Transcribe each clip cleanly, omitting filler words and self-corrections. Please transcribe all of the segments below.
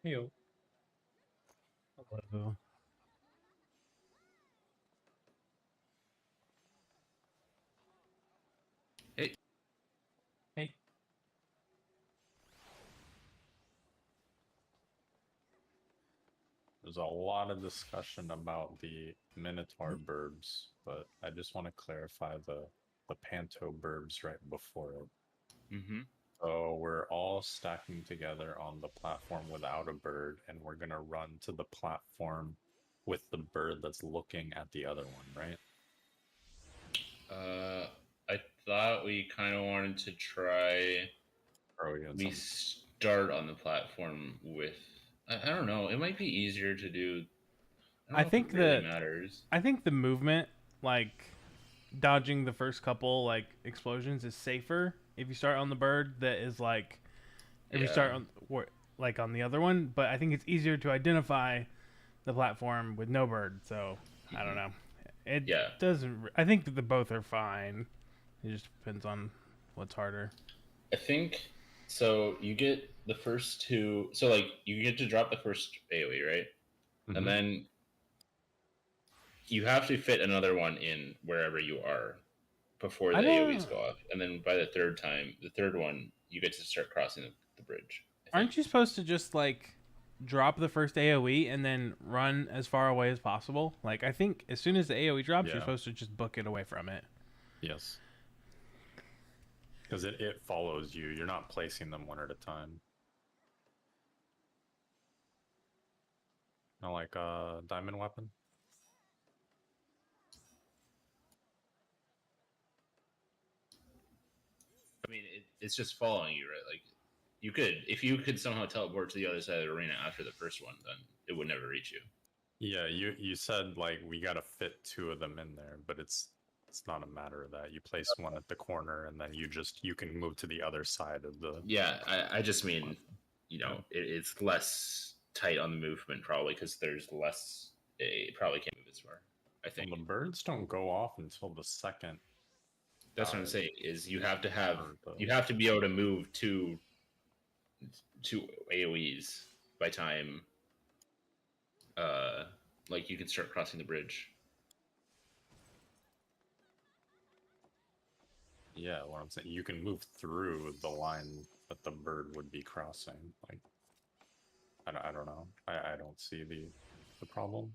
Yo. Hello. Hey, Hey. There's a lot of discussion about the Minotaur burbs, but I just want to clarify the Panto burbs right before it. mm-hmm. So we're all stacking together on the platform without a bird, and we're gonna run to the platform with the bird that's looking at the other one, right? I thought we kind of wanted to try. Or we We start on the platform with. I don't know. It might be easier to do. I don't I know if it think really that matters. I think the movement, like dodging the first couple like explosions, is safer if you start on the bird that is like if you start Yeah. on like on the other one. But I think it's easier to identify the platform with no bird. So I don't know. It Yeah. doesn't. I think that the both are fine. It just depends on what's harder. I think so. You get the first two. So like you get to drop the first AOE, right? Mhm. And then you have to fit another one in wherever you are before the I AOEs don't. go off, and then by the third one, you get to start crossing the bridge. I think. Aren't you supposed to just like drop the first AOE and then run as far away as possible? Like I think as soon as the AOE drops, you're Yeah. supposed to just book it away from it. Yes. Because it follows you. You're not placing them one at a time. Not like a diamond weapon. I mean, it's just following you, right? Like, you could, if you could somehow teleport to the other side of the arena after the first one, then it would never reach you. Yeah, you said like we gotta fit two of them in there, but it's not a matter of that. You place one at the corner and then you can move to the other side of the. Yeah, I just mean, Yeah. it's less tight on the movement probably because there's less. It probably can't move as far. I think Well, the birds don't go off until the second. that's what I'm saying. Is you have to have Or the- you have to be able to move two AOE's by time. Uh, like you can start crossing the bridge. Yeah, what I'm saying, you can move through the line that the bird would be crossing. Like, I don't know. I don't see the problem.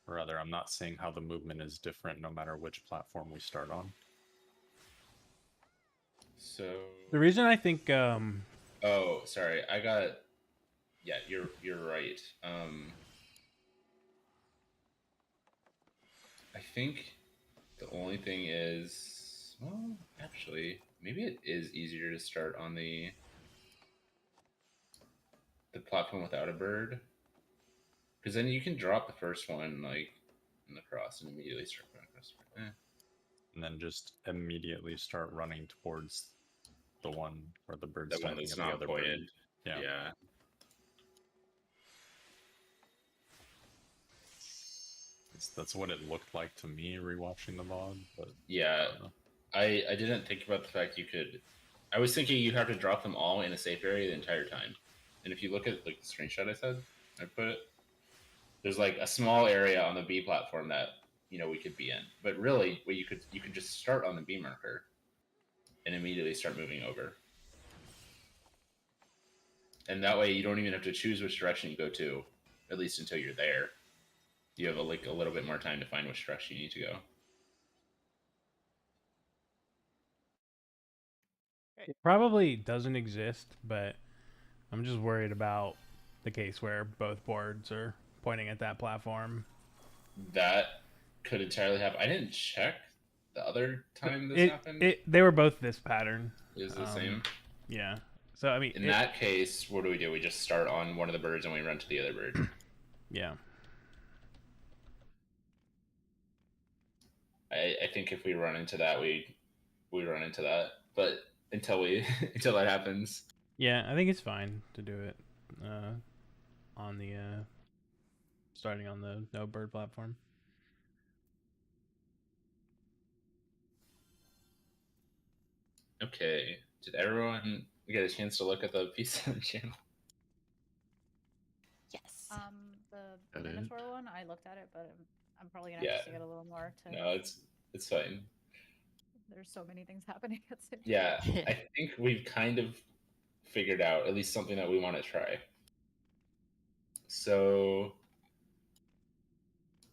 Or rather, I'm not seeing how the movement is different no matter which platform we start on. So The reason I think oh, sorry. I got. Yeah, you're right. I think the only thing is, well, actually, maybe it is easier to start on the platform without a bird, because then you can drop the first one like in the cross and immediately start going across. And then just immediately start running towards the one where the bird's The one sniping that's at the not other pointed. bird. Yeah. Yeah. That's what it looked like to me rewatching the VOD, but Yeah. I don't know. I didn't think about the fact you could. I was thinking you have to drop them all in a safe area the entire time. And if you look at like the screenshot I put it, there's like a small area on the B platform that we could be in. But really, what you could just start on the B marker and immediately start moving over. And that way, you don't even have to choose which direction you go to, at least until you're there. You have a little bit more time to find which direction you need to go. it probably doesn't exist, but I'm just worried about the case where both boards are pointing at that platform. That could entirely happen. I didn't check the other time this happened. They were both this pattern. Is the same. Yeah. So I mean, In that case, what do? We just start on one of the birds and we run to the other bird. Yeah. I think if we run into that, we run into that. But until we until that happens, Yeah, I think it's fine to do it on the starting on the no bird platform. Okay. Did everyone get a chance to look at the piece on the channel? Yes. The Got it. Minotaur one, I looked at it, but I'm probably gonna have Yeah. to see it a little more. No, it's fine. There's so many things happening at the same time. Yeah, I think we've kind of figured out at least something that we want to try. So,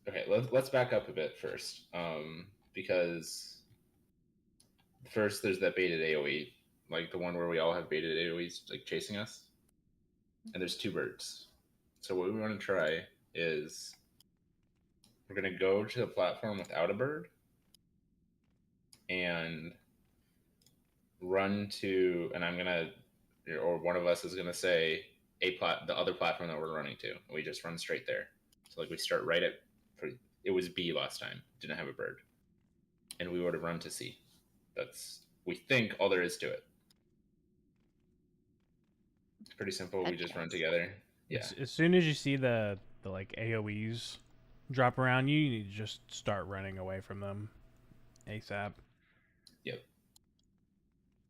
okay, let's back up a bit first, because first there's that baited AOE, like the one where we all have baited AOEs like chasing us, and there's two birds. So what we want to try is we're gonna go to the platform without a bird and run to, and I'm gonna, or one of us is gonna say the other platform that we're running to, and we just run straight there. So like we start right at, it was B last time, didn't have a bird, and we would have run to C. That's, we think, all there is to it. It's pretty simple. We just run together. Yeah. As soon as you see the like AOE's drop around you, you need to just start running away from them ASAP. Yep.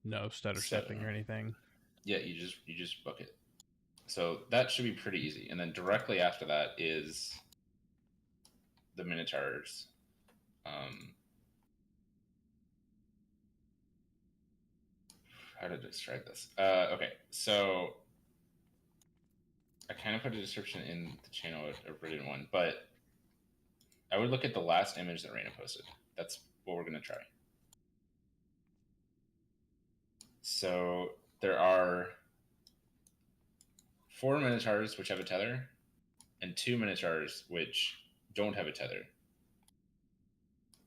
No stutter stepping or anything. Yeah, you just book it. So that should be pretty easy. And then directly after that is the Minotaurs. How to describe this? Okay, so I kind of put a description in the channel, a written one, but I would look at the last image that Raina posted. That's what we're going to try. So there are 4 Minotaurs which have a tether, and 2 Minotaurs which don't have a tether.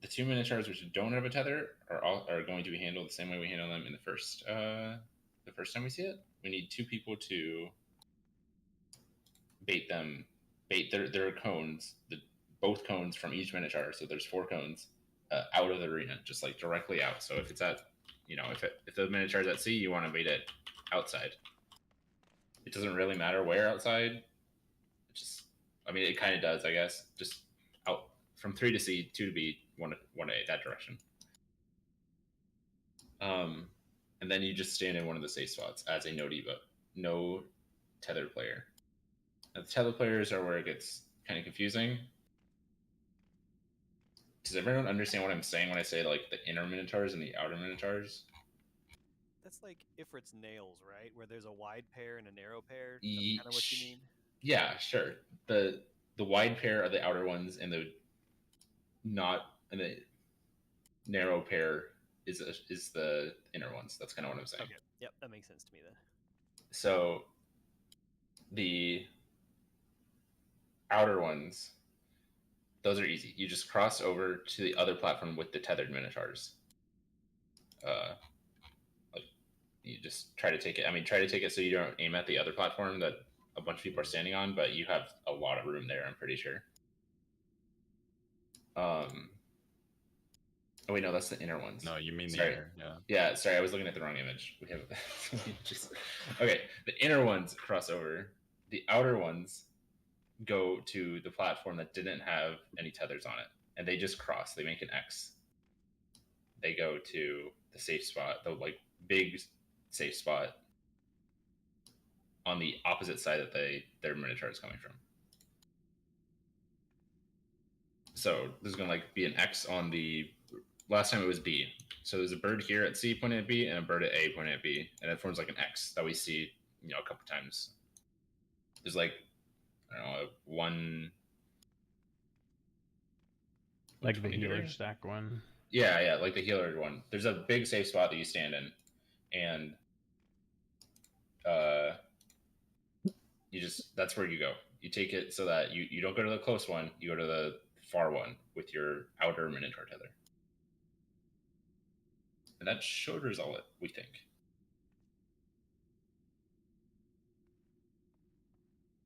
The 2 Minotaurs which don't have a tether are going to be handled the same way we handle them in the first time we see it. We need 2 people to bait their cones, both cones from each Minotaur. So there's 4 cones out of the arena, just like directly out. So if it's at, if the Minotaur is at sea, you want to bait it outside. It doesn't really matter where outside. It kind of does, I guess. Just out from 3 to C, 2 to B, 1 to A, that direction. And then you just stand in one of the safe spots as a no tethered player. Now, the tethered players are where it gets kind of confusing. Does everyone understand what I'm saying when I say like the inner Minotaurs and the outer Minotaurs? That's like Ifrit's nails, right? Where there's a wide pair and a narrow pair. That's kind of what you mean. Yeah, sure. The wide pair are the outer ones, and the narrow pair is the inner ones. That's kind of what I'm saying. Okay. Yep, that makes sense to me then. So the outer ones, those are easy. You just cross over to the other platform with the tethered Minotaurs. You just try to take it. Try to take it so you don't aim at the other platform that a bunch of people are standing on, but you have a lot of room there, I'm pretty sure. Oh wait, no, that's the inner ones. No, you mean the inner. Yeah. Yeah, sorry, I was looking at the wrong image. We have okay. The inner ones cross over. The outer ones go to the platform that didn't have any tethers on it, and they just cross. They make an X. They go to the safe spot, the like big safe spot on the opposite side that their Minotaur is coming from. So there's gonna like be an X on the, last time it was B. So there's a bird here at C pointing at B and a bird at A pointing at B, and it forms like an X that we see, a couple times. There's like, I don't know, one, like the healer stack one. Yeah, like the healer one. There's a big safe spot that you stand in, and that's where you go. You take it so that you don't go to the close one, you go to the far one with your outer Minotaur tether. And that should resolve it, we think.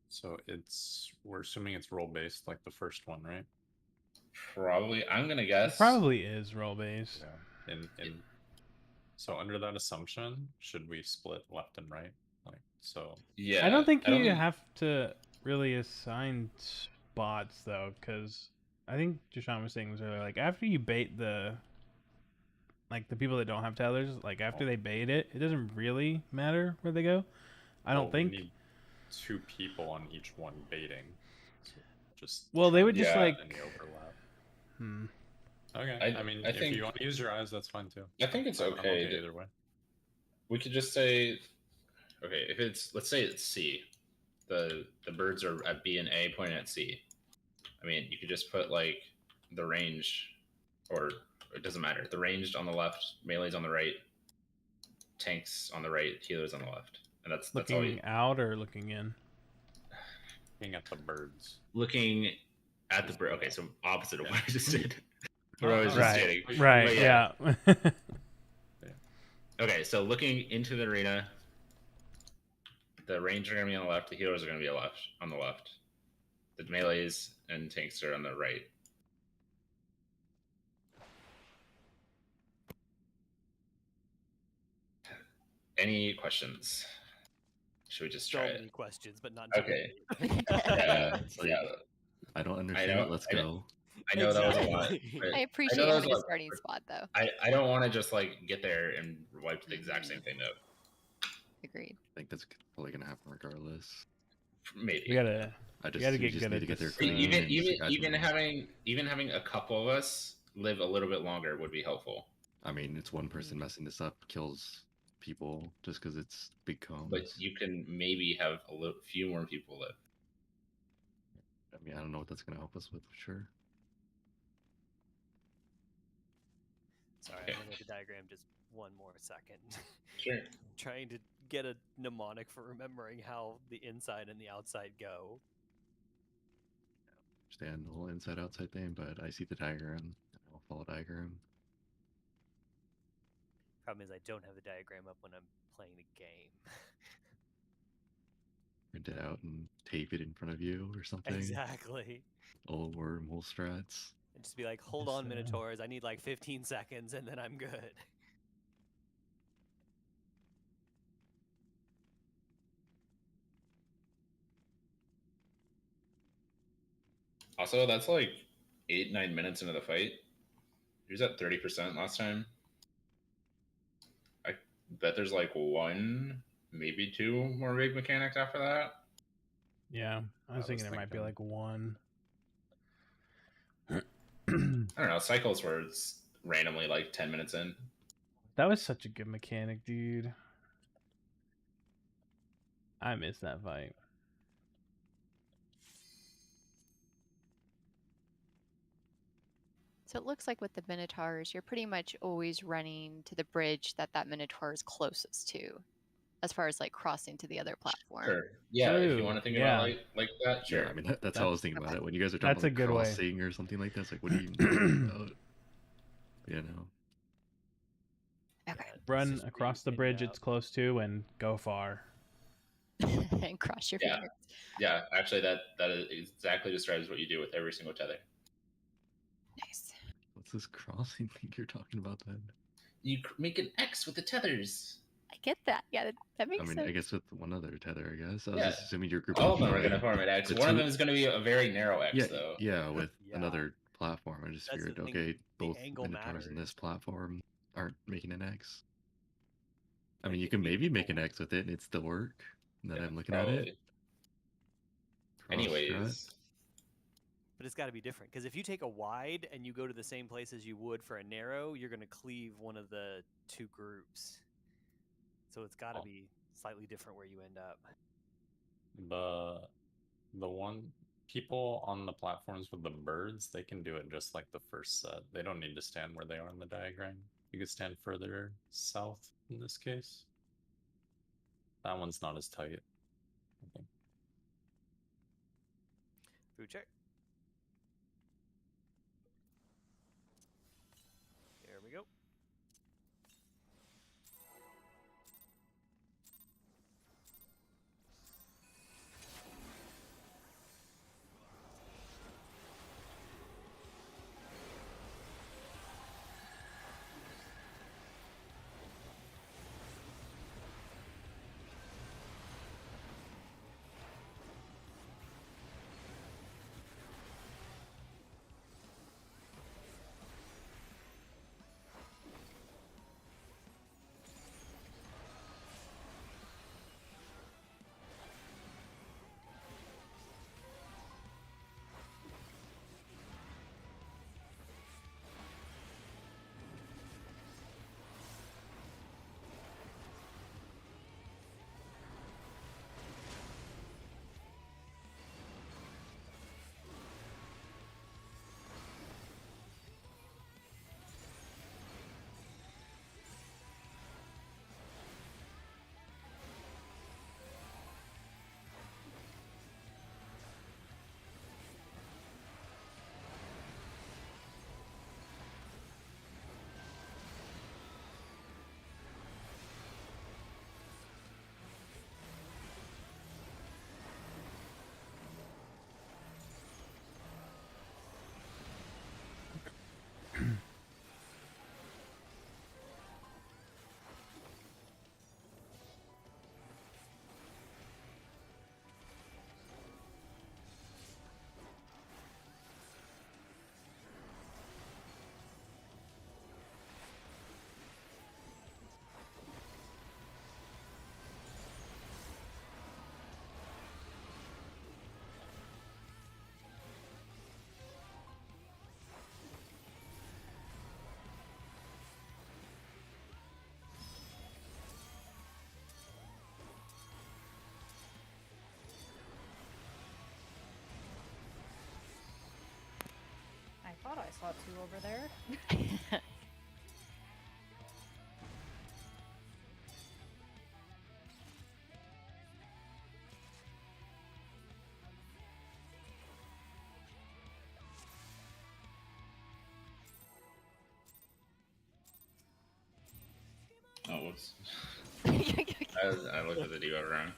So we're assuming it's role based like the first one, right? Probably. I'm gonna guess. It probably is role based. Yeah. So under that assumption, should we split left and right? Yeah. I don't think you have to really assign spots though, because I think Jashawn was saying was earlier, like after you bait the like the people that don't have tethers, like after they bait it, it doesn't really matter where they go. I don't think. We need 2 people on each one baiting. So just Well, they would just, like. any overlap. Hmm. Okay. I mean, I if think- you want to use your eyes, that's fine too. I think it's I'm okay. either way. We could just say, okay, if it's, let's say it's C, the birds are at B and A pointing at C. I mean, you could just put like the range, or it doesn't matter. The ranged on the left, melee's on the right, tanks on the right, healers on the left, and that's all Looking you. out or looking in? Looking at the birds. Looking at the bird. Okay, so opposite of what I just did. What I was just Right. stating. Right. But Yeah. Okay, so looking into the arena, the rangers are going to be on the left, the healers are going to be on the left. The melees and tanks are on the right. Any questions? Should we just So try many it? questions, but not Okay. many. Yeah, It's like, yeah. I don't understand know- it. Let's I know. go. I know that was a lot. Exactly. but I I appreciate know that having a was a lot, starting but spot, though. I don't want to just like get there and wipe the exact same thing up. Agreed. I think that's probably gonna happen regardless. Maybe. We gotta. I just, gotta we get just good need at to get there this. clean. even and even guys even will- having a couple of us live a little bit longer would be helpful. I mean, it's one person messing this up kills people just because it's big combs. But you can maybe have a few more people live. I mean, I don't know what that's gonna help us with for sure. Sorry, Okay. I'm looking at the diagram just one more second. Sure. Trying to get a mnemonic for remembering how the inside and the outside go. Understand the whole inside outside thing, but I see the diagram. I'll follow diagram. Problem is, I don't have the diagram up when I'm playing the game. Print it out and tape it in front of you or something. Exactly. Old wormhole strats. And just be like, hold Yes, on, Minotaurs. I need like 15 seconds and then I'm good. Also, that's like 8-9 minutes into the fight. He was at 30% last time. I bet there's like 1, maybe 2 more big mechanics after that. Yeah, I was thinking there might be thinking. like one. I don't know. Cycles where it's randomly like 10 minutes in. That was such a good mechanic, dude. I miss that fight. So it looks like with the Minotaurs, you're pretty much always running to the bridge that Minotaur is closest to, as far as like crossing to the other platform. Sure. Yeah, if you True, want to think yeah. about like that, sure. Yeah, I mean that's how I was thinking about it. When you guys are That's talking a about good way. crossing or something like that, it's like, what are you talking about? You know. Okay. Run Just across the read bridge out. it's close to and go far. And cross your Yeah. fingers. Yeah, actually, that exactly describes what you do with every single tether. Nice. What's this crossing thing you're talking about then? You make an X with the tethers. I get that. Yeah, that makes I mean, sense. I guess with one other tether, I guess. I was Yeah. just assuming your group. All of them are going to form an X. The One of two- them is going to be a very narrow X, Yeah, though. yeah, with Yeah. another platform. I just That's the figured, thing, okay, the both angle Minotaurs in this matters. platform aren't making an X. I Like, mean, you if can you maybe go- make an X with it and it still work. Now that Yeah, I'm looking at probably. it. Cross Anyways, strat. But it's got to be different because if you take a wide and you go to the same place as you would for a narrow, you're going to cleave one of the two groups. So it's got to Oh. be slightly different where you end up. The one people on the platforms with the birds, they can do it just like the first set. They don't need to stand where they are in the diagram. You could stand further south in this case. That one's not as tight. I think. Food check. There we go. thought I saw two over there. Oh, whoops. I looked at the debuff wrong.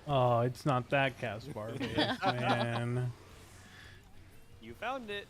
Oh, it's not that Caspar base, man. You found it.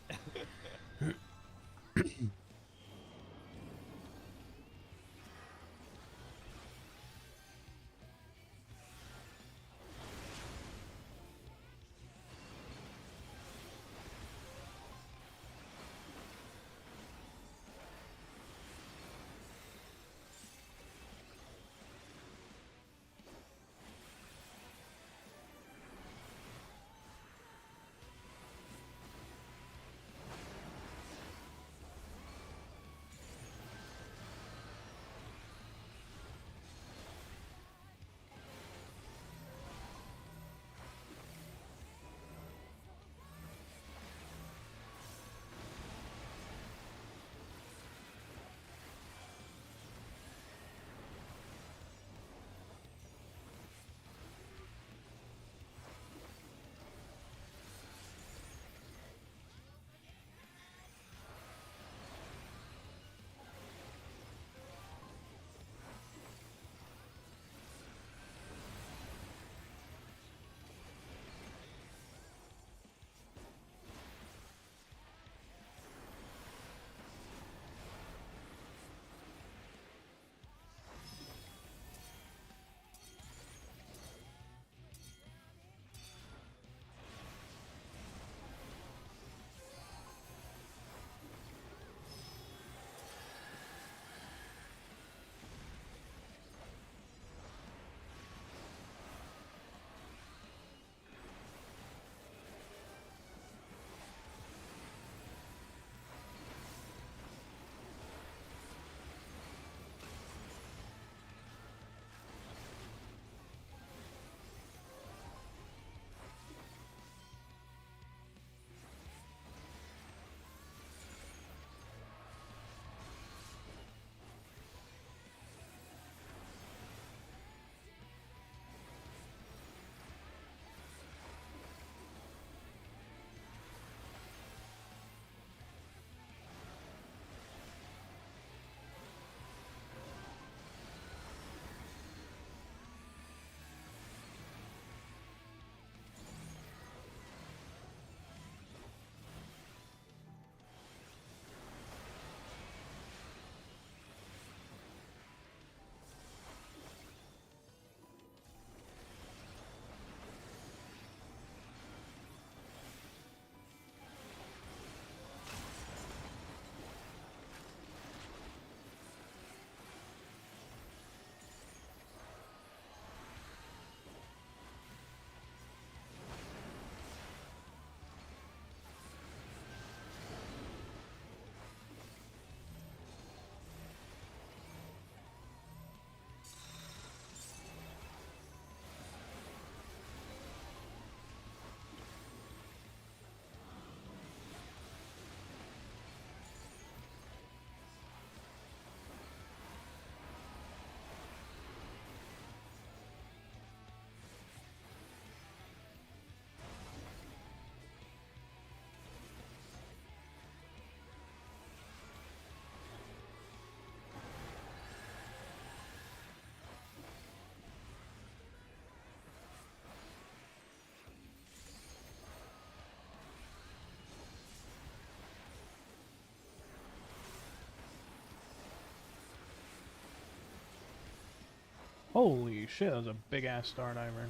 Holy shit, that was a big ass star diver.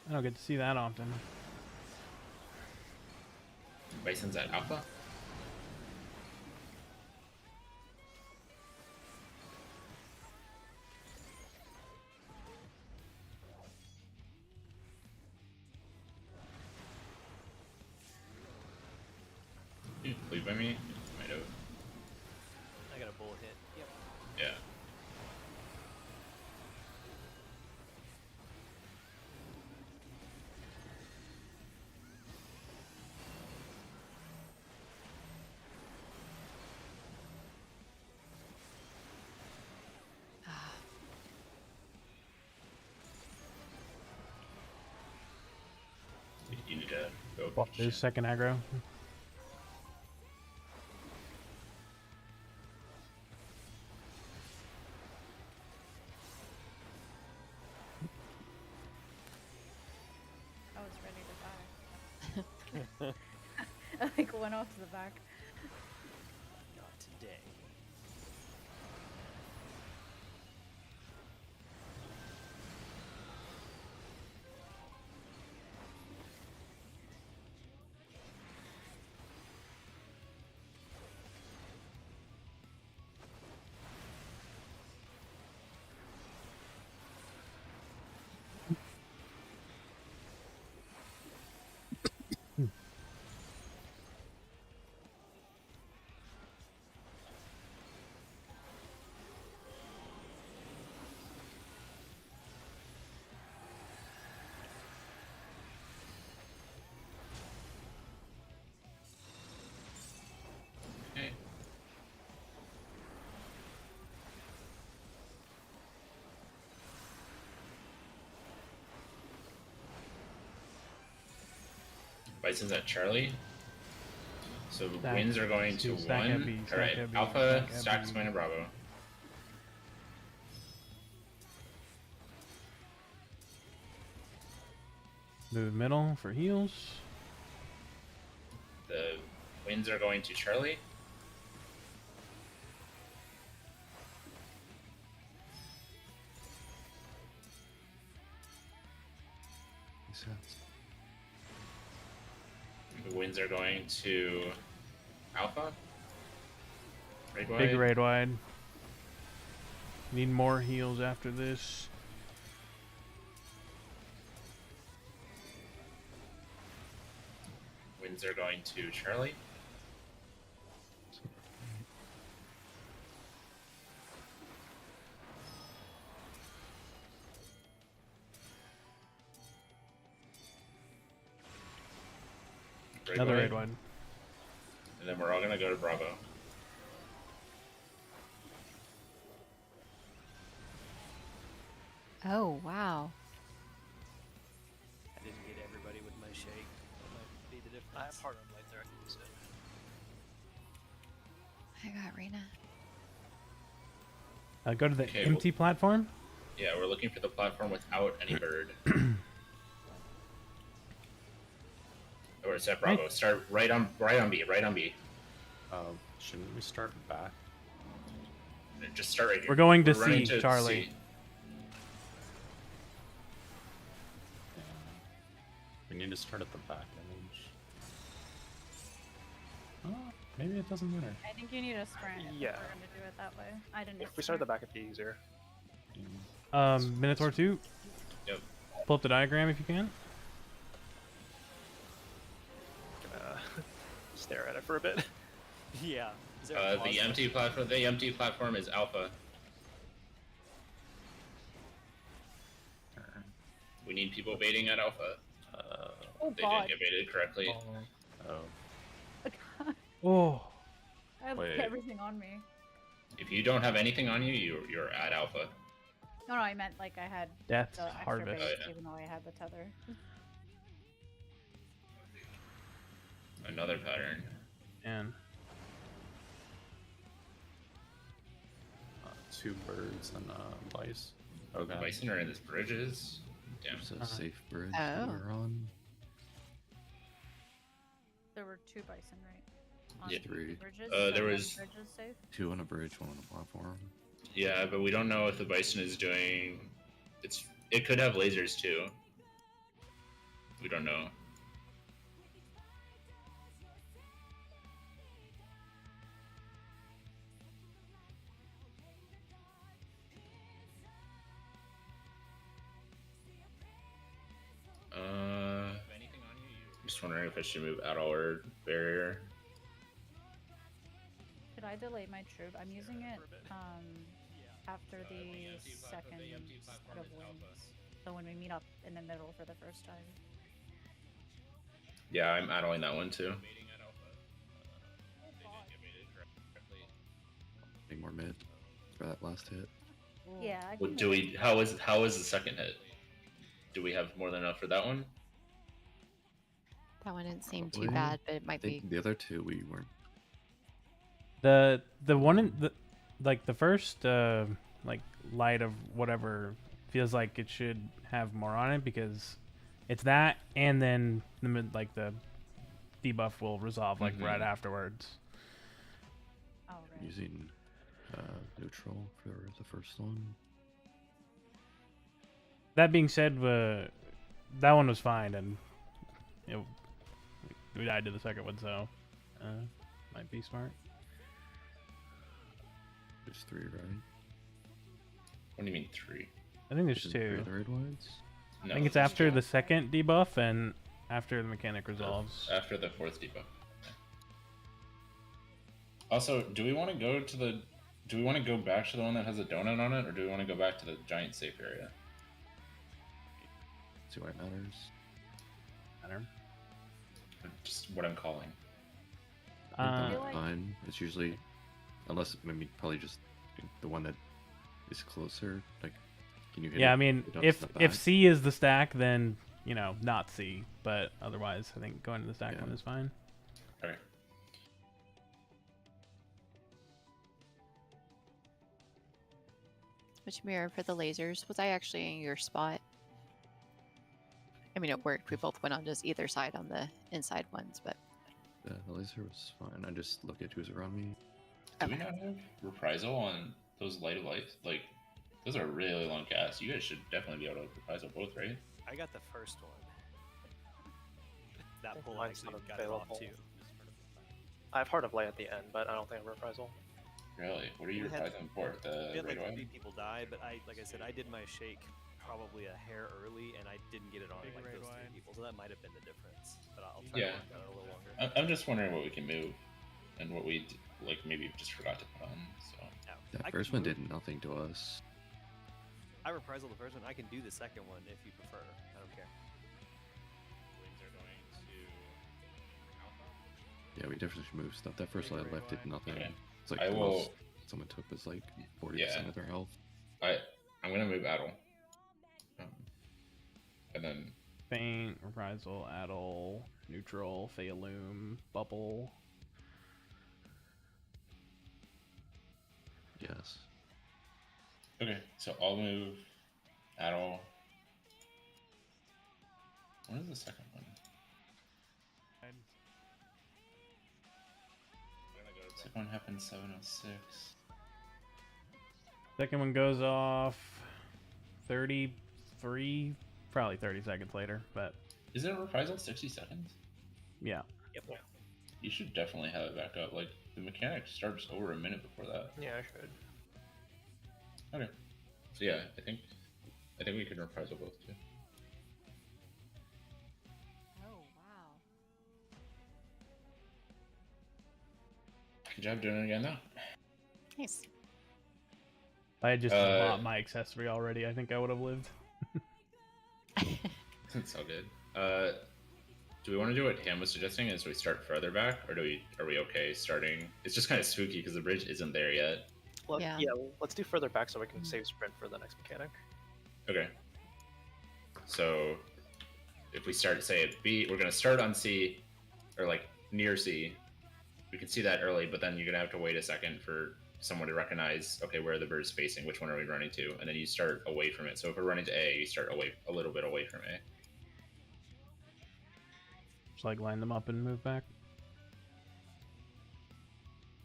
I don't get to see that often. Bison's at Alpha. Leave by me? Might have. I got a bullet hit. Yep. Yeah. You need to go. Well, there's second aggro. I was ready to die. I like went off to the back. Not today. Okay. Bison's at Charlie. So Stack- wins are going to stack 1. heavy, stack Alright, heavy, Alpha, stack Stack, heavy. Swing, and Bravo. Move middle for heals. The wins are going to Charlie. Makes sense. The wins are going to Alpha. Raid Big wide. raid wide. Need more heals after this. Wins are going to Charlie. Another raid wide. And then we're all gonna go to Bravo. Oh, wow. I didn't get everybody with my shake. That might be the difference. I have hard on light there. So. I got Rena. Go to the Okay, empty platform. Yeah, we're looking for the platform without any bird. Or it's at Bravo. Start right on B. Right on B. Shouldn't we start back? Just start right here. We're going to running C, Charlie. C. Yeah. We need to start at the back image. Oh, maybe it doesn't matter. I think you need a sprint if Yeah. we're gonna do it that way. I didn't. If we start at the back, it'd be easier. Minotaur 2. Yep. Pull up the diagram if you can. Gonna stare at it for a bit. Yeah. Is there a pause The button? empty platform. The empty platform is Alpha. We need people baiting at Alpha. Oh They god. didn't get baited correctly. Oh, Oh, I have Wait. everything on me. If you don't have anything on you, you're at Alpha. No, I meant like I had Death the extra Harvest. base, Oh, yeah. even though I had the tether. Another pattern. man. 2 birds and Vice. The Okay. Bison are in this bridges. Damn. There's a Uh-huh. safe bridge Oh. that we're on. There were 2 bison, right? On Yeah. 3. bridges. There so one was- bridge is safe. 2 on a bridge, 1 on a platform. Yeah, but we don't know if the Bison is doing. It could have lasers too. We don't know. I'm just wondering if I should move at all or barrier. I delayed my troop. I'm using it after the second set of wins. So when we meet up in the middle for the first time. Yeah, I'm adding that one too. Getting more mid for that last hit. Yeah, I What can do hit we? How is the second hit? Do we have more than enough for that one? That one didn't seem too Probably. bad, but it I might be. think the other two we weren't. The one in the like the first like light of whatever feels like it should have more on it because it's that and then like the debuff will resolve like right afterwards. Oh, right. Using neutral for the first one. That being said, that one was fine and we died to the second one, so might be smart. There's 3, right? What do you mean 3? I think there's Isn't 3 2. of the red ones? No, I think it's after the second debuff and after the mechanic resolves. after the 4th debuff. Also, do we want to go to the? Do we want to go back to the one that has a donut on it, or do we want to go back to the giant safe area? See why it matters. Matter. Just what I'm calling. I think Uh, that's fine. It's usually, unless maybe probably just the one that is closer. Like, can you hit? yeah, it I mean, if it if dumps in the back? C is the stack, then not C. But otherwise, I think going to the stack Yeah. one is fine. Okay. Which mirror for the lasers? Was I actually in your spot? I mean, it worked. We both went on just either side on the inside ones, but Yeah, the laser was fine. I just look at who's around me. Do we not have reprisal on those light of life? Like, those are really long casts. You guys should definitely be able to reprisal both, right? I got the first one. That pull Mine's actually not got it off available. too. I have Heart of Light at the end, but I don't think I have Reprisal. Really? What are you We had- reprising for? The We had like radioactive? 3 people die, but like I said, I did my shake probably a hair early, and I didn't get it on Big like red those 3 wine. people, so that might have been the difference. But I'll try Yeah. to work that out a little longer. I'm just wondering what we can move, and what we like maybe just forgot to put on. So Yeah, That I first can one move- did nothing to us. I reprisal the first one. I can do the second one if you prefer. I don't care. Yeah, we definitely should move stuff. That first Big light red left did wine. nothing. Okay. It's like I the will- most someone took was like 40% Yeah. of their health. I'm gonna move Adel. And then Faint, reprisal, addle, neutral, Phaeloom, bubble. Yes. okay, so I'll move Adel. When is the second one? Second one happened 7:06. Second one goes off 33, probably 30 seconds later, but Is it a reprisal 60 seconds? yeah. Yep. You should definitely have it back up. Like the mechanic starts over a minute before that. Yeah, I should. Okay. So yeah, I think we can reprisal both too. oh wow. Good job doing it again though. Nice. If I had just Uh, bought my accessory already, I think I would have lived. It's all good. Do we want to do what Ham was suggesting? Is we start further back, or are we okay starting? It's just kind of spooky because the bridge isn't there yet. Yeah. Let's do further back so we can save sprint for the next mechanic. Okay. So if we start, say at B, we're gonna start on C, or like near C. We can see that early, but then you're gonna have to wait a second for someone to recognize, okay, where are the birds facing? Which one are we running to? And then you start away from it. So if we're running to A, you start a little bit away from A. Just like line them up and move back.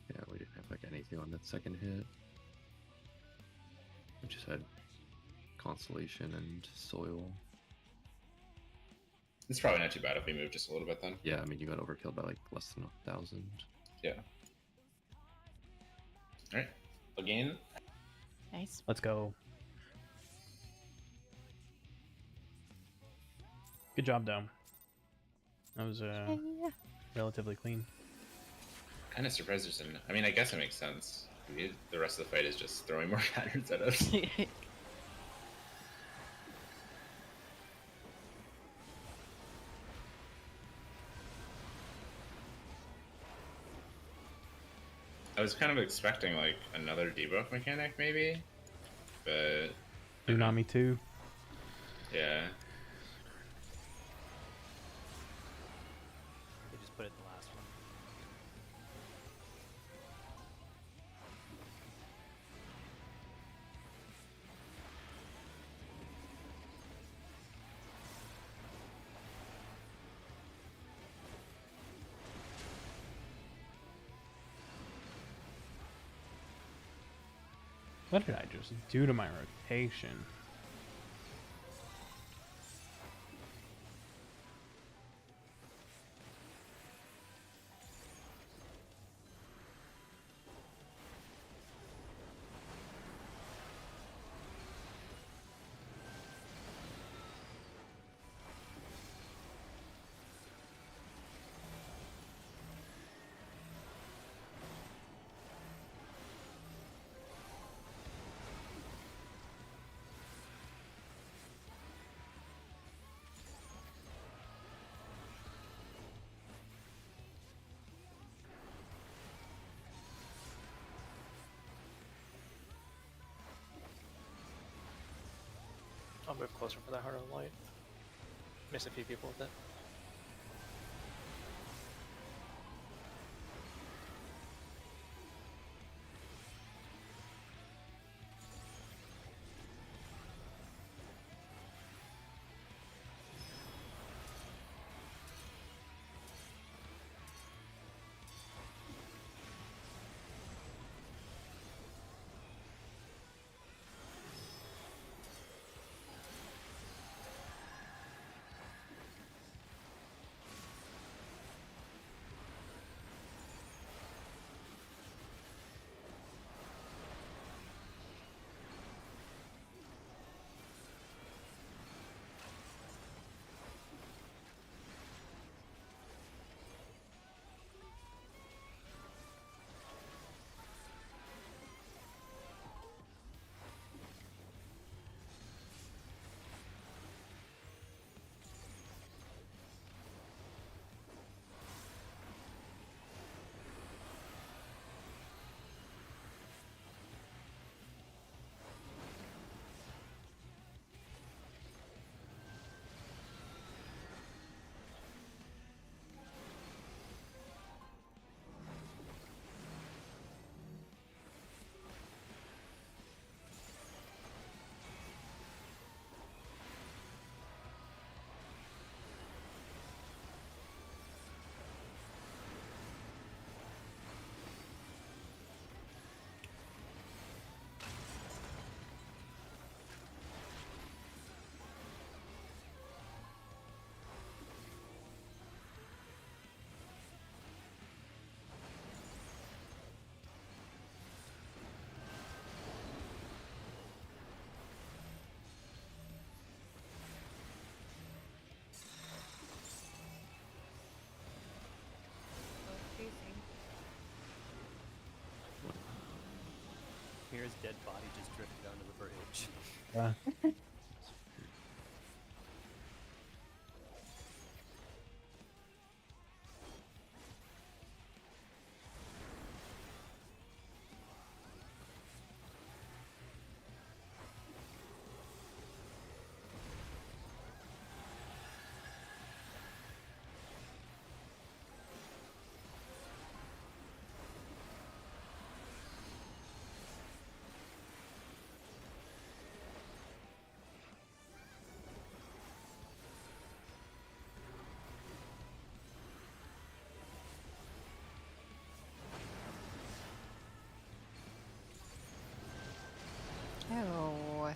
Yeah, we didn't have like anything on that second hit. We just had constellation and soil. It's probably not too bad if we move just a little bit then. Yeah, I mean you got overkilled by like less than 1,000. Yeah. All right. Again. Nice. Let's go. Good job, Dome. That was Yeah. relatively clean. Kind of surprised there's an. I mean, I guess it makes sense. The rest of the fight is just throwing more patterns at us. I was kind of expecting like another debuff mechanic, maybe, but Tsunami 2. yeah. They just put it in the last one. What did I just do to my rotation? I'll move closer for that Heart of Light. Miss a few people with it. Mira's dead body just drifted onto the bridge. Yeah. Oh.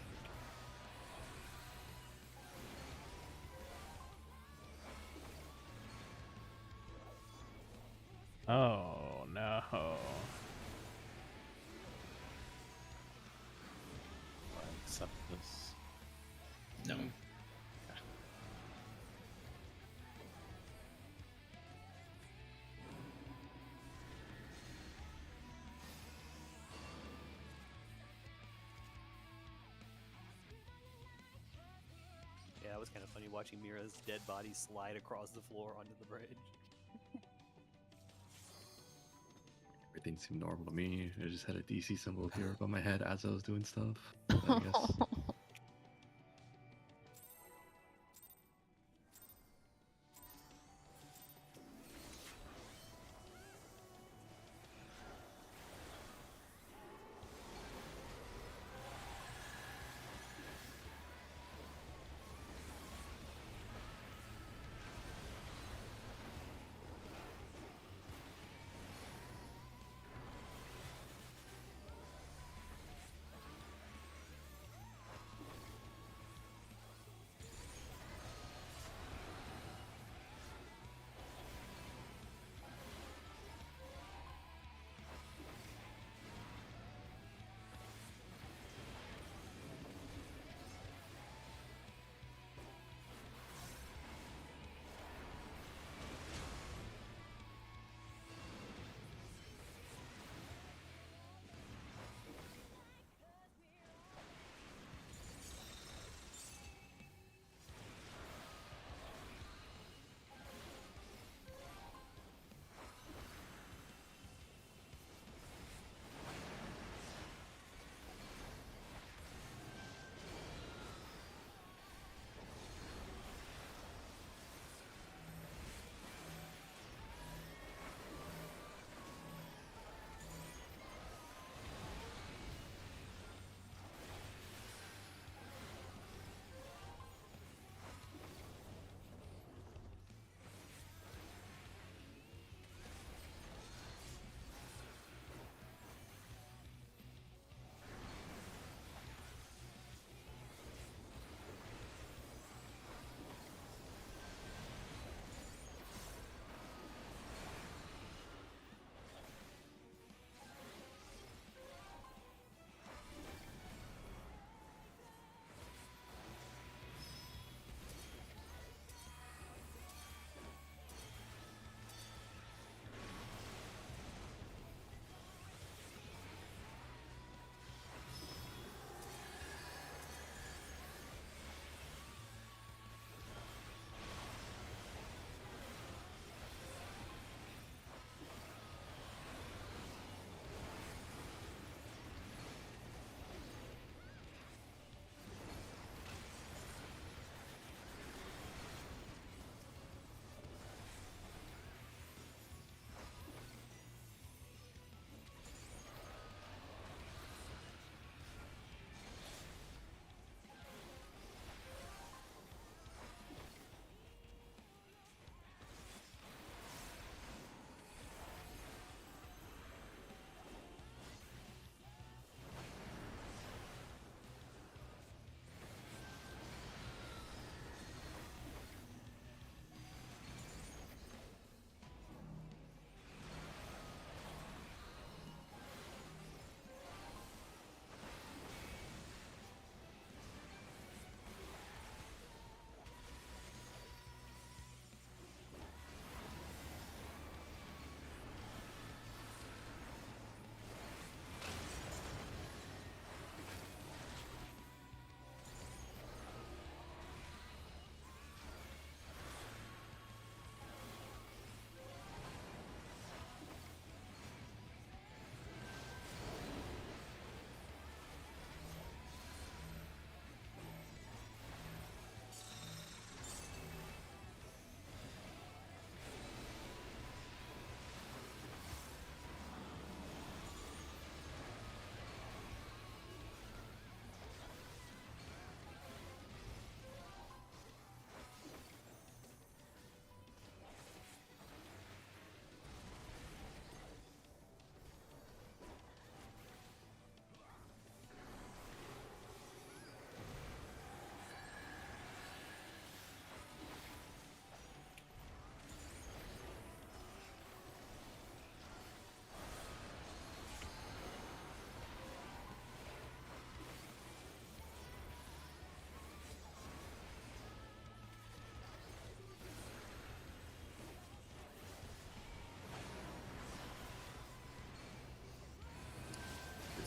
Oh no. Accept this. No. was kind of funny watching Mira's dead body slide across the floor onto the bridge. Everything seemed normal to me. I just had a DC symbol here above my head as I was doing stuff. I guess.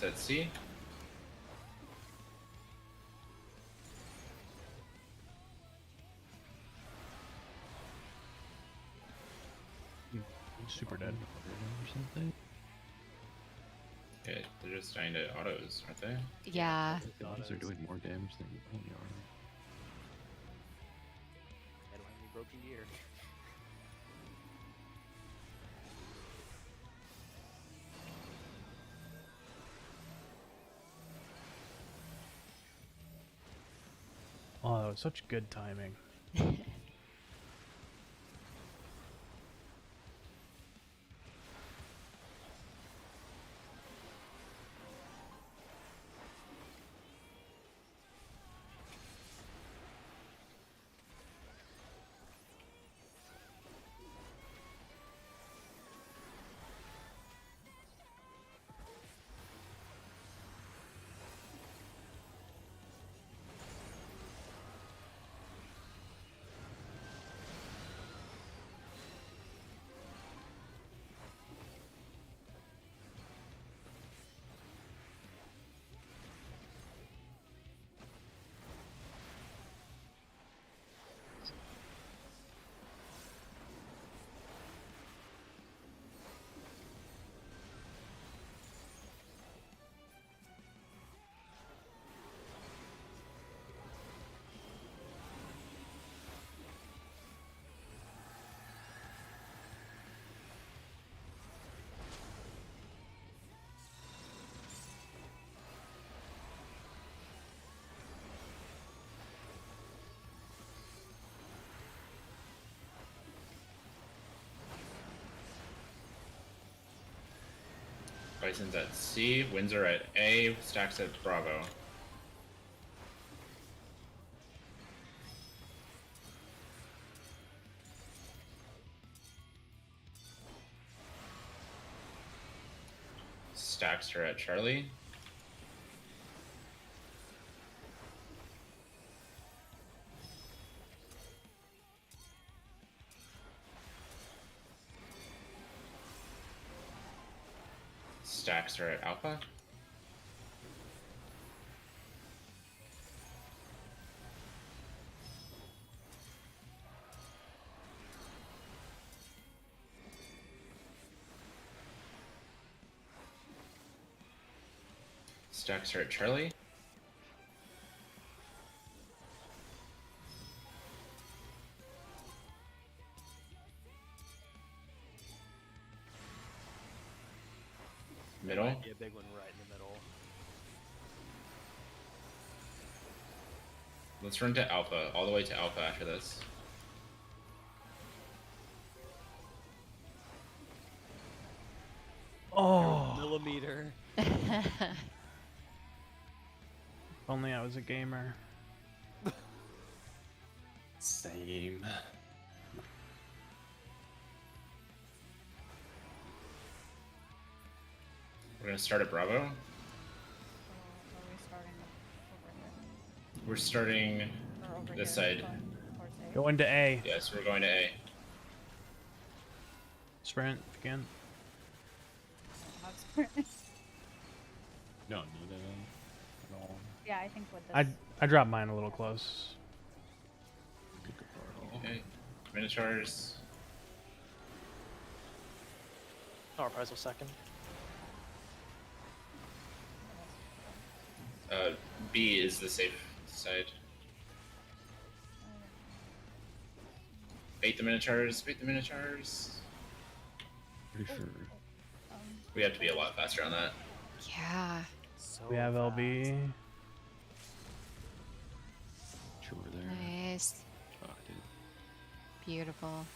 It's at C. Super dead. Or something. Okay, they're just dying to autos, aren't they? Yeah. They're doing more damage than only armor. I don't have any broken gear. Oh, that was such good timing. Bison's at C, Windsor at A, Stacks at Bravo. Stacks are at Charlie. Stacks are at Alpha. Stacks are at Charlie. Middle. Might be a big one right in the middle. Let's run to Alpha, all the way to Alpha after this. Oh, Millimeter. if only I was a gamer. Same. We're gonna start at Bravo. So are we starting over here? We're starting Or over this here, side. going towards A? Go into A. Yes, we're going to A. Sprint again. I don't have sprint. You don't need it at all. Yeah, I think with this. I dropped mine a little close. Okay. Minotaurs. Power Prize will second. B is the safe side. Bait the Minotaurs, bait the Minotaurs. Pretty sure. We have to be a lot faster on that. Yeah. So We have fast. LB. Sure there. Nice. Oh, I did. Beautiful.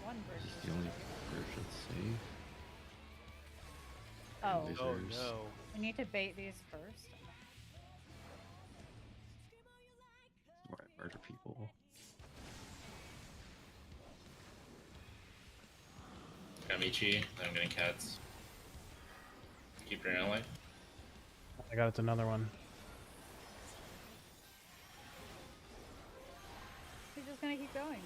One bridge. This is is the only safe. bridge that's safe. Oh, Lasers. Oh no. we need to bait these first. Where I murder people. Gamichi, I'm getting cats. Keep your ally. I got it's another one. He's just gonna keep going.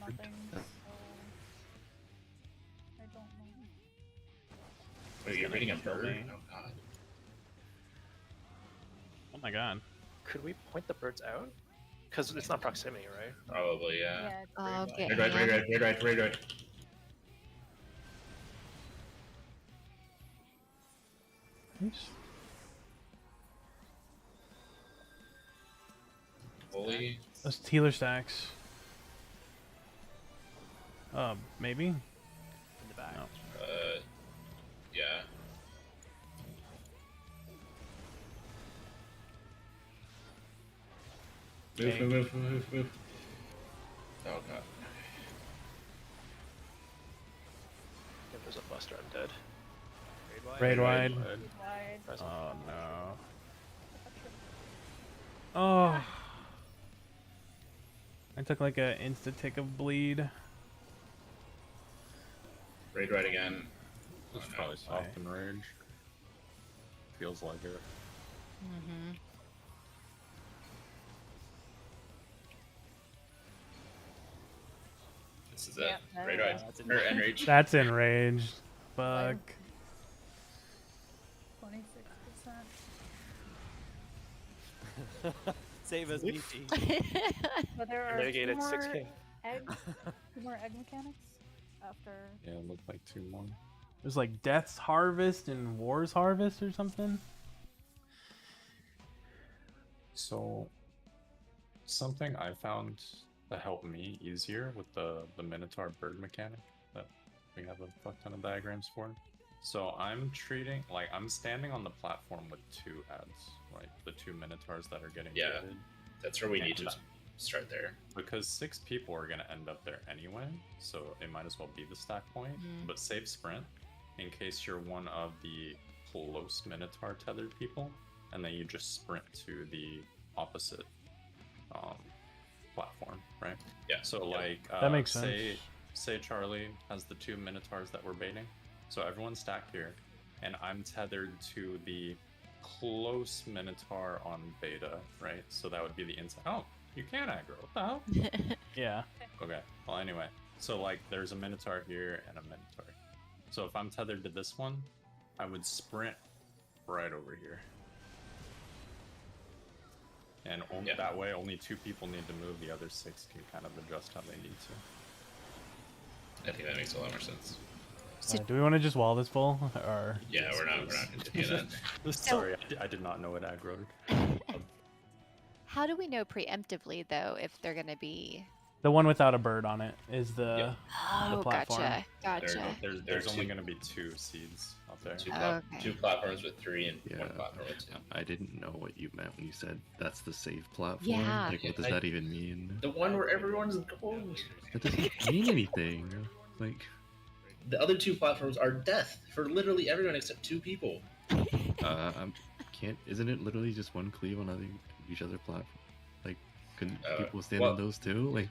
nothing, so I don't know. Wait, you're beating a kill bird? me. Oh god. Oh my god. Could we point the birds out? Because it's not proximity, right? Probably, yeah. Yeah, it's Okay. Raid right. Nice. Holy. Those Tealer stacks. Maybe? In the back. No. Yeah. Okay. Move. Oh god. If there's a buster, I'm dead. Raid wide. wide. Present. Oh no. Oh. I took like a insta tick of bleed. Raid right again. It's Oh, no. probably soft and rage. Feels like it. Mm-hmm. This is it. Yeah, Raid there right. we That's Or enrage. That's enraged. Fuck. 26%. Save us, Michi. But there are Mitigated 2 more 6K. egg, 2 more egg mechanics after. Yeah, it looked like 2 more. There's like Death's Harvest and War's Harvest or something. So, something I found that helped me easier with the Minotaur bird mechanic that we have a fuck ton of diagrams for. So I'm standing on the platform with 2 heads, right? The 2 Minotaurs that are getting Yeah. gated. That's where we need to And start there. because 6 people are gonna end up there anyway, so it might as well be the stack point. Mhm. But save sprint in case you're one of the close Minotaur tethered people, and then you just sprint to the opposite platform, right? Yeah. So Yeah. like That makes say Charlie has the 2 Minotaurs that we're baiting, so everyone's stacked here, and I'm tethered to the close Minotaur on beta, right? So that would be the inside. Oh, you can aggro. What the hell? Yeah. Okay. Well, anyway, so like there's a Minotaur here and a Minotaur. So if I'm tethered to this one, I would sprint right over here. And only Yeah. that way, only 2 people need to move. The other 6 can kind of adjust how they need to. I think that makes a lot more sense. Do we want to just wall this full or? Yeah, we're not gonna do that. Sorry, I did not know it aggroed. How do we know preemptively though if they're gonna be? The one without a bird on it is the Oh, platform. gotcha. There's only two- going to be 2 seeds out there. Okay. 2 platforms with 3 and Yeah. 1 platform with 2. I didn't know what you meant when you said that's the safe platform. Yeah. Like, what does I- that even mean? The one where everyone's going. That doesn't mean anything. Like, The other 2 platforms are death for literally everyone except 2 people. isn't it literally just one cleave on each other platform? Like, couldn't people stand well- on those too? Like,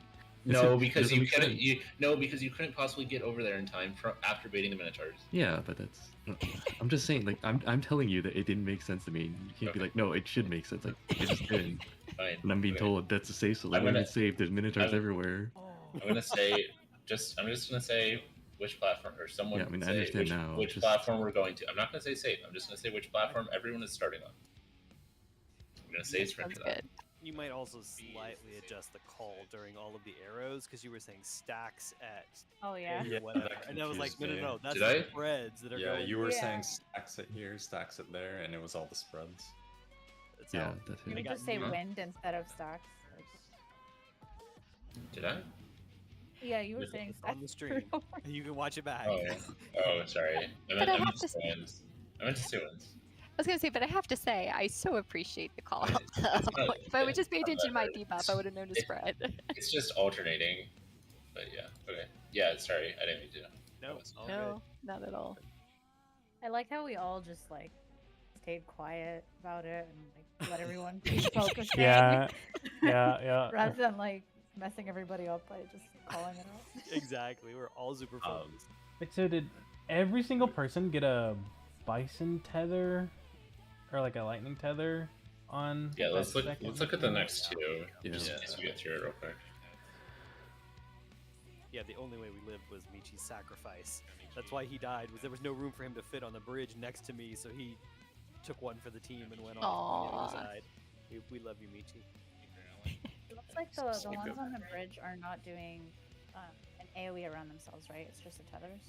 No, because doesn't you make couldn't. sense. Because you couldn't possibly get over there in time after baiting the Minotaurs. Yeah, but that's. I'm just saying, like, I'm telling you that it didn't make sense to me. You can't be Okay. like, no, it should make sense. Like, it just didn't. Fine. And I'm being Okay. told that's a safe, so I'm let me gonna- get safe. There's minotaurs I'm- everywhere. I'm gonna say I'm just gonna say which platform or someone. Yeah, I mean, I say understand which, now, which just- platform we're going to. I'm not gonna say safe. I'm just gonna say which platform everyone is starting on. I'm gonna say sprint Sounds for that. good. You might also slightly adjust the call during all of the arrows because you were saying stacks at Oh yeah. Yeah, whatever, that and I was like, no, confused no, no, me. that's Did the I? spreads that are Yeah, going. you were Yeah. saying stacks it here, stacks it there, and it was all the spreads. That's Yeah, how- that's You I it. could got just say you. wind instead of stacks. Did I? Yeah, you were It's saying on the stacks. stream. You can watch it back. Oh, sorry. I But meant, I I meant have to to say wins. I meant to say wins. I was gonna say, but I have to say, I so appreciate the call. It's not- If I would just pay it's not attention to my that debuff, I would have known to spread. It's just alternating. But yeah, okay. Yeah, sorry. I didn't mean to. No, all No, not at all. I like how we all just like stayed quiet about it and like let everyone keep focusing. Yeah, yeah. Rather than like messing everybody up by just calling it out. good. Exactly. We're all super focused. Wait, so did every single person get a bison tether or like a lightning tether on? Yeah, let's that look. second Let's look at the one? next 2. Yeah. Just in case we get through it real quick. Yeah, the only way we lived was Michi's sacrifice. That's why he died, was there was no room for him to fit on the bridge next to me, so he took one for the team and went off to the Aw. other side. We love you, Michi. It looks like the ones on the bridge are not doing an AoE around themselves, right? It's just the tethers.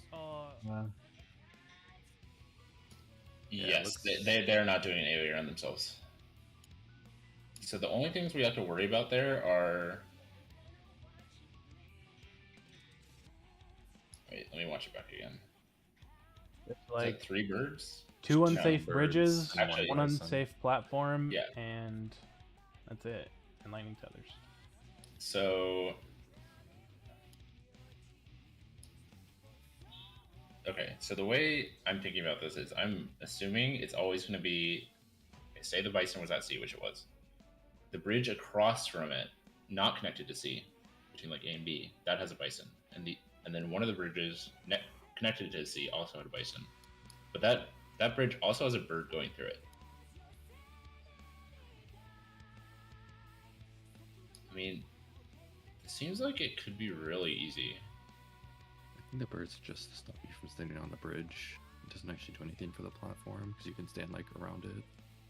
Yeah, it Yes, looks- they're not doing an AoE around themselves. So the only things we have to worry about there are. Wait, let me watch it back again. It's Is like it 3 birds? 2 No, unsafe birds bridges, and Actually- one bison. unsafe platform, Yeah. and that's it. And lightning tethers. So. Okay, so the way I'm thinking about this is I'm assuming it's always going to be. Say the bison was at sea, which it was. The bridge across from it, not connected to sea, between like A and B, that has a bison, and then one of the bridges connected to sea also had a bison, but that bridge also has a bird going through it. I mean, it seems like it could be really easy. I think the birds just stop you from standing on the bridge. It doesn't actually do anything for the platform because you can stand like around it.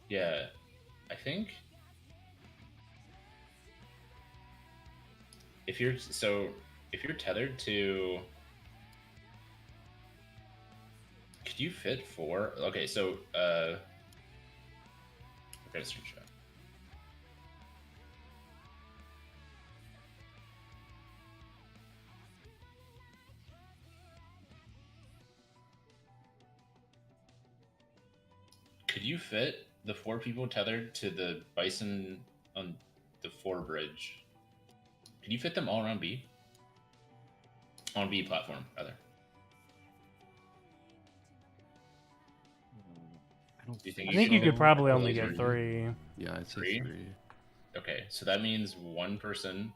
Yeah, I think if you're tethered to, could you fit 4? Okay, so okay, screenshot. Could you fit the 4 people tethered to the bison on the 4 bridge? Could you fit them all around B? On B platform, rather. I don't Do you think I you think you can could fit probably all only those get around? 3. Yeah, I'd say 3? 3. Okay, so that means one person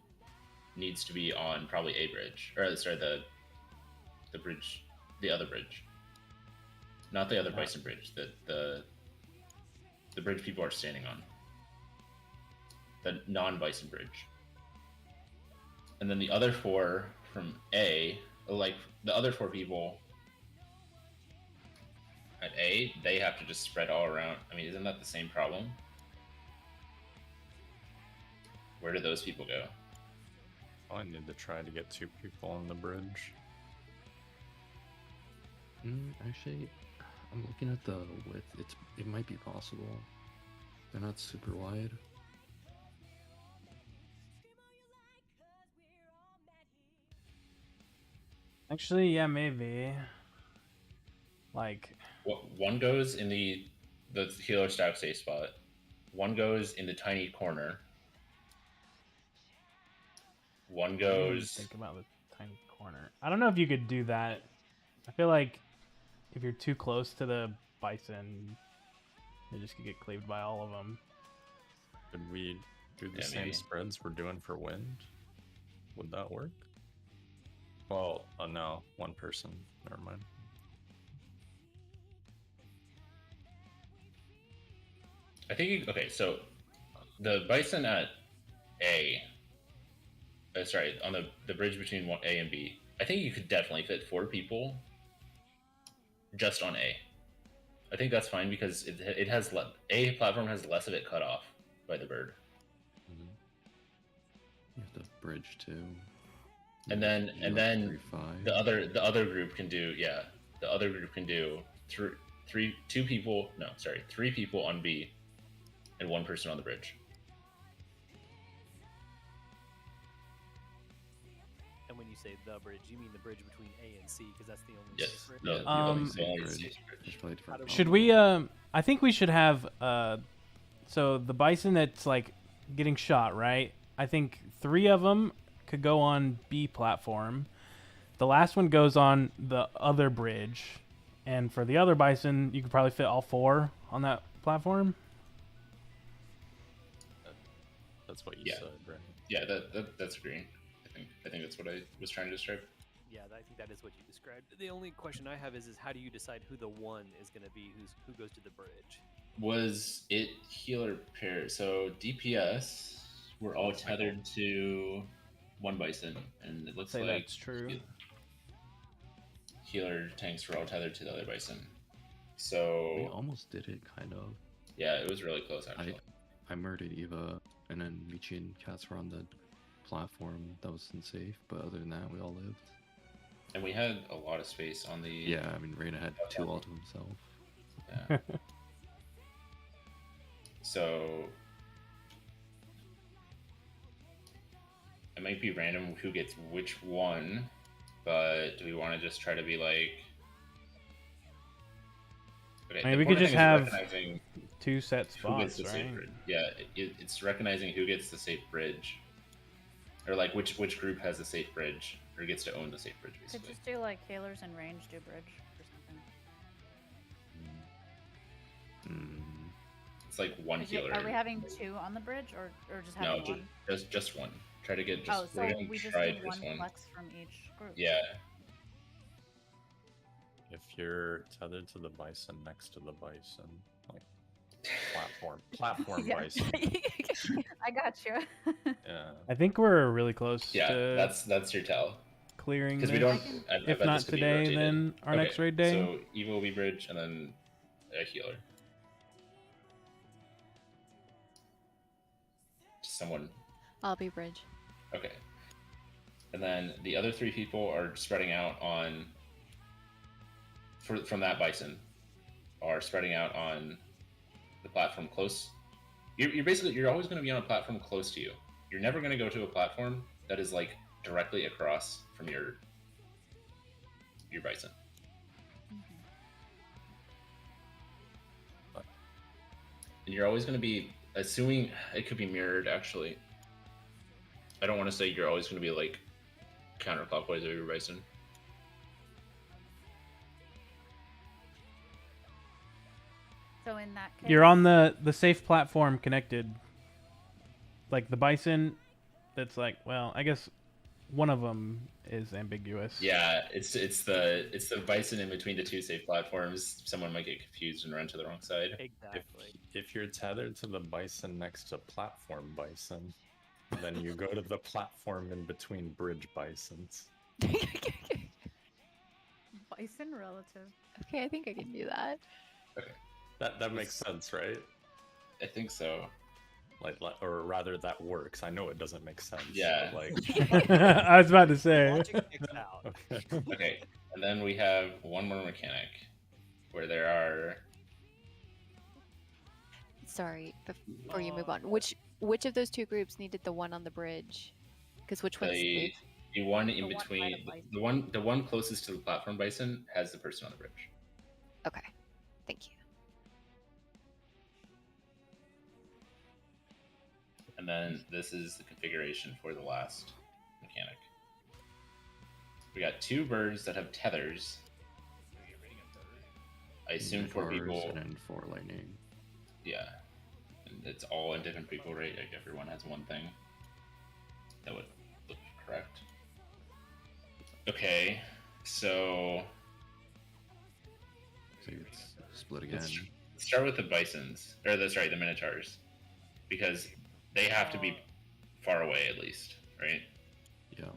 needs to be on probably A bridge, or sorry, the bridge, the other bridge, not the other bison bridge. The bridge people are standing on, the non-bison bridge, and then the other 4 from A, like the other 4 people at A, they have to just spread all around. I mean, isn't that the same problem? Where do those people go? I need to try to get 2 people on the bridge. Actually, I'm looking at the width. It might be possible. They're not super wide. Actually, yeah, maybe. Like, One goes in the healer stack safe spot. One goes in the tiny corner. One I didn't even goes. think about the tiny corner. I don't know if you could do that. I feel like if you're too close to the bison, you just could get cleaved by all of them. Could we do the Yeah, same maybe. spreads we're doing for wind? Would that work? Well, no, one person. Never mind. I think okay. So the bison at A. Sorry, on the bridge between A and B. I think you could definitely fit 4 people. Just on A. I think that's fine because it has A platform has less of it cut off by the bird. You have to bridge too. And then You and have then 3, 5. the other group can do the other group can do 3 people on B and 1 person on the bridge. And when you say the bridge, you mean the bridge between A and C, because that's the only Yes. safe bridge? No, Yeah, the Um, only bridge. safe bridge. There's probably different Should problems. we I think we should have so the bison that's like getting shot, right? I think 3 of them could go on B platform. The last one goes on the other bridge. And for the other bison, you could probably fit all 4 on that platform. That's what you Yeah. said, right? Yeah, that's agreeing. I think that's what I was trying to describe. Yeah, I think that is what you described. The only question I have is how do you decide who the one is going to be who goes to the bridge? Was it healer pair? So DPS were all tethered to one bison, and it looks Say like that's true. Healer tanks were all tethered to the other bison. We So almost did it, kind of. yeah, it was really close actually. I murdered Eva, and then Michi and Cats were on the platform. That wasn't safe, but other than that, we all lived. And we had a lot of space on the. Yeah, I mean, Reyna had 2 all to himself. Yeah. So it might be random who gets which one, but do we want to just try to be like? Okay, I mean, the we could important just thing is have recognizing 2 set who gets spots, the right? safe bridge. Yeah, it's recognizing who gets the safe bridge, or like which group has the safe bridge or gets to own the safe bridge, Could basically. just do like healers and range do bridge or something. It's like one healer. Are we having 2 on the bridge or just No, having one? just one. Try to get just. Oh, so we're gonna we just try need one just one. flex from each group. Yeah. If you're tethered to the bison next to the bison, like platform Yeah. bison. I got you. Yeah. I think we're really close Yeah, to that's your tell. clearing Because we this. don't. I If bet not this could be today, rotated. then our Okay, next raid day. So Eva will be bridge, and then a healer. Someone. I'll be bridge. Okay. And then the other 3 people are spreading out on. From that bison, are spreading out on the platform close. You're basically always going to be on a platform close to you. You're never going to go to a platform that is like directly across from your bison. And you're always going to be assuming it could be mirrored. Actually, I don't want to say you're always going to be like counterclockwise of your bison. So in that case, You're on the safe platform connected. Like the bison, that's like, well, I guess one of them is ambiguous. Yeah, it's the bison in between the 2 safe platforms. Someone might get confused and run to the wrong side. Exactly. If you're tethered to the bison next to platform bison, then you go to the platform in between bridge bisons. bison relative. Okay, I think I can do that. That makes sense, right? I think so. Like, or rather, that works. I know it doesn't make sense. Yeah. But like, I was about to say. Logic checks out. Okay, and then we have one more mechanic, where there are. Sorry, before you move on, which of those 2 groups needed the one on the bridge? Because which one's safe? The one in The one by between, the bison. the one closest to the platform bison has the person on the bridge. Okay, thank you. And then this is the configuration for the last mechanic. We got 2 birds that have tethers. I assume 4 people. And then 4 lightning. Yeah, and it's all in different people, right? Like everyone has one thing. That would look correct. Okay, so it's split again. let's start with the bisons, or that's right, the minotaurs, because they have to be far away at least, right? Yeah.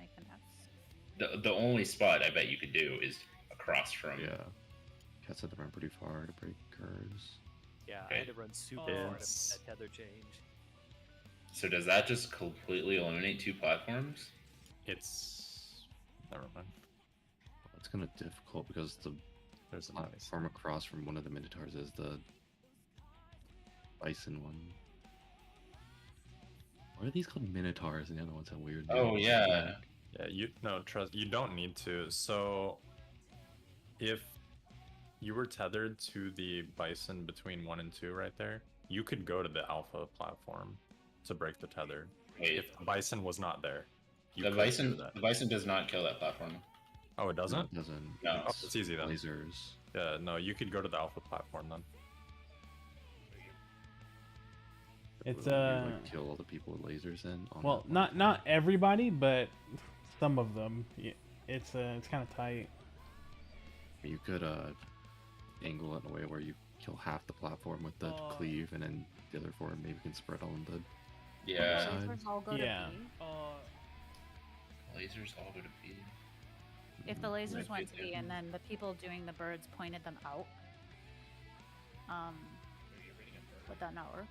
The only spot I bet you could do is across from. Yeah. Cats had to run pretty far to break curves. Yeah, I Okay. had to run super far to make It's- that tether change. So does that just completely eliminate 2 platforms? it's never mind. It's kind of difficult because the There's a bison. platform across from one of the minotaurs is the bison one. Why are these called minotaurs and the other ones have weird Oh names? yeah. Yeah, trust. You don't need to. So, if you were tethered to the bison between 1 and 2 right there, you could go to the alpha platform to break the tether. Wait, If the bison was not there, you the could bison do that. the bison does not kill that platform. Oh, it No, doesn't? it doesn't. No. Oh, it's easy then. Lasers. Yeah, no, you could go to the alpha platform then. It's You, like, kill all the people with lasers then. On well, that not everybody, but some of them. It's kind of tight. You could angle it in a way where you kill half the platform with the cleave, and then the other 4 maybe can spread on the. Yeah. Side. Lasers all go to Yeah. B. Lasers all go to B. If the Might lasers be went to B there. and then the people doing the birds pointed them out, would that not work?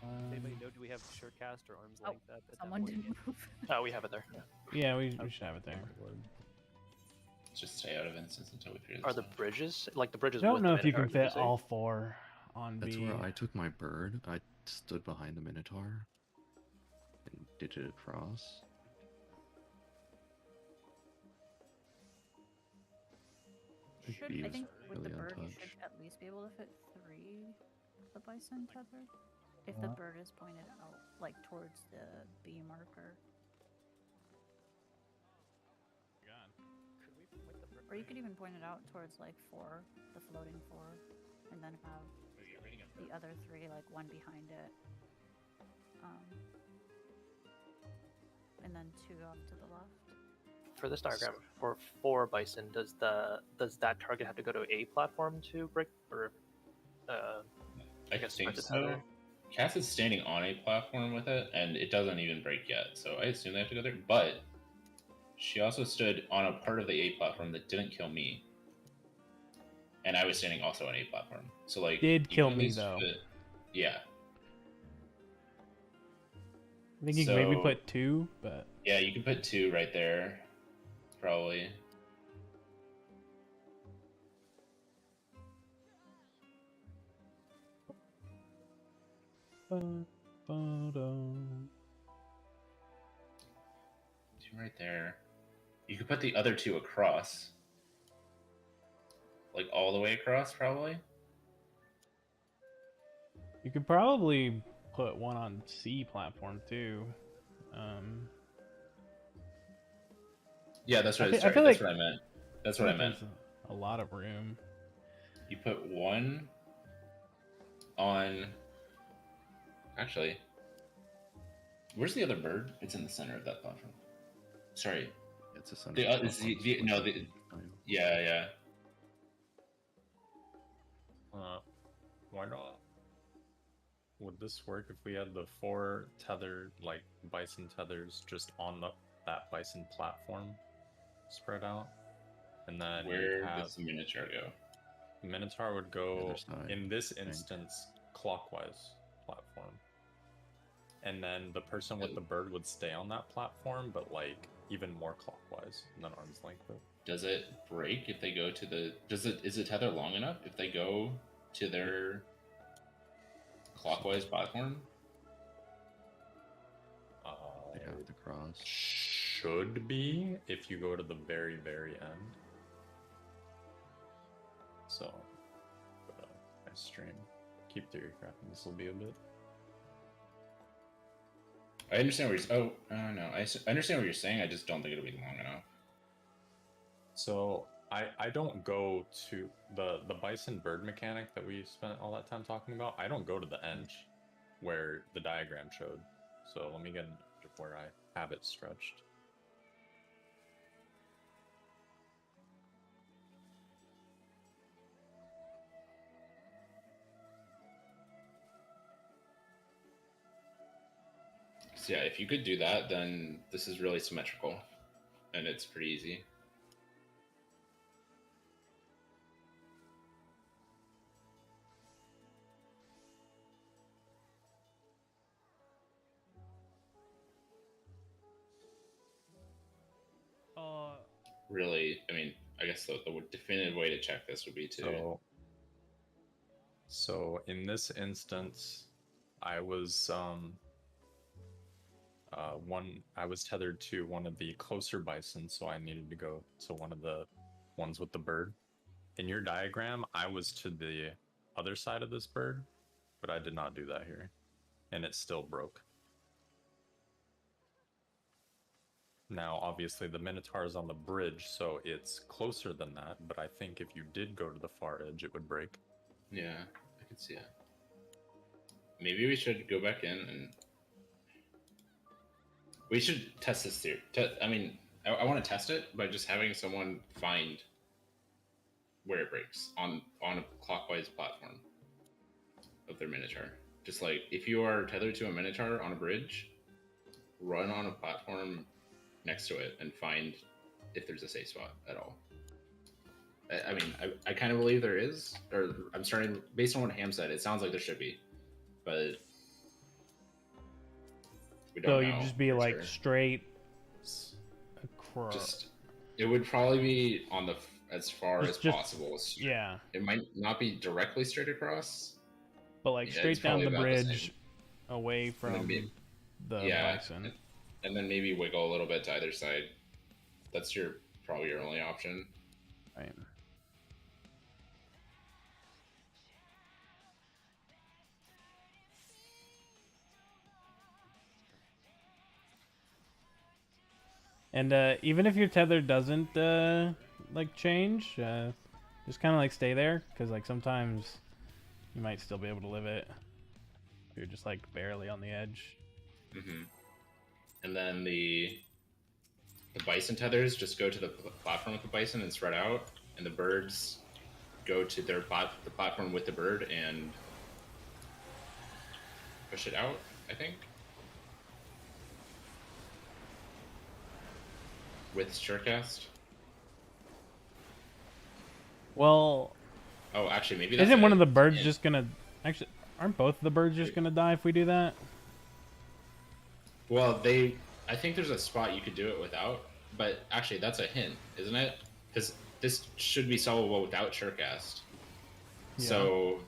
Does anybody know? Do we have surecast or arm's Oh, length up at someone that point? didn't move. We have it there. Yeah. Yeah, we should have it there. Just stay out of instance until we figure this Are the out. bridges like the bridges? I don't with know the if you can Minotaurs, did fit say? all 4 on That's B. where I took my bird. I stood behind the Minotaur and did it across. Should, B I was think with the really bird, you untouched. should at least be able to fit 3 of the bison tethered. If the bird is pointed out, like towards the B marker. Or you could even point it out towards like 4, the floating 4, and then have the other 3 like one behind it. And then 2 off to the left. For this diagram, for 4 bison, does that target have to go to a platform to break, or I guess think start to so. tether? Cass is standing on a platform with it, and it doesn't even break yet. So I assume they have to go there. But she also stood on a part of the A platform that didn't kill me, and I was standing also on a platform. So like, Did you kill can at me, least though. Yeah. I think you can maybe So- put 2, but Yeah, you can put 2 right there, probably. Two right there. You could put the other 2 across. Like all the way across, probably. you could probably put 1 on C platform too. Yeah, that's I right. fe- I Sorry, feel that's like- what I meant. That's what I meant. There's a lot of room. You put 1 on. Actually, where's the other bird? It's in the center of that platform. Sorry. It's a center. It's yeah. Why not? Would this work if we had the 4 tethered, like bison tethers, just on that bison platform, spread out, and then Where you have does the Minotaur go? the Minotaur would go other side, in this think. instance clockwise platform, and then the person with the bird would stay on that platform, but like even more clockwise than arm's length. Does it break if they go to the? Is it tether long enough if they go to their clockwise platform? They have to cross. Should be if you go to the very, very end. So, but, I stream. Keep theory crafting. This will be a bit. I understand what you're. No, I understand what you're saying. I just don't think it'll be long enough. So I don't go to the bison bird mechanic that we spent all that time talking about. I don't go to the end where the diagram showed. So let me get into where I have it stretched. So yeah, if you could do that, then this is really symmetrical, and it's pretty easy. Really, I mean, I guess the definitive way to check this would be to. So in this instance, I was I was tethered to one of the closer bison, so I needed to go to one of the ones with the bird. In your diagram, I was to the other side of this bird, but I did not do that here, and it still broke. Now, obviously, the Minotaur is on the bridge, so it's closer than that, but I think if you did go to the far edge, it would break. Yeah, I can see it. Maybe we should go back in and we should test this theory. I mean, I want to test it by just having someone find where it breaks on a clockwise platform of their Minotaur. Just like if you are tethered to a Minotaur on a bridge, run on a platform next to it and find if there's a safe spot at all. I mean, I kind of believe there is, or I'm starting based on what Ham said. It sounds like there should be, but we don't So know. you'd just be for like sure. straight across. Just it would probably be on the as far as Just- possible. Yeah, It might not be directly straight across. but like Yeah, straight it's down probably the about the same. bridge away And from then the yeah, bison. and then maybe wiggle a little bit to either side. That's probably your only option. Right. And even if your tether doesn't like change, just kind of like stay there, because like sometimes you might still be able to live it. You're just like barely on the edge. And then the bison tethers just go to the platform with the bison and spread out, and the birds go to the platform with the bird and push it out, I think. With Surecast. Well, Oh, actually, maybe that's isn't one of the it. birds Yeah. just gonna? Actually, aren't both of the birds just gonna die if we do that? Well, I think there's a spot you could do it without, but actually, that's a hint, isn't it? Because this should be solvable without Surecast. Yeah. So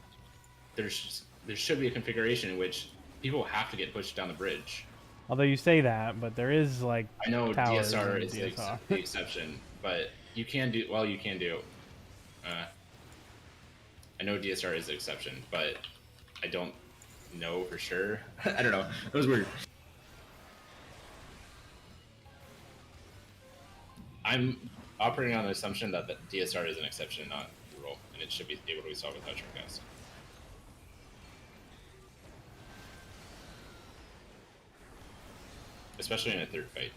there should be a configuration in which people have to get pushed down the bridge. Although you say that, but there is like I know towers DSR in is DSR. the exception, but you can do you can do. I know DSR is the exception, but I don't know for sure. I don't know. That was weird. I'm operating on the assumption that the DSR is an exception, not the rule, and it should be able to be solved without Surecast. Especially in a third fight.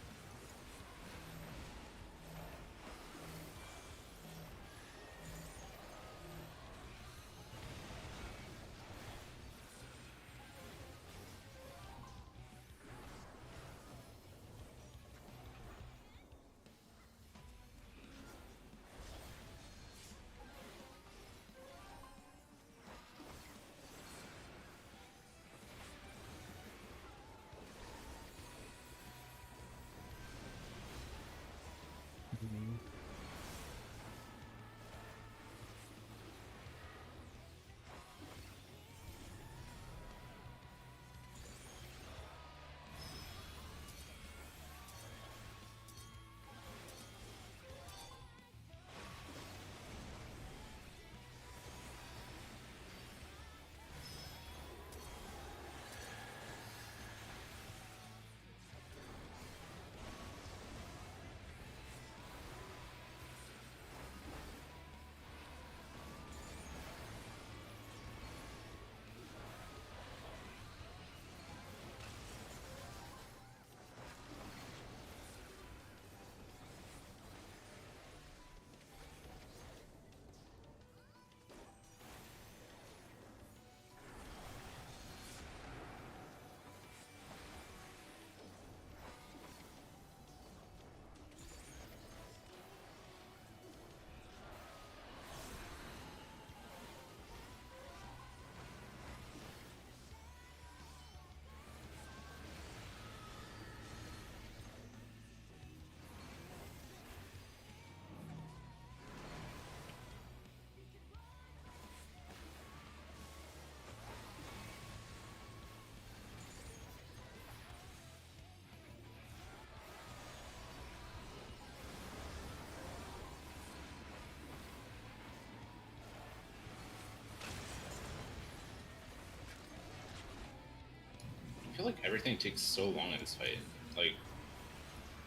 I feel like everything takes so long in this fight. Like,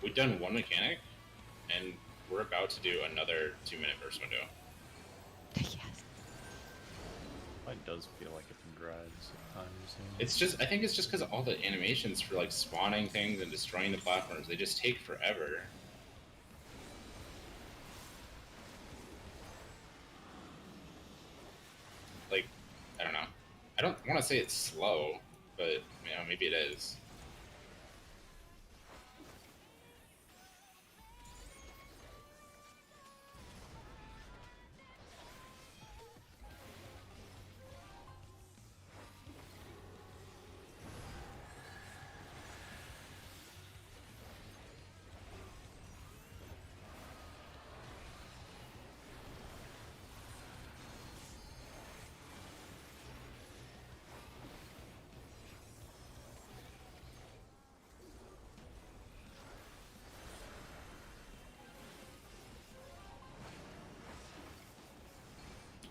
we've done one mechanic, and we're about to do another 2-minute burst window. Yes. It does feel like it drags at times. Yeah. It's just, I think it's just because all the animations for like spawning things and destroying the platforms, they just take forever. Like, I don't know. I don't want to say it's slow, but you know, maybe it is.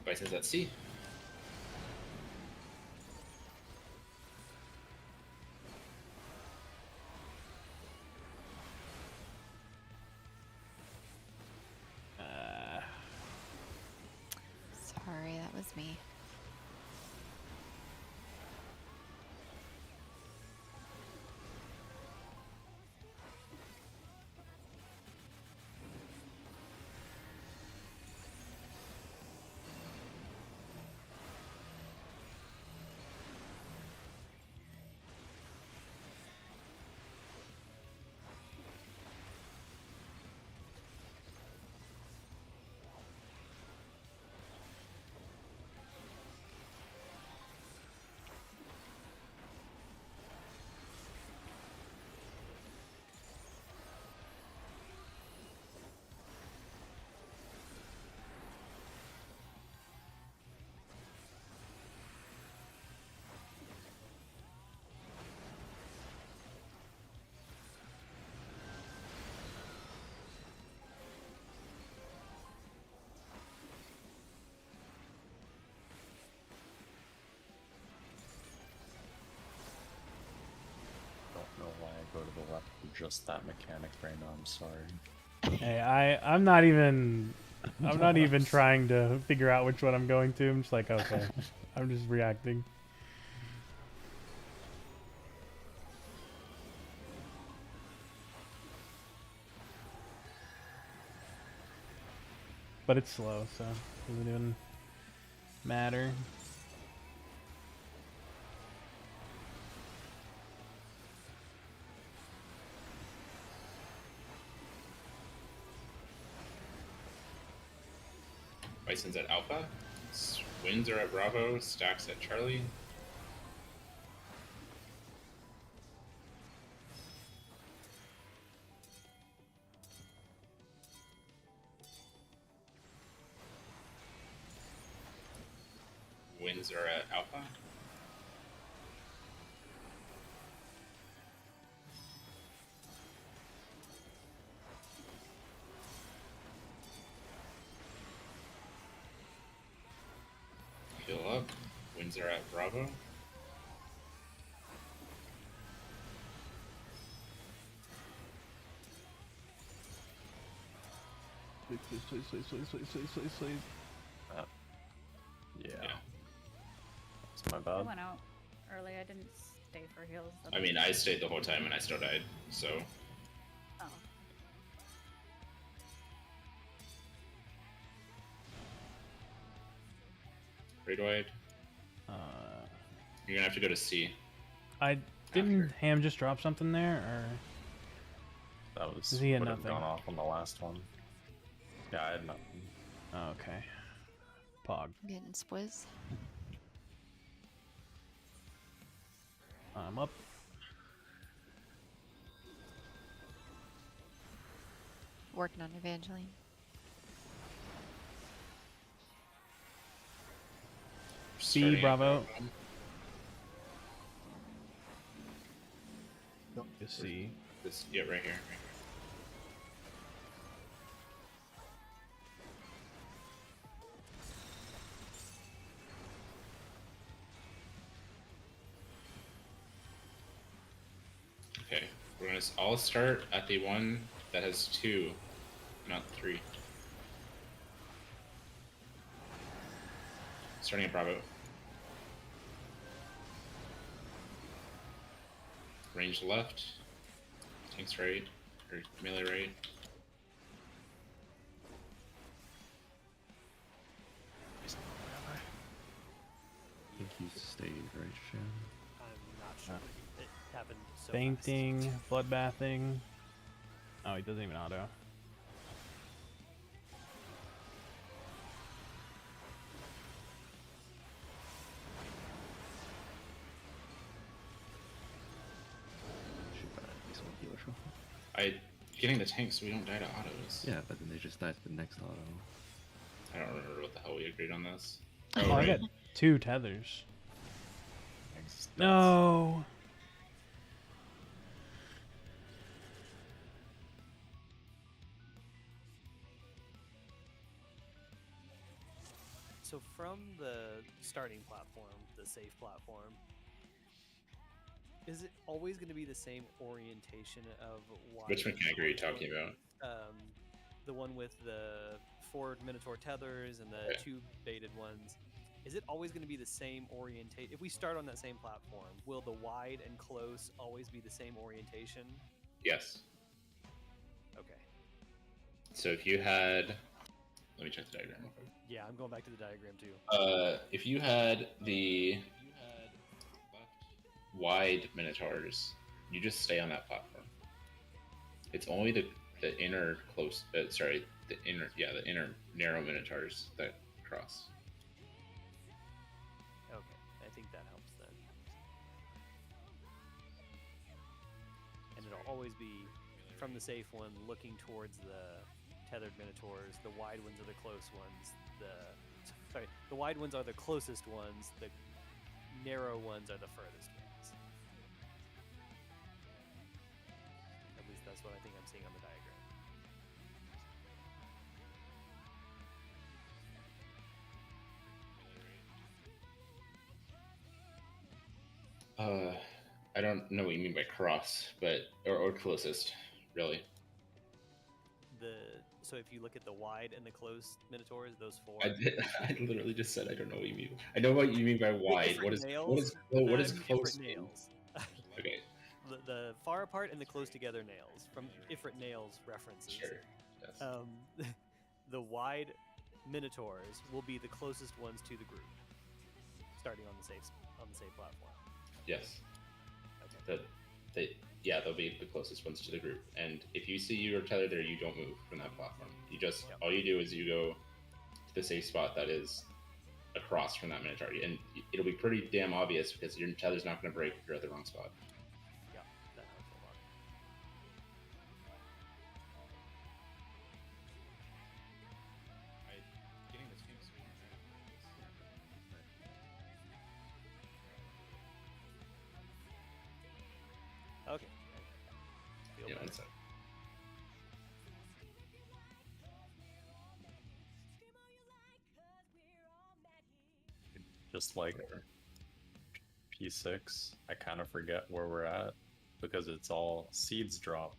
Bison's at C. Sorry, that was me. Don't know why I go to the left for just that mechanic right now. I'm sorry. Hey, I'm not even trying to figure out which one I'm going to. I'm just like, okay. I'm just reacting. But it's slow, so it doesn't even matter. Bison's at Alpha. Winds are at Bravo. Stacks at Charlie. Winds are at Alpha. Heal up. Winds are at Bravo. Yeah. Yeah. It's my I bad. went out early. I didn't stay for heals. I mean, I stayed the whole time and I still died, so. Oh. Raid wide. You're gonna have to go to C. I didn't Ham just drop something there, or That was He had would have nothing. gone off on the last one. Yeah, I had nothing. oh, okay. Pog. I'm getting squiz. I'm up. Working on Evangeline. C, Starting at Bravo. Just C. This, yeah, right here. Okay, we're gonna all start at the one that has 2, not 3. Starting at Bravo. Range left. Tanks right. Or melee right. I think you stayed, right, Shan? I'm not sure. It happened so fast. Fainting, bloodbathing. Oh, he doesn't even auto. Shoot that at least one healer shuffle. Getting the tanks so we don't die to autos. Yeah, but then they just died to the next auto. I don't remember what the hell we agreed on this. Oh, I got 2 tethers. Thanks. No. so from the starting platform, the safe platform, is it always going to be the same orientation of wide? Which mechanic are you talking about? The one with the 4 Minotaur tethers and the Okay. 2 baited ones. Is it always going to be the same orientation? If we start on that same platform, will the wide and close always be the same orientation? Yes. Okay. So if you had, let me check the diagram real quick. Yeah, I'm going back to the diagram too. If you had the wide minotaurs, you just stay on that platform. It's only the inner close, the inner narrow minotaurs that cross. Okay, I think that helps then. And it'll always be from the safe one looking towards the tethered minotaurs. The wide ones are the close ones. The wide ones are the closest ones. The narrow ones are the furthest ones. At least that's what I think I'm seeing on the diagram. I don't know what you mean by cross, but or closest, really. So if you look at the wide and the close minotaurs, those 4. I literally just said I don't know what you mean. I know what you mean by wide. What is nails? what is Ifrit close mean? nails. Okay. The far apart and the close together nails from Ifrit nails references. Sure. Yes. The wide minotaurs will be the closest ones to the group, starting on the safe platform. Yes. Okay. They'll be the closest ones to the group. And if you see your tether there, you don't move from that platform. You just all you do is you go to the safe spot that is across from that minotaur, and it'll be pretty damn obvious because your tether's not going to break if you're at the wrong spot. Yeah, that helps a lot. Okay. Feel Yeah, better. one sec. Just like P6, I kind of forget where we're at because it's all seeds drop.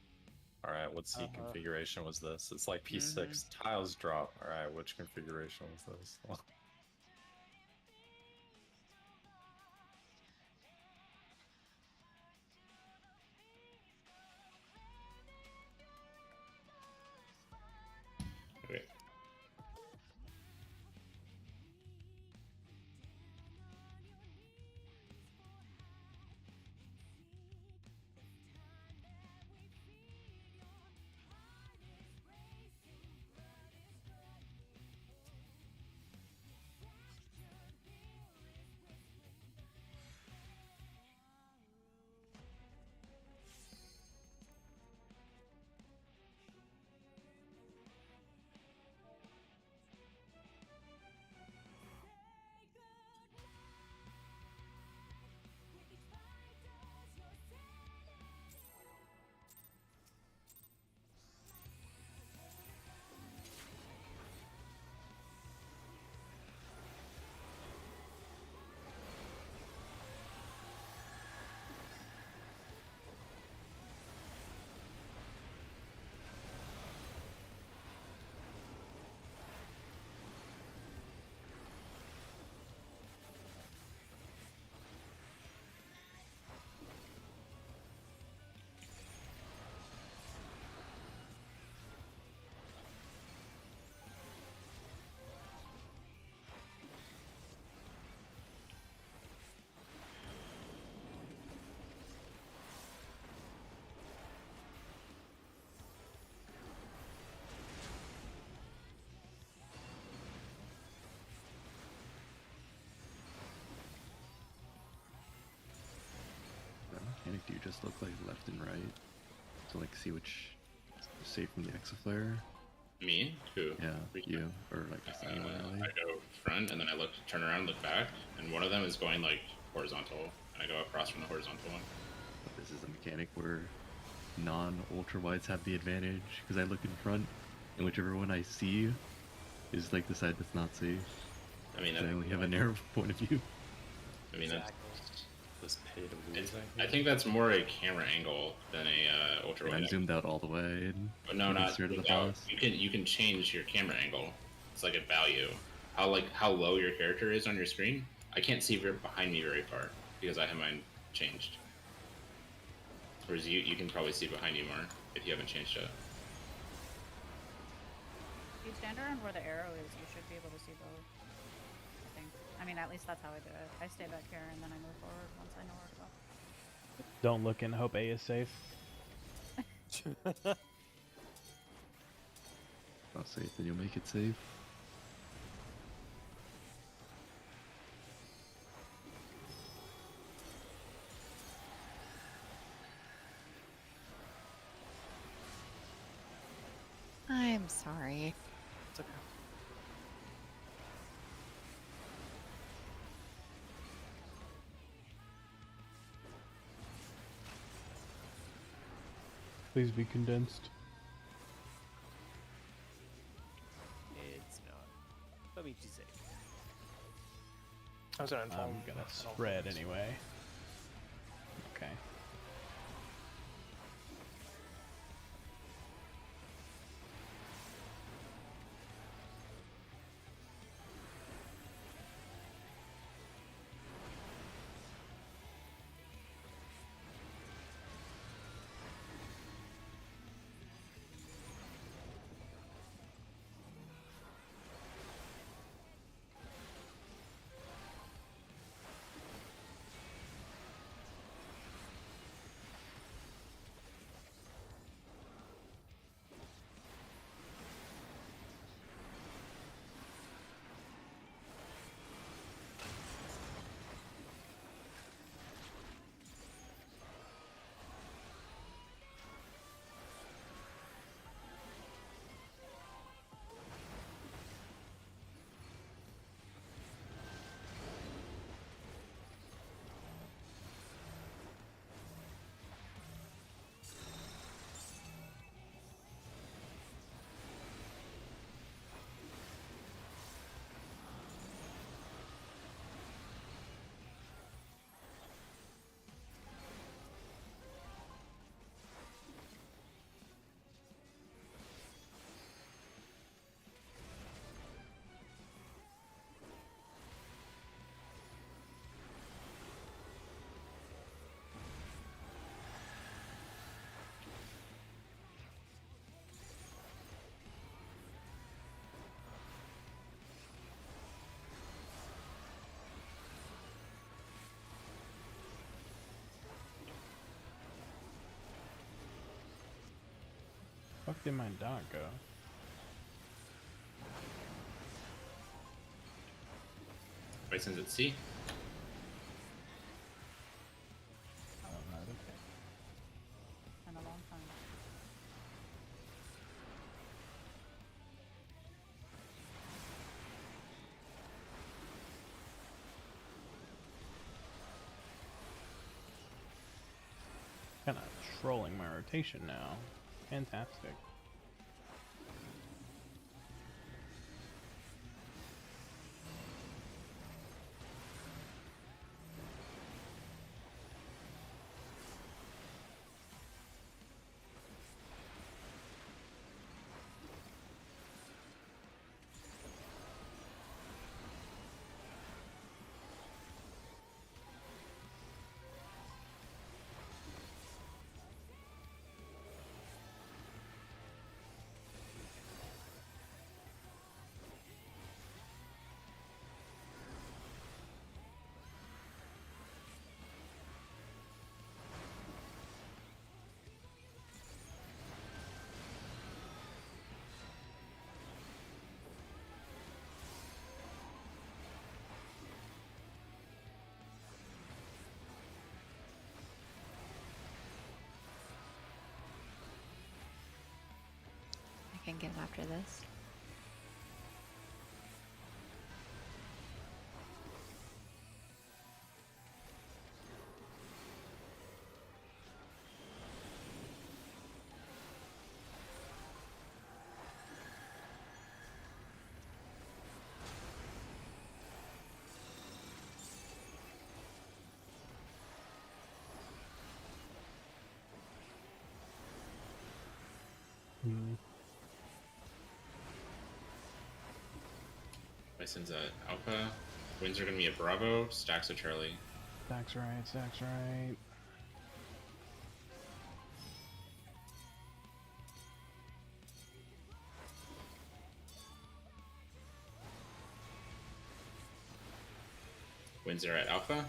All right, what seed configuration was this? It's like P6 tiles drop. All right, which configuration was this? Okay. Mechanic, do you just look like left and right to like see which is safe from the exaflare? Me? Who? Yeah, you or like just anyone really? I go front and then I turn around, look back, and one of them is going like horizontal, and I go across from the horizontal one. But this is a mechanic where non-ultra wides have the advantage because I look in front, and whichever one I see is like the side that's not safe. I mean, They only have a narrow point of view. I mean, Exactly. This pay to lose. I think that's more a camera angle than a ultra And wide. I zoomed out all the way. And But no, you can not stare at the without. boss. You can change your camera angle. It's like a value. How low your character is on your screen. I can't see behind me very far because I have mine changed. Whereas you can probably see behind you more if you haven't changed it. If you stand around where the arrow is, you should be able to see both. I think. I mean, at least that's how I do it. I stay back here and then I move forward once I know where to go. Don't look and hope A is safe. Not safe, then you'll make it safe. I'm sorry. It's okay. Please be condensed. It's not. Let me just say. I was gonna I'm inform. gonna spread anyway. Okay. Fuck did my dog go? Bison's at sea. Oh, right, okay. In a long time. Kind of trolling my rotation now. Fantastic. I can get him after this. Hmm. Bison's at Alpha. Wins are going to be a Bravo. Stacks a Charlie. Stacks right, stacks right. Wins are at Alpha.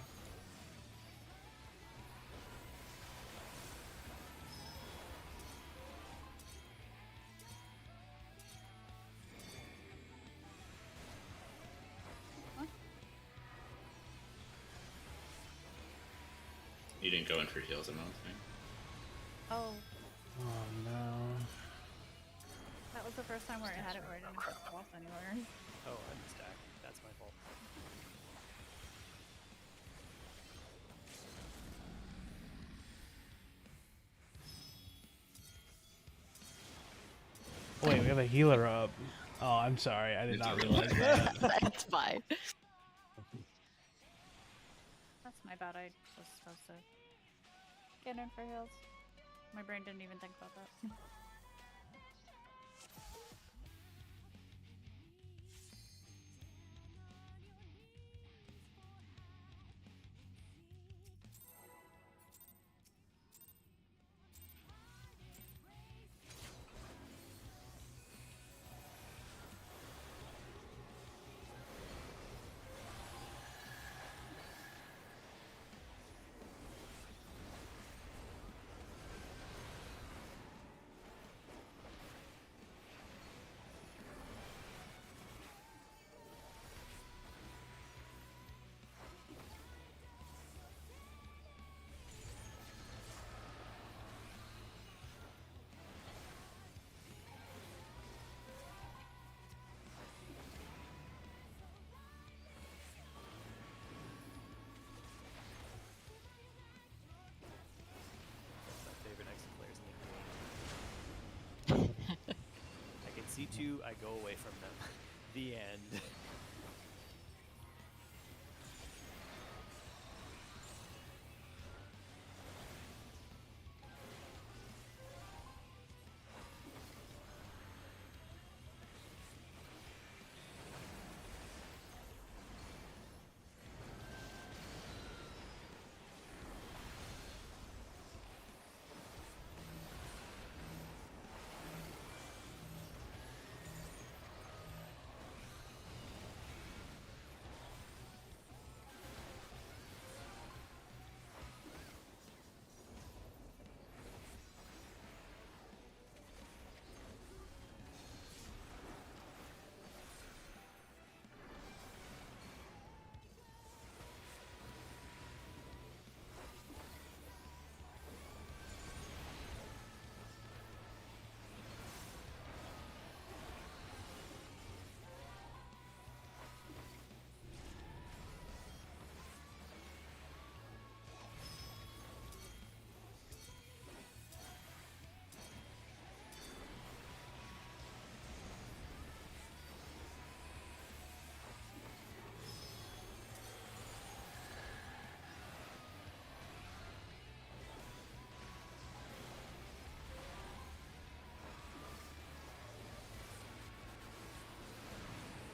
You didn't go in for heals, I don't think. Oh, Oh no. that was the first time where I had it where I didn't have to walk anywhere. Oh, I'm the stack. That's my fault. Oh, wait, we have a healer up. Oh, I'm sorry. I did not realize that. That's fine. That's my bad. I was supposed to get in for heals. My brain didn't even think about that. That's my favorite exit players in the game. I can see two, I go away from them. The end.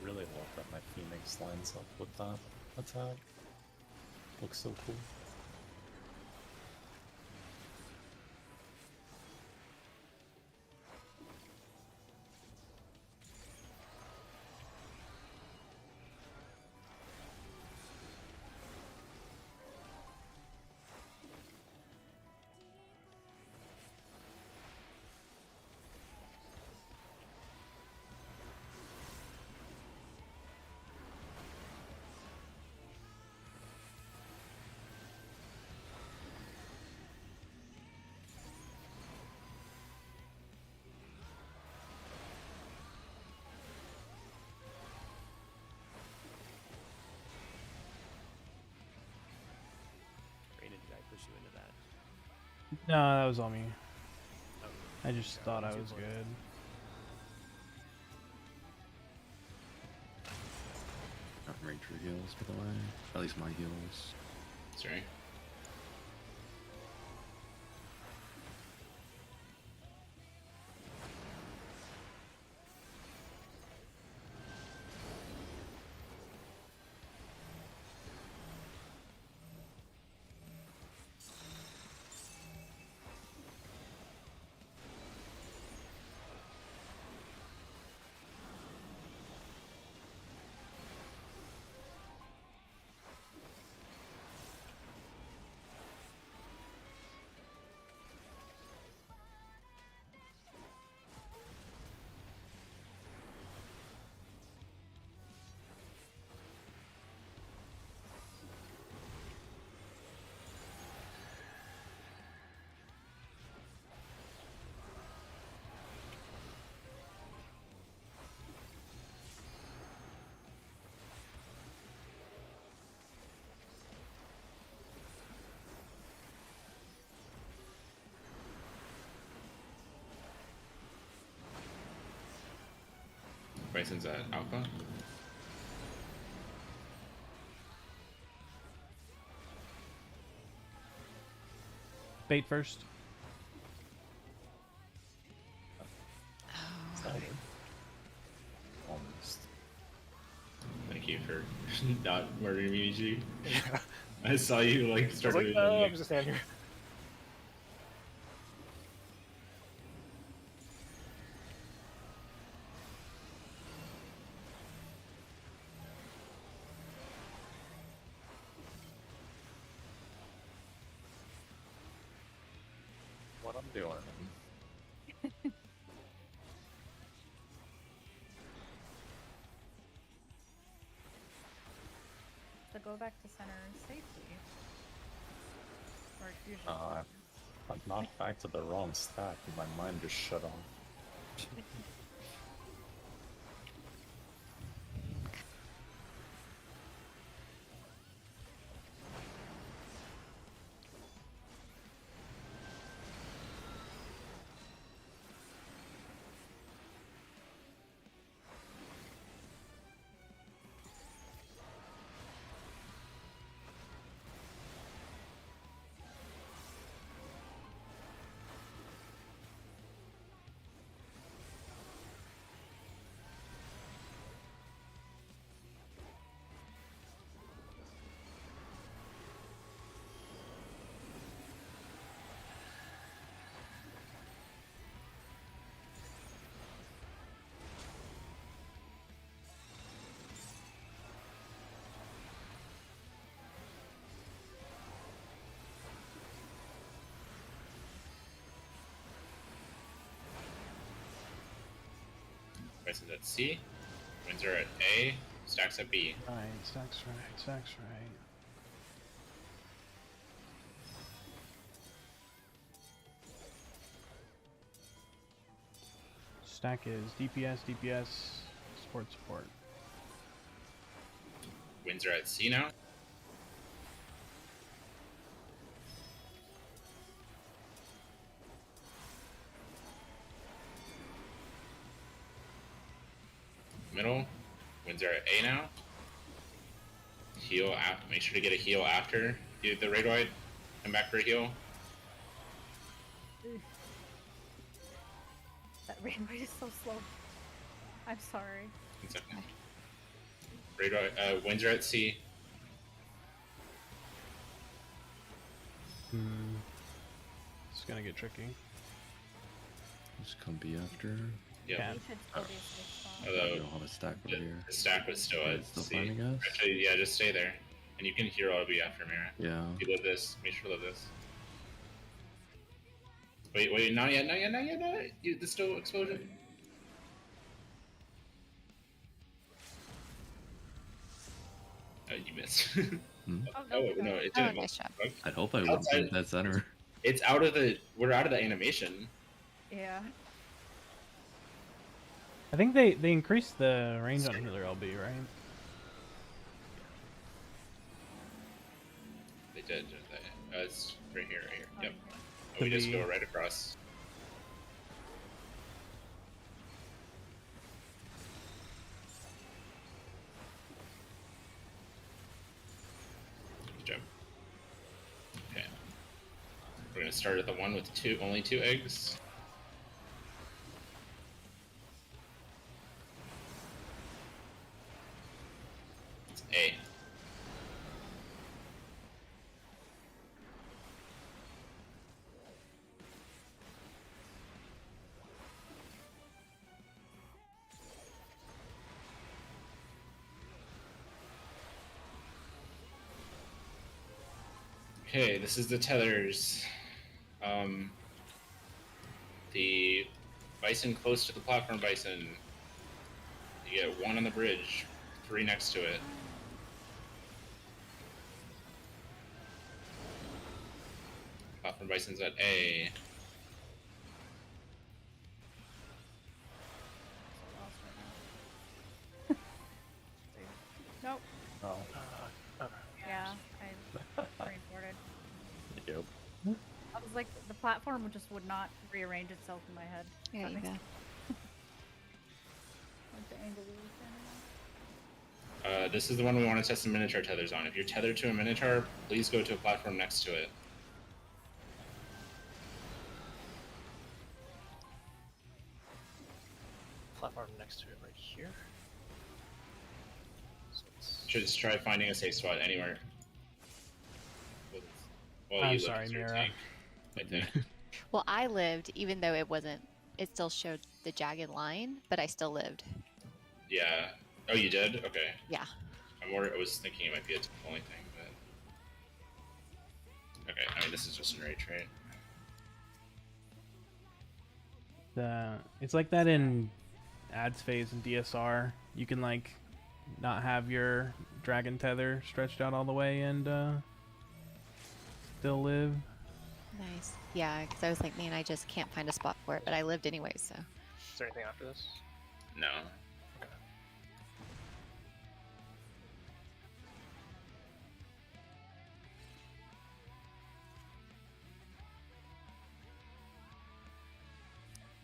Really love that my Phoenix lines up with that attack. Looks so cool. Raina, did I push you into that? No, that was all me. Oh, I just sorry, thought I too was close. good. Got ranger heals, by the way. At least my heals. Sorry. Bison's at Alpha. Bait first. Almost. Thank you for not murdering me, G. I saw you like I was start like, moving. oh, like, I'm just standing here. What I'm doing. To go back to center safely. Or it's usually. I'm knocked back to the wrong stack and my mind just shut off. Bison's at C. Windsor at A. Stacks at B. Right, stacks right, stacks right. Stack is DPS, DPS, support. Windsor at C now. Middle. Windsor at A now. Heal. Make sure to get a heal after the raid wide. Come back for a heal. That rain rate is so slow. I'm sorry. 1 second. Raid wide. Windsor at C. It's gonna get tricky. Just come B after. Yeah. Yeah. You should still be a safe spot. I Although don't have a stack over the, here. the stack was still at Still C. finding us? Actually, yeah, just stay there, and you can heal all B after Mira. Yeah. If you live this, make sure to live this. Wait, not yet. There's still explosion. You missed. Oh, Oh no, no, it Oh, didn't. nice job. I'd hope I wouldn't Outside- be that center. It's out of the. We're out of the animation. Yeah. I think they increased the range on healer LB, right? They did. It's right here. Yep. Okay. And we Could just be- go right across. Good job. Okay. We're gonna start at the one with only two eggs. It's A. Okay, this is the tethers. The bison close to the platform bison. You get one on the bridge, three next to it. Platform bison's at A. Nope. Oh, Yeah, I brain-boarded. yep. I was like, the platform just would not rearrange itself in my head. There That you makes go. Oh, dang. angle we were standing on? This is the one we want to test the minotaur tethers on. If you're tethered to a minotaur, please go to a platform next to it. Platform next to it right here. So Just try finding a safe spot anywhere. Well, I'm you live sorry, as your Mira. tank, I think. Well, I lived, even though it wasn't. It still showed the jagged line, but I still lived. Yeah. Oh, you did? Okay. Yeah. I was thinking it might be a only thing, but okay. I mean, this is just an rage, right? It's like that in ads phase and DSR. You can like not have your dragon tether stretched out all the way and still live. Nice. Yeah, because I was like, man, I just can't find a spot for it, but I lived anyway, so. is there anything after this? No. Okay.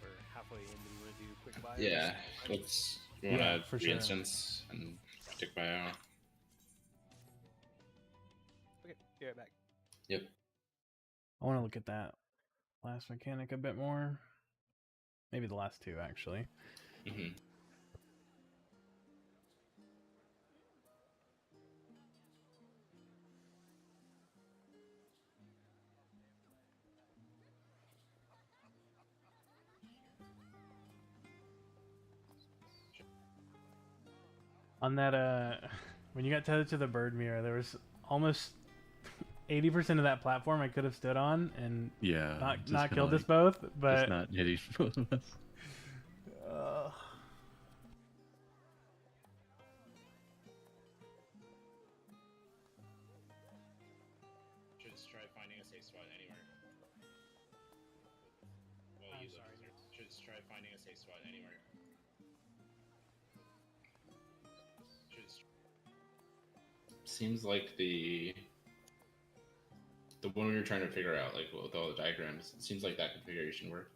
We're halfway in. Do you want to do quick bio? Yeah. Let's. You want Yeah, to for sure. re-instance and stick bio? Okay, be right back. Yep. I want to look at that last mechanic a bit more. Maybe the last two, actually. Mm-hmm. On that, when you got tethered to the bird mirror, there was almost 80% of that platform I could have stood on and Yeah. not kinda killed us like, both, Just but not hitting both of us. Just try finding a safe spot anywhere. Well, I'm you live sorry, as your- Just try finding a safe spot anywhere. Just seems like the one we were trying to figure out, like with all the diagrams, it seems like that configuration worked.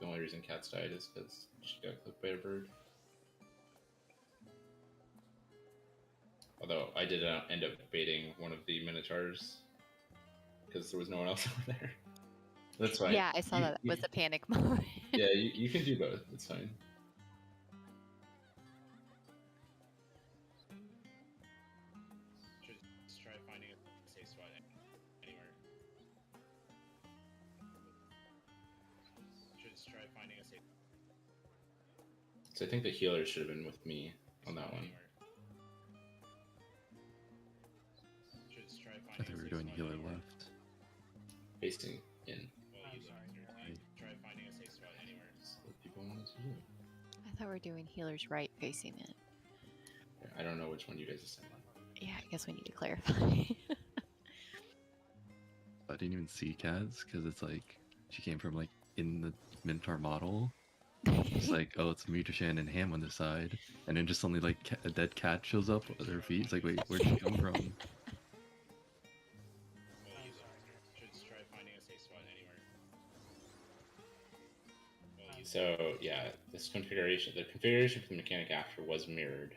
The only reason Cats died is because she got clipped by a bird. Although I did end up baiting one of the minotaurs because there was no one else over there. That's fine. Yeah, I saw that. It was a panic moment. Yeah, you can do both. It's fine. Just try finding a safe spot anywhere. Just try finding a safe. So I think the healer should have been with me on that one. Just try I finding thought a we were safe doing spot healer anywhere. left. Facing in. I'm sorry, Right. Try finding a safe spot anywhere. That's what people want us to do. I thought we were doing healers right facing it. I don't know which one you guys are saying. Yeah, I guess we need to clarify. I didn't even see Kaz because it's like she came from like in the Minotaur model. It's like, oh, it's Mutashan and Ham on this side, and then just suddenly like a dead cat shows up at their feet. It's like, wait, where'd she come from? Just try finding a safe spot anywhere. So yeah, this configuration, the configuration for the mechanic after was mirrored,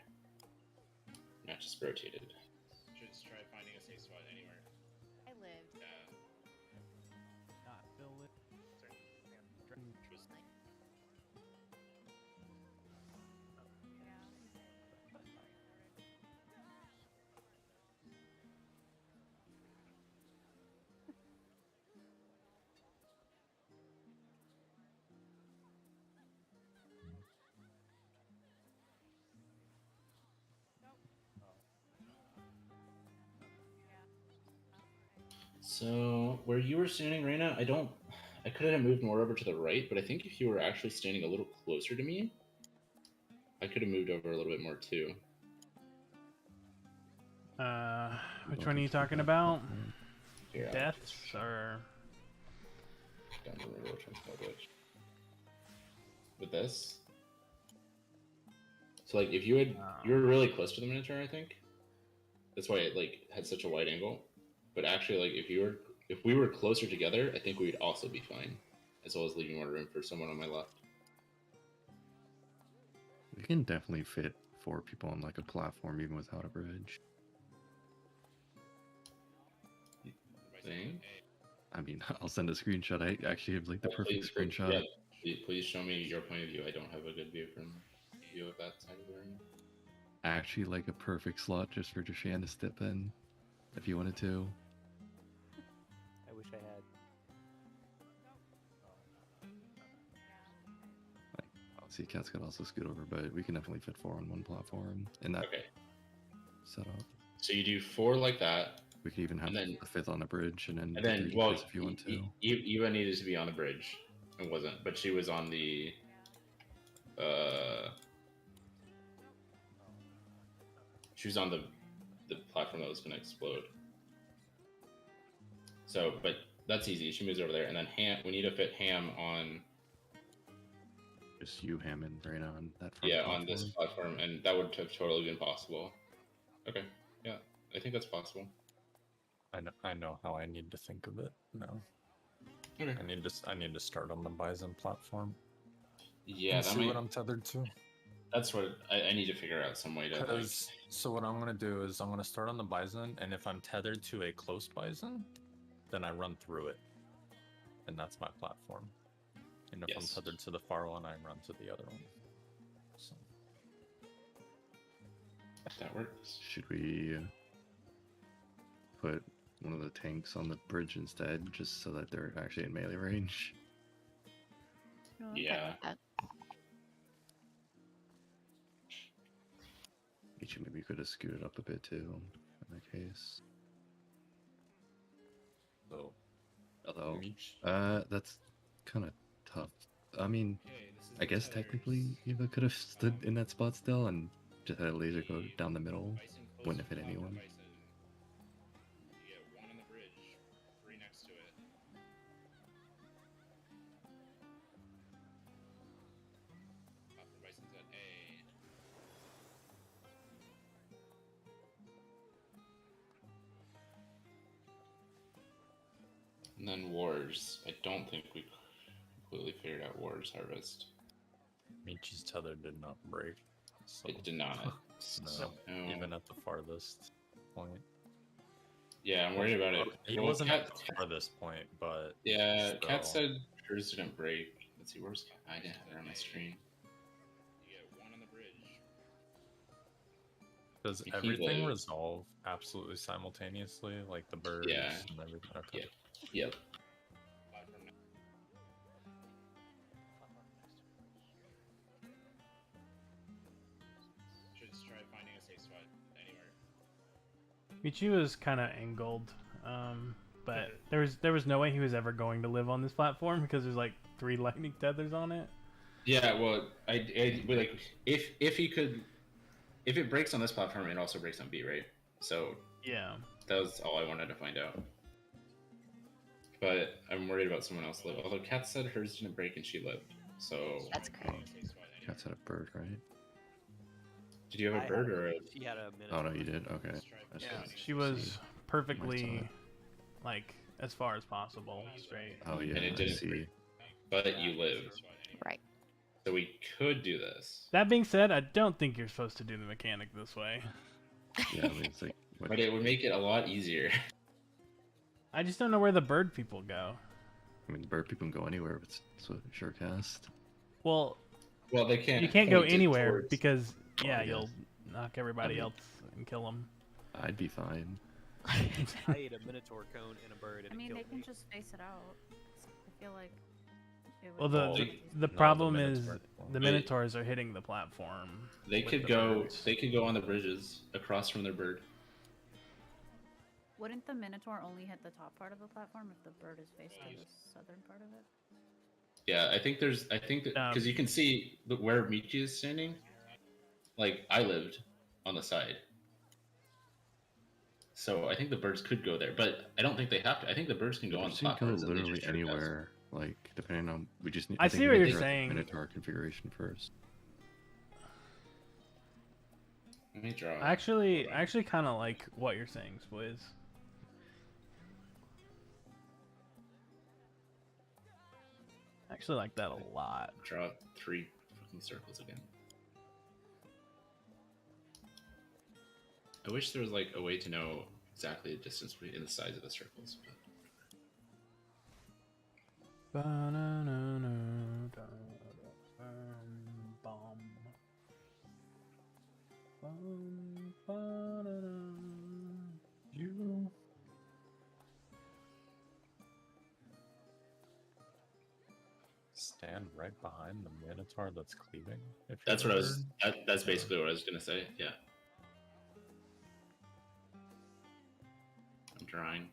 not just rotated. Just try finding a safe spot anywhere. I lived. Yeah. not fill it. So where you were standing, Reina, I could have moved more over to the right, but I think if you were actually standing a little closer to me, I could have moved over a little bit more too. Which one are you talking about? Here, Deaths or? don't remember which one's called which. With this, so like if you were really close to the Minotaur, I think that's why it like had such a wide angle. But actually, like if we were closer together, I think we'd also be fine, as well as leaving more room for someone on my left. We can definitely fit 4 people on like a platform even without a bridge. Thing? I mean, I'll send a screenshot. I actually have like the perfect Please, screenshot. yeah, please show me your point of view. I don't have a good view of that side of the ring. Actually, like a perfect slot just for Jashan to step in, if you wanted to. I wish I had. Obviously, Cats could also scoot over, but we can definitely fit 4 on one platform in that Okay. setup. So you do 4 like that, We could even have And then- a 5th on the bridge, and then and the then 3 well, deepers if you want to. Eva needed to be on the bridge. It wasn't, but she was on the. She was on the platform that was going to explode. So, but that's easy. She moves over there, and then Ham. We need to fit Ham on. Just you, Hammond, right on that front Yeah, platform. on this platform, and that would have totally been possible. Okay, yeah, I think that's possible. I know how I need to think of it now. Okay. I need to start on the Bison platform. Yeah, and that see might, what I'm tethered to. that's what I need to figure out some way to. Like, So what I'm gonna do is I'm gonna start on the Bison, and if I'm tethered to a close Bison, then I run through it, and that's my platform. And if Yes. I'm tethered to the far one, I run to the other one. So that works. Should we put one of the tanks on the bridge instead, just so that they're actually in melee range? No, I'm fine Yeah. with that. Maybe we could have scooted up a bit too, in that case. So, Although, Meech, that's kind of tough. I mean, I guess technically Eva could have stood in that spot still and just had a laser go down the middle. Wouldn't have hit anyone. You get 1 on the bridge, 3 next to it. Platform Bison's at A. And then Wars. I don't think we completely figured out Wars Harvest. Meech's tether did not break. So. It did not. No, So, even at the farthest point. yeah, I'm worried about it. He Well, wasn't at Cat- the farthest point, but Yeah, Cat still. said hers didn't break. Let's see, where's Cat? I didn't have it on my screen. You get 1 on the bridge. Does You can everything go- resolve absolutely simultaneously, like the birds Yeah. and everything? Okay. Yeah. Yep. Should just try finding a safe spot anywhere. Michi was kind of angled, but there was no way he was ever going to live on this platform because there's like 3 lightning tethers on it. Yeah, well, I but, like if he could, if it breaks on this platform, it also breaks on B, right? So Yeah. that was all I wanted to find out. But I'm worried about someone else live. Although Kat said hers didn't break and she lived, so That's great. Cats had a bird, right? Did you have I a bird had or a? She had a minute. Oh no, you did. Okay. That's Yeah, good. She was perfectly, side. like, as far as possible, straight. Oh yeah, And it I didn't see. But you lived, Right. so we could do this. That being said, I don't think you're supposed to do the mechanic this way. Yeah, I mean, it's like what, But it would make it a lot easier. I just don't know where the bird people go. I mean, bird people can go anywhere, but it's a sure cast. Well, Well, they can't. you can't go point it anywhere towards- because, yeah, yeah. you'll knock everybody I mean- else and kill them. I'd be fine. I ate a minotaur cone and a bird, and I mean, it they killed can me. just space it out. I feel like. It Well, would the be the No, problem the is Minotaur won't. the minotaurs are hitting the platform. They with could the go. birds. They could go on the bridges across from their bird. Wouldn't the Minotaur only hit the top part of the platform if the bird is faced to the southern part of it? Yeah, I think there's. I think that because Um, you can see where Michi is standing. Like I lived on the side, so I think the birds could go there, but I don't think they have to. I think the birds can go on the Birds can go platforms. and they literally just sure cast. anywhere. Like depending on, we just need. I think see we what need to you're figure out the saying. Minotaur configuration first. Let me draw. I actually kind of like what you're saying, Swiz. I actually like that a lot. Draw 3 fucking circles again. I wish there was like a way to know exactly the distance between the size of the circles. But... You. Stand right behind the Minotaur that's cleaving. If you're That's the what I was. bird. That's basically what I was gonna say. Yeah. I'm trying.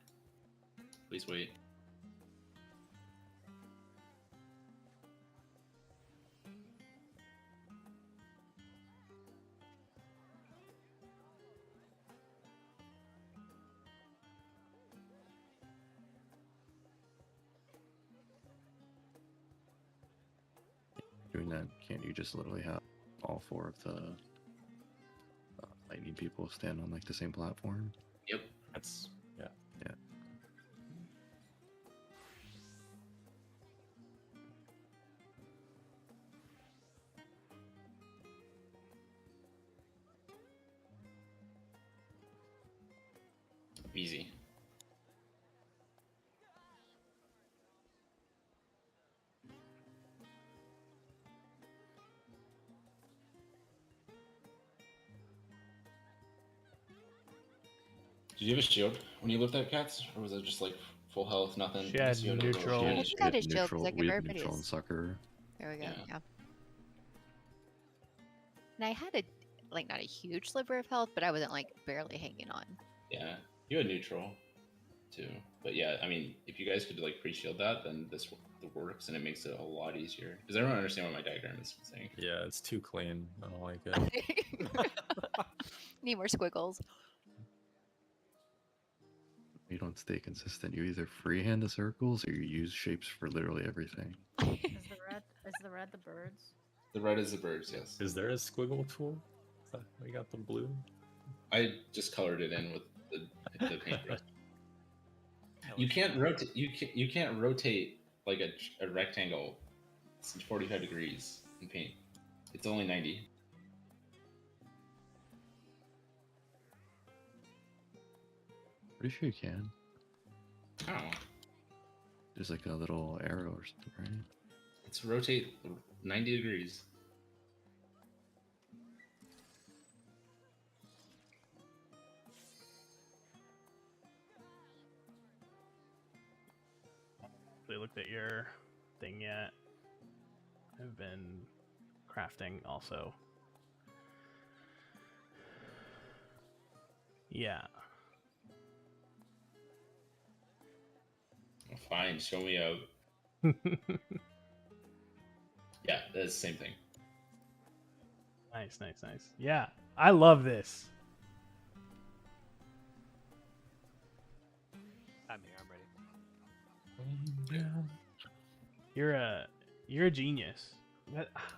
Please wait. Doing that, can't you just literally have all 4 of the lightning people stand on like the same platform? Yep. That's yeah. Yeah. Easy. Did you have a shield when you lived at Cats, or was it just like full health, nothing? She had Just you a little neutral. shield? I think I had a shield because I we give have everybody neutral a and sucker. There we go. Yeah. Yeah. And I had a like not a huge sliver of health, but I wasn't like barely hanging on. Yeah, you had neutral too. But yeah, I mean, if you guys could like pre-shield that, then this works and it makes it a lot easier. Because I don't understand what my diagram is saying. Yeah, it's too clean. I don't like it. Need more squiggles. You don't stay consistent. You either freehand the circles or you use shapes for literally everything. Is the red the birds? The red is the birds, yes. Is there a squiggle tool? We got the blue. I just colored it in with the paintbrush. You can't rotate. You can't rotate like a rectangle 45 degrees in paint. It's only 90. Pretty sure you can. Oh, There's like a little arrow or something, right? it's rotate 90 degrees. They looked at your thing yet. I've been crafting also. Yeah. Fine, show me a. Yeah, that's the same thing. Nice. Yeah, I love this. I'm here. I'm ready. You're a genius.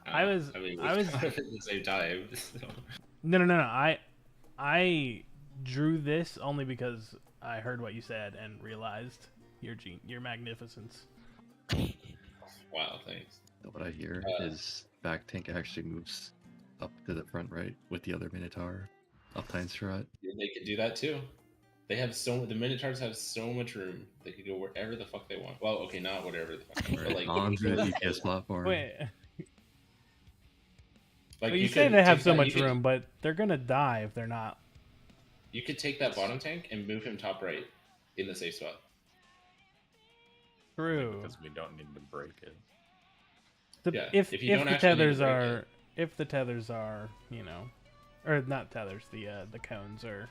I was mean, I was at the same time. So. No. I drew this only because I heard what you said and realized your magnificence. Wow, thanks. What I hear is back tank actually moves up to the front right with the other Minotaur. Uptime strut. They could do that too. They have the Minotaurs have so much room. They could go wherever the fuck they want. Well, okay, not whatever the fuck. But like Onto the EPS platform. Wait, like well, you say they have take so that- much you could- room, but they're gonna die if they're not. You could take that bottom tank and move him top right in the safe spot. True. Because we don't need to break it. Yeah, If if you don't the actually need to tethers break are it. if the tethers are or not tethers, the cones are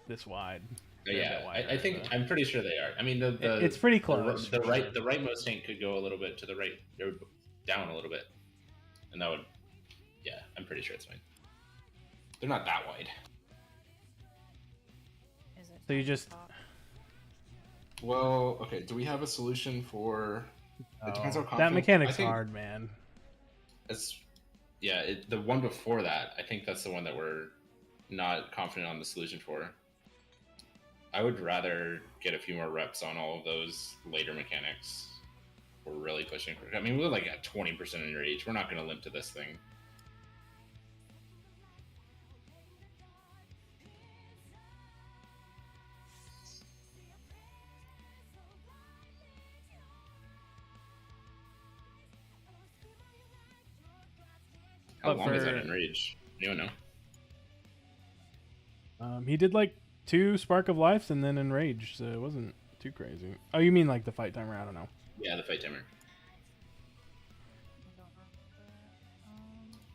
this wide. They're a bit Yeah, wider, I think but- I'm pretty sure they are. I mean, It's pretty close. The for right sure. the rightmost tank could go a little bit to the right, or down a little bit, and that would. Yeah, I'm pretty sure it's fine. They're not that wide. Is it So you top just- top? Well, okay. Do we have a solution for? It depends how that confident- mechanic's I think hard, man. It's yeah. The one before that, I think that's the one that we're not confident on the solution for. I would rather get a few more reps on all of those later mechanics. We're really pushing for. I mean, we're like at 20% in your age. We're not going to limp to this thing. How But long is that for- in rage? Anyone know? He did like 2 Spark of Lives and then Enraged, so it wasn't too crazy. Oh, you mean like the fight timer? I don't know. Yeah, the fight timer. I don't remember.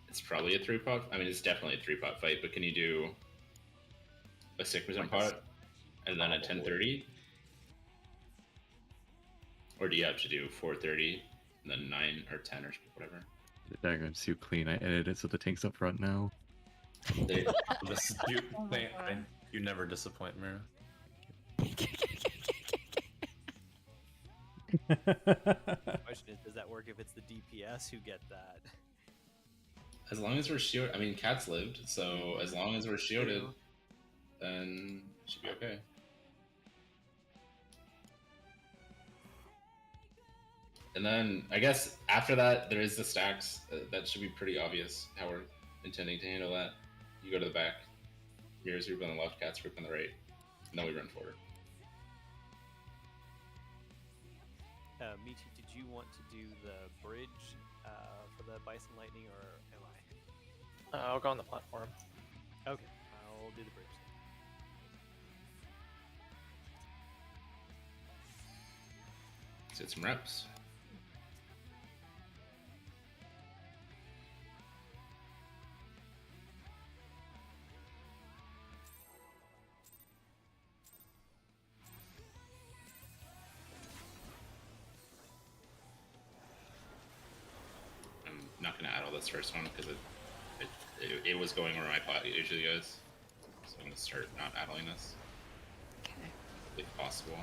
It's probably a 3-pot. I mean, it's definitely a 3-pot fight, but can you do a 6% Like a pot and then a probably. 1030? Or do you have to do 430 and then 9 or 10 or whatever? The diagram's too clean. I edited it so the tank's up front now. They, You, Oh my God. you never disappoint, Mira. The question is, does that work if it's the DPS who get that? as long as we're shielded, I mean, Cat's lived, so as long as we're shielded, True. then it should be okay. And then I guess after that, there is the stacks. That should be pretty obvious how we're intending to handle that. You go to the back, Mira's group on the left, Cat's group on the right, and then we run forward. Michi, did you want to do the bridge for the Bison Lightning, or am I? I'll go on the platform. Okay, I'll do the bridge. Let's get some reps. I'm not going to add all this first one because it was going where my pot usually goes. So I'm going to start not adding this Okay. if possible.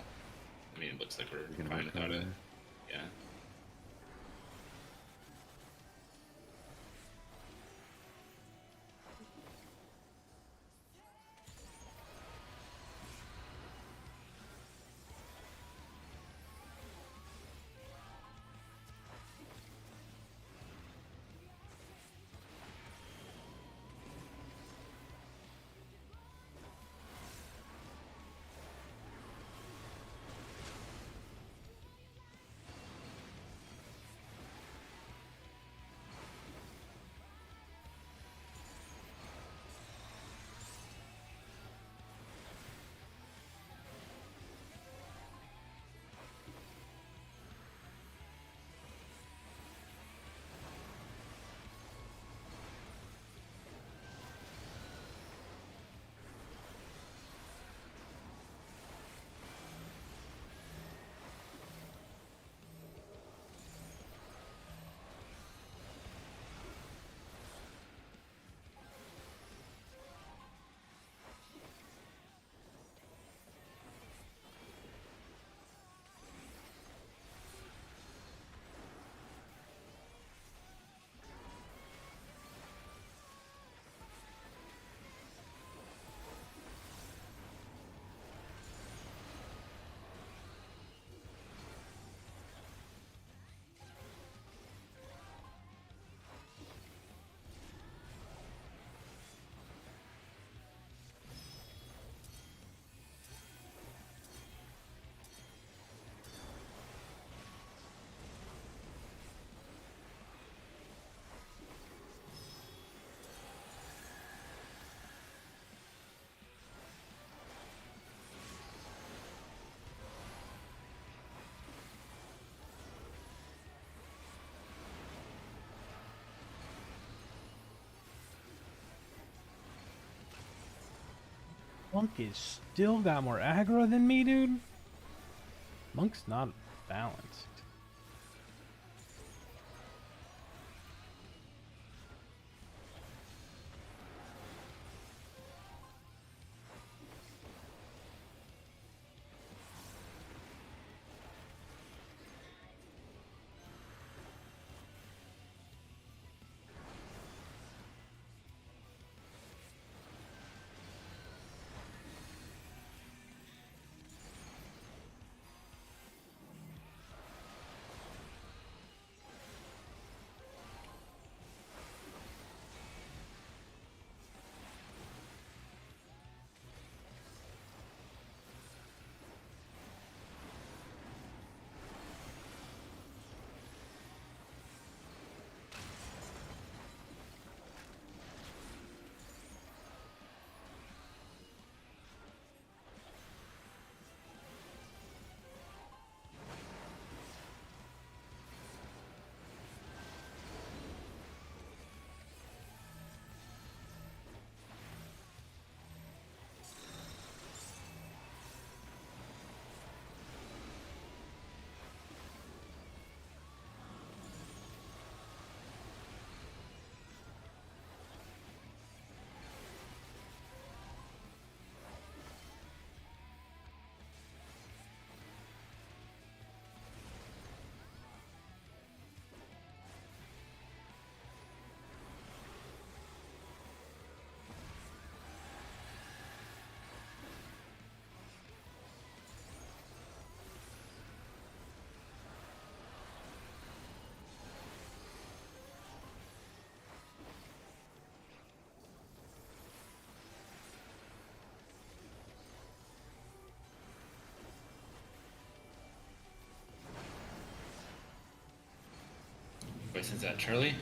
I mean, it looks like we're We're gonna fine work without on it. that. Yeah. Monk is still got more aggro than me, dude. Monk's not balanced. Bison's at Charlie.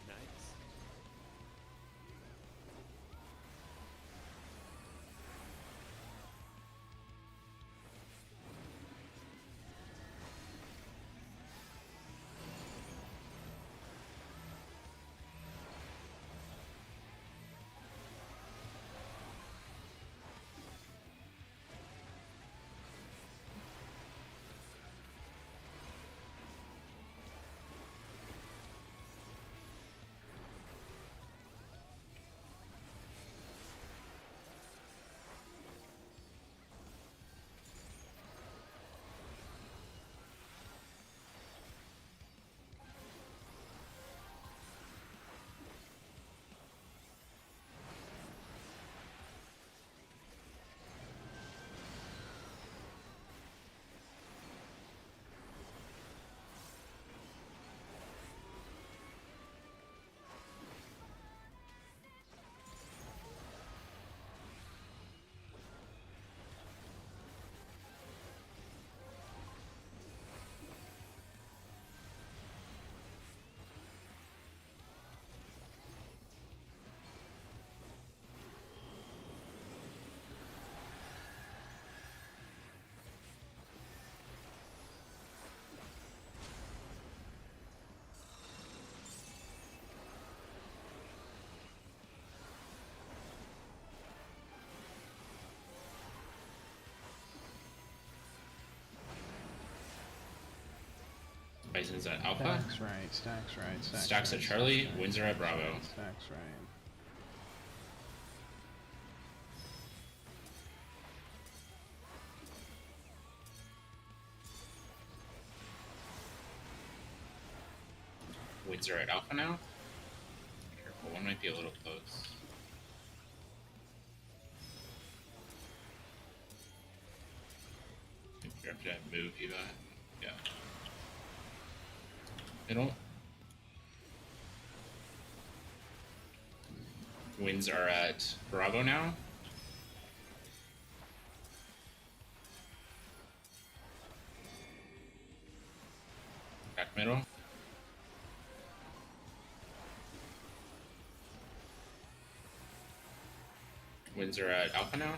Nice. Bison's at Alpha. Stacks right, stacks right, stacks Stacks right, at Charlie. stacks right, Windsor at Bravo. Stacks right. Windsor at Alpha now. Careful, one might be a little close. You have to move, Eva. Yeah. Middle. Winds are at Bravo now. Back middle. Winds are at Alpha now.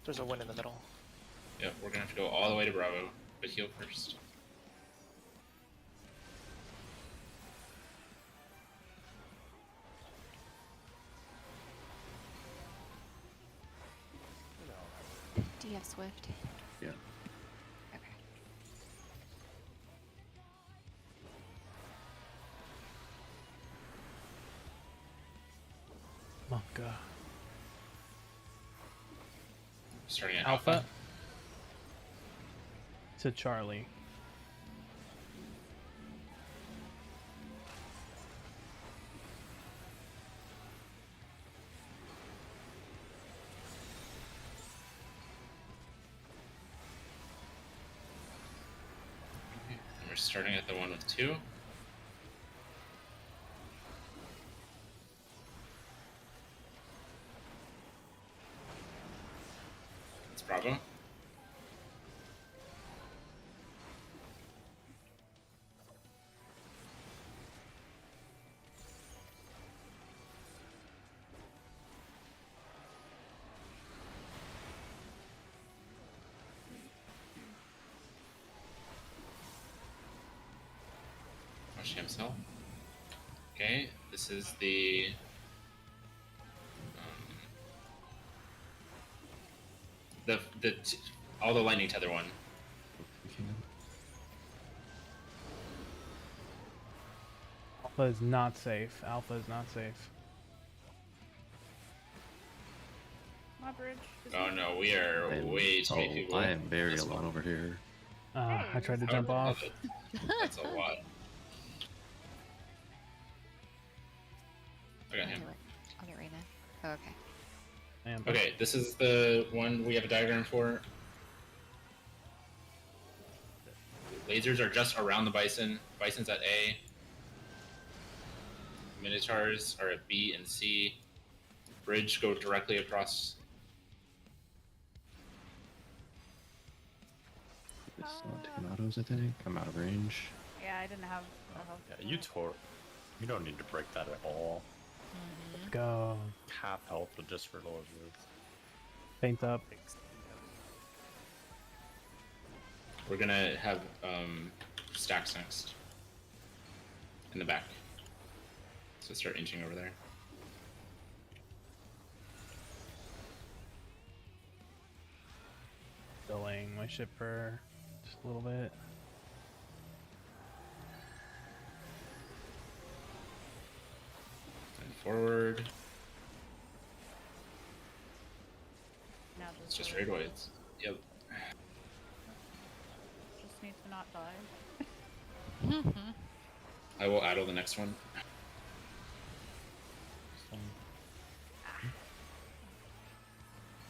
There's a win in the middle. Yep, we're gonna have to go all the way to Bravo, but heal first. Do you have Swift? Yeah. Okay. Monka. Starting at Alpha. Alpha. To Charlie. And we're starting at the one with 2. It's Bravo. Himself. Okay, this is the all the lightning tether one. Alpha is not safe. Alpha is not safe. My bridge. Oh no, we are way too many people. I am very This alone one. over here. I tried to Oh, jump off. That's a lot. I got him. I'll get Reyna. Oh, okay. Amber. Okay, this is the one we have a diagram for. Lasers are just around the bison. Bison's at A. Minotaurs are at B and C. Bridge go directly across. It's not taking autos, I think. I'm out of range. Yeah, I didn't have the health. Yeah, you don't need to break that at all. Let's go. Half health with just for Lord. Paint up. We're gonna have stacks next. In the back. So start inching over there. Delaying my ship for just a little bit. And forward. Now It's just raidoids. Yep. Just need to not die. I will idle the next one.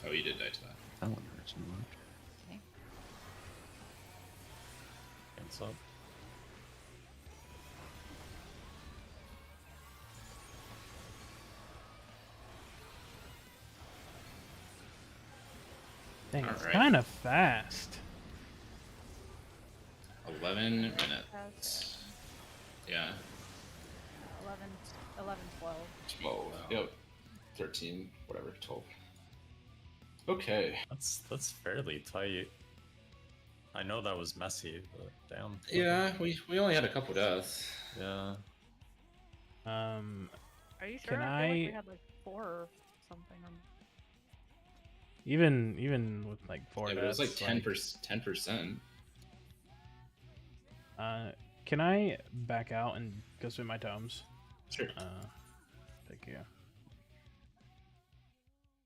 Oh, you did die to that. That one hurts so much. Okay. Hands up. Dang, it's Alright. kind of fast. 11 minutes. Yeah. 11, 12. 12. Yep. 13. Whatever. 12. Okay. That's fairly tight. I know that was messy, but damn. Yeah, we only had a couple deaths. Yeah. Are you sure? Can I feel like we I- had like 4 or something. Even with like 4 Yeah, but it was like deaths, 10%. can I back out and go swim my tomes? Sure. Thank you.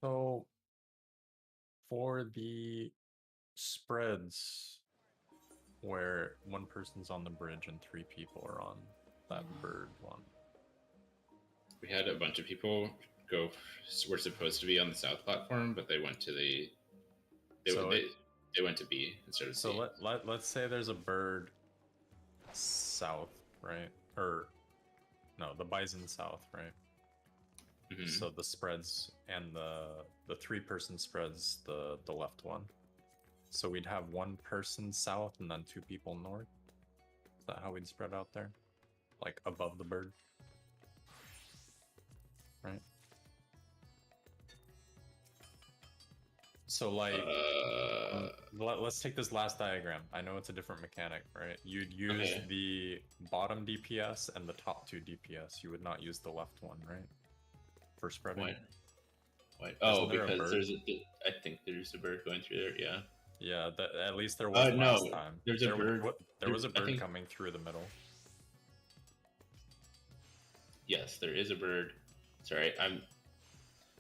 So for the spreads where one person's on the bridge and 3 people are on that bird one. We had a bunch of people were supposed to be on the south platform, but they went to they went to B instead of So C. let's say there's a bird south, right? Or no, the bison south, right? Mhm. So the spreads and the 3-person spreads the left one. So we'd have 1 person south and then 2 people north. Is that how we'd spread out there? Like above the bird? Right? So like let's take this last diagram. I know it's a different mechanic, right? You'd use Okay. the bottom DPS and the top 2 DPS. You would not use the left one, right? For spreading. Why? Oh, Isn't there a because bird? I think there's a bird going through there. Yeah. Yeah, at least there was no, last time. there's a bird- There was a I bird think- coming through the middle. Yes, there is a bird. Sorry,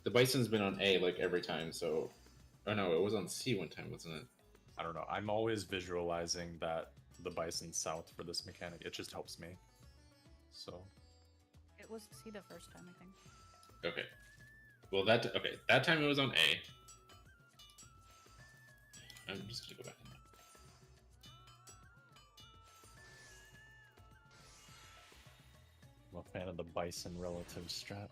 the bison's been on A like every time. So, oh no, it was on C one time, wasn't it? I don't know. I'm always visualizing that the bison south for this mechanic. It just helps me. So It was C the first time, I think. Okay. Well, that time it was on A. I'm just gonna go back. I'm a fan of the bison relative strat.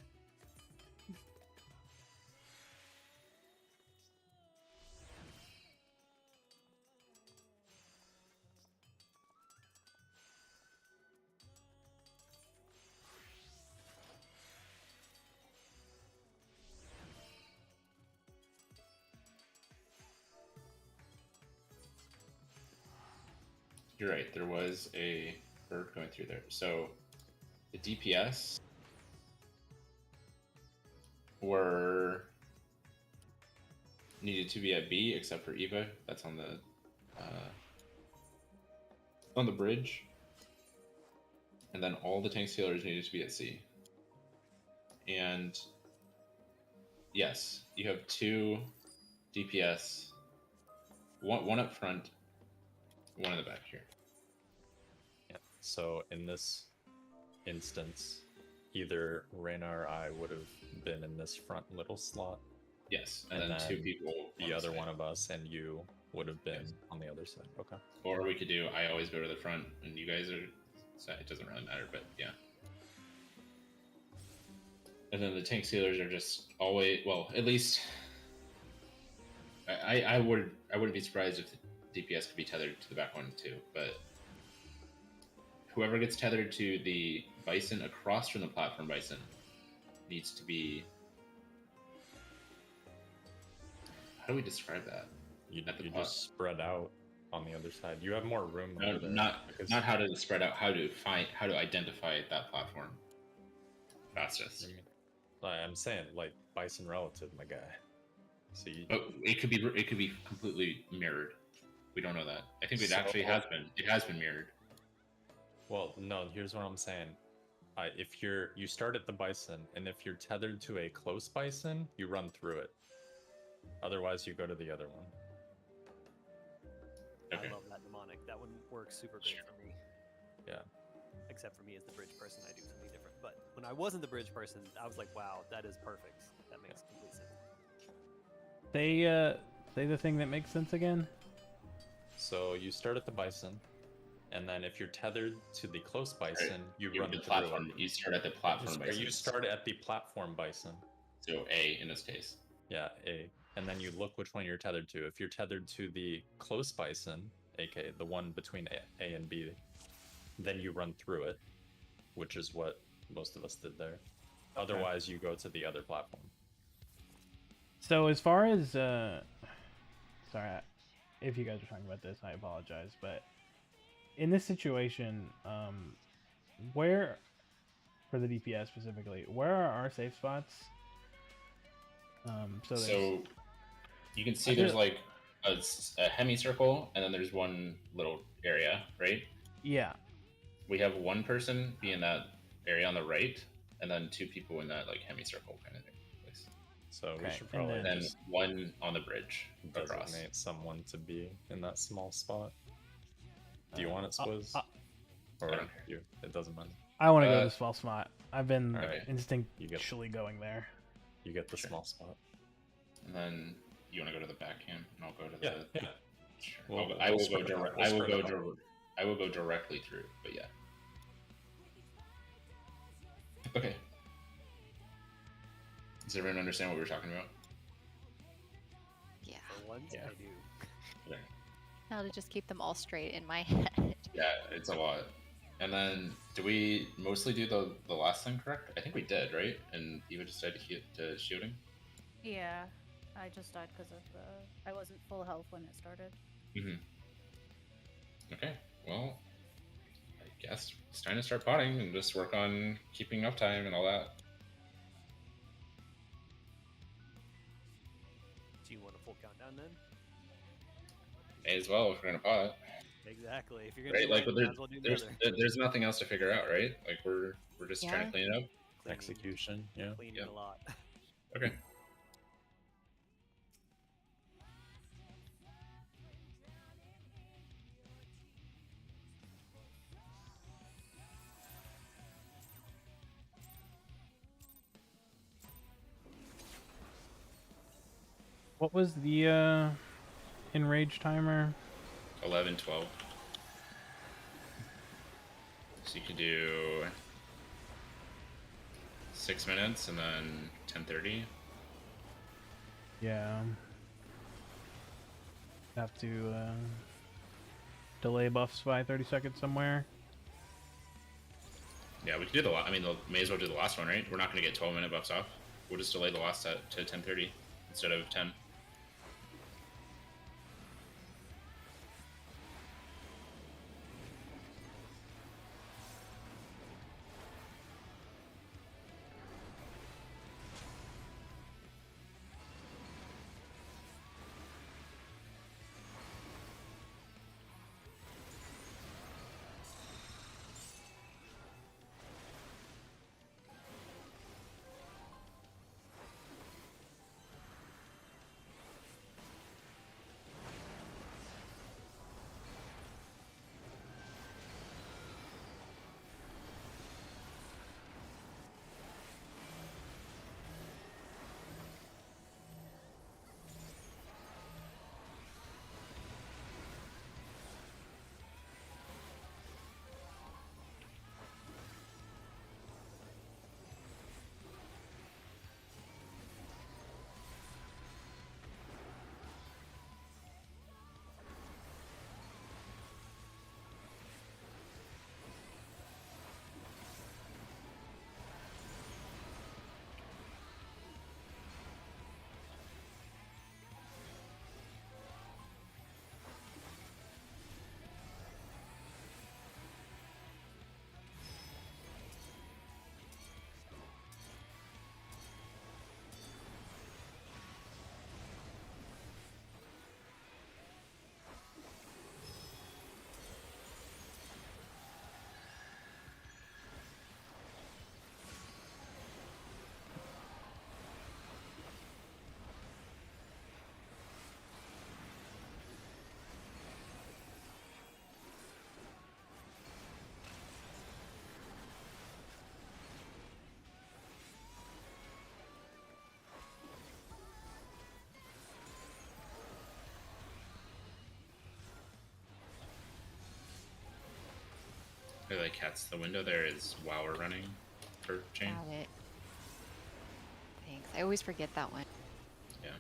You're right. There was a bird going through there. So the DPS were needed to be at B, except for Eva. That's on the bridge. And then all the tank sailors needed to be at C. And yes, you have 2 DPS, one up front, one in the back here. Yeah. So in this instance, either Reyna or I would have been in this front little slot, Yes, and then two people. The on other side. one of us and you would have been Yes. on the other side. Okay. Or we could do I always go to the front and you guys are. So it doesn't really matter, but yeah. And then the tank sealers are just always well. At least I wouldn't be surprised if the DPS could be tethered to the back one too. But whoever gets tethered to the bison across from the platform bison needs to be. How do we describe that? You At the you plot. just spread out on the other side. You have more room. No, over there because not how to spread out. How to identify that platform fastest. I'm saying like bison relative, my guy. So you, But it could be completely mirrored. We don't know that. I think it So- actually has been. It has been mirrored. well, no. Here's what I'm saying. If you start at the bison, and if you're tethered to a close bison, you run through it. Otherwise, you go to the other one. Okay. I love that mnemonic. That one works super great for me. Yeah. Except for me as the bridge person, I do something different. But when I wasn't the bridge person, I was like, wow, that is perfect. That makes complete sense. Say the thing that makes sense again. So you start at the bison, and then if you're tethered to the close bison, you You run the through platform. it. You start at the platform Or bison. you start at the platform bison. So A in this case. Yeah, A. And then you look which one you're tethered to. If you're tethered to the close bison, aka the one between A and B, then you run through it, which is what most of us did there. Otherwise, you go to the other platform. So as far as sorry, if you guys are talking about this, I apologize, but in this situation, where for the DPS specifically, where are our safe spots? So you can see I there's feel- like a hemicircle, and then there's one little area, right? yeah, We have one person be in that area on the right, and then two people in that like hemicircle kind of place. So we Okay, should and probably And then just one on the bridge across. designate someone to be in that small spot. Do you want it, uh, Swizz? uh, or I don't care. you? It doesn't matter. I want to go to Uh, the small spot. I've been Alright. instinctually going there. You get the Sure. small spot. And then you want to go to the back camp, and I'll go to Yeah, the. yeah. Sure. We'll- I we'll will spread go it out. direct. We'll I will spread go. it out. I will go directly through. But yeah. Okay. Does everyone understand what we were talking about? Yeah. For once, Yeah. I do. Okay. Now to just keep them all straight in my head. Yeah, it's a lot. And then, do we mostly do the last thing correct? I think we did, right? And Eva just decided to shooting. Yeah, I just died because of the. I wasn't full health when it started. Mm-hmm. Okay, well, I guess it's time to start potting and just work on keeping uptime and all that. Do you want a full countdown then? May as well if we're gonna pot, Exactly. If you're gonna right? do Like, one, but might as well do the other. there's nothing else to figure out, right? Like we're just trying Yeah. to clean it up. Cleaning- Execution. Yeah. Cleaning Yeah. a lot. Okay. What was the enrage timer? 11, 12. So you could do 6 minutes and then 10:30. Yeah. Have to delay buffs by 30 seconds somewhere. Yeah, we could do may as well do the last one, right? We're not going to get 12-minute buffs off. We'll just delay the last set to 10:30 instead of 10. exactly like Cats. The window there is while we're running for chain. Got it. Thanks. I always forget that one. Yeah.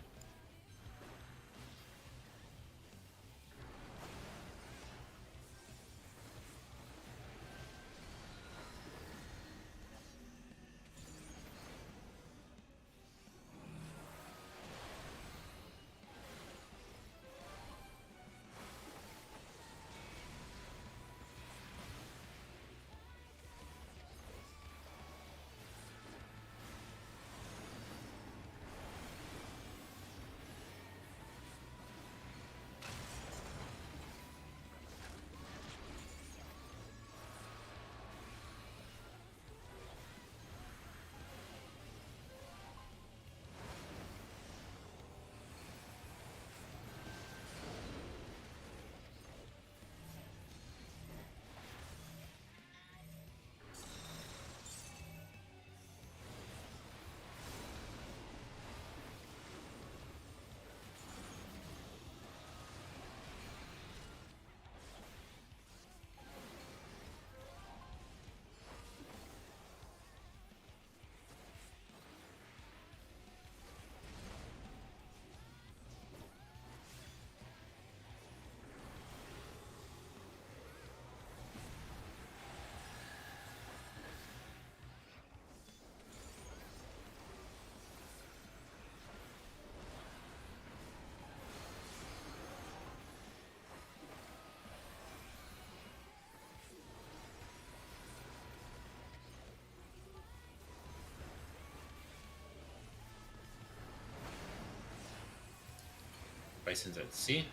Bison's at C.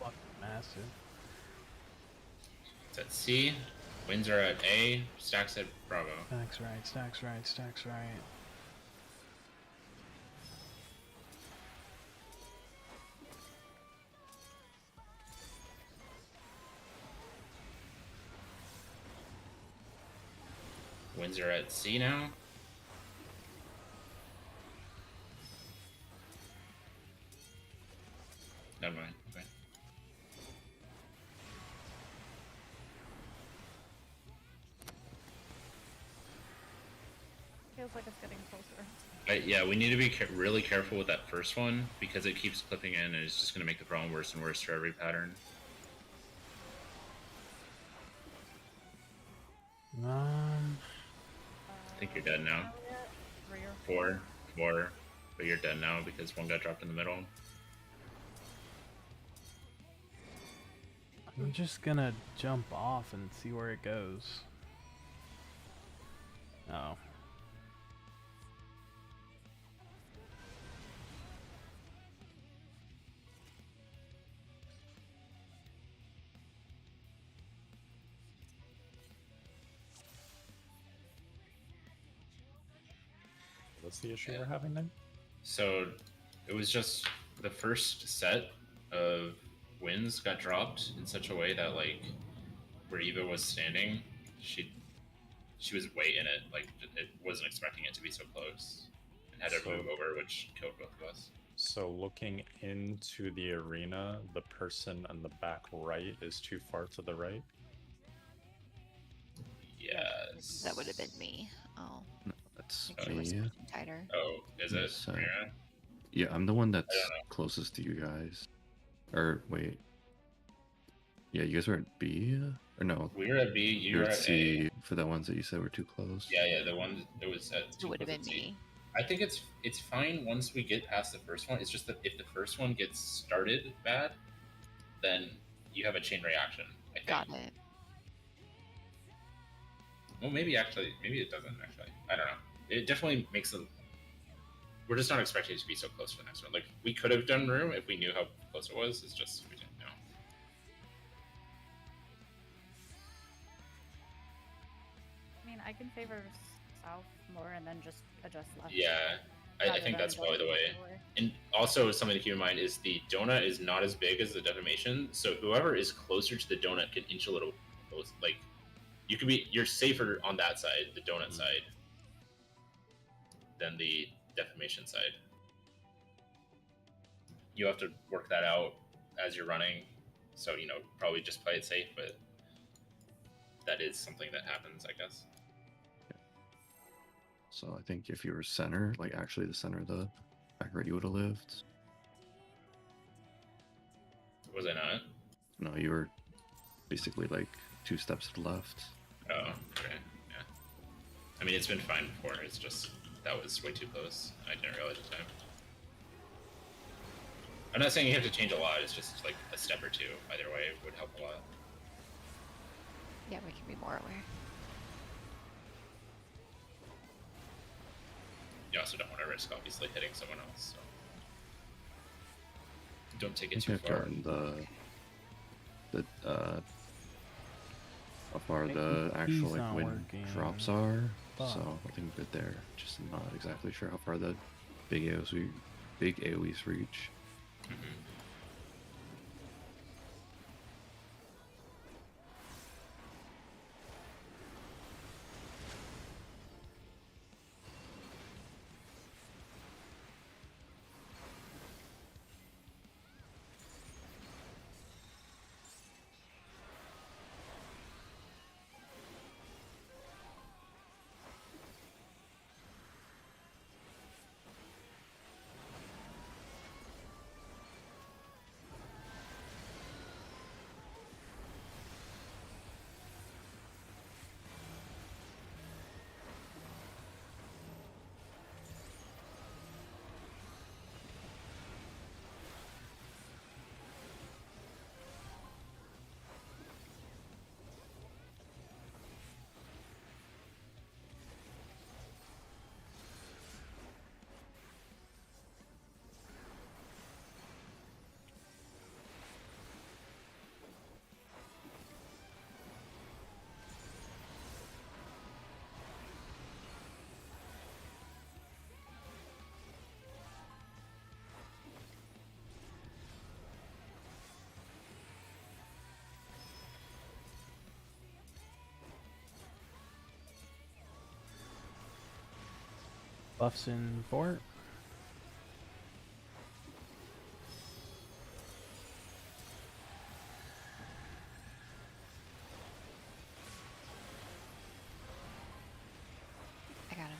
Fucking massive. It's at C. Winds are at A. Stacks at Bravo. Stacks right, stacks right, stacks right. Winds are at C now. Never mind. Okay. Feels like it's getting closer. Yeah, we need to be really careful with that first one because it keeps clipping in and it's just going to make the problem worse and worse for every pattern. I think you're dead now. 3 or 4, but you're dead now because one got dropped in the middle. I'm just gonna jump off and see where it goes. Oh. What's the issue we're having then? So it was just the first set of wins got dropped in such a way that like where Eva was standing, she was way in it. Like it wasn't expecting it to be so close, and had to So- move over, which killed both of us. So looking into the arena, the person on the back right is too far to the right. Yes. That would have been me. Oh, That's I think she was me. pushing tighter. Oh, is it? So- Mira? Yeah, I'm the one that's know. closest to you guys. Or wait. Yeah, you guys were at B? Or no, We were at B. You you're were at at A. C for the ones that you said were too close. Yeah. The one that was at. It would have been C. me. I think it's fine once we get past the first one. It's just that if the first one gets started bad, then you have a chain reaction. I think. Got it. Well, maybe it doesn't actually. I don't know. It definitely makes them. We're just not expecting it to be so close to the next one. Like we could have done room if we knew how close it was. It's just we didn't know. I mean, I can favor south more and then just adjust left. Yeah, I rather think than that's probably the going way. the other way. And also something to keep in mind is the donut is not as big as the deformation, so whoever is closer to the donut can inch a little close. Like you're safer on that side, the donut side, than the deformation side. You have to work that out as you're running, so probably just play it safe, but that is something that happens, I guess. So I think if you were center, like actually the center of the back right, you would have lived. Was I not? No, you were basically like 2 steps to the left. Oh, okay, yeah. I mean, it's been fine before. It's just that was way too close. I didn't realize at the time. I'm not saying you have to change a lot. It's just like a step or two. Either way would help a lot. Yeah, we can be more aware. You also don't want to risk obviously hitting someone else. So don't take I it think too I've far. gotten the how far Hey, the actual he's not like win working. drops are. Fuck. So I think good there. Just not exactly sure how far the big AoEs reach. Mhm. Buffs in fort. I got him.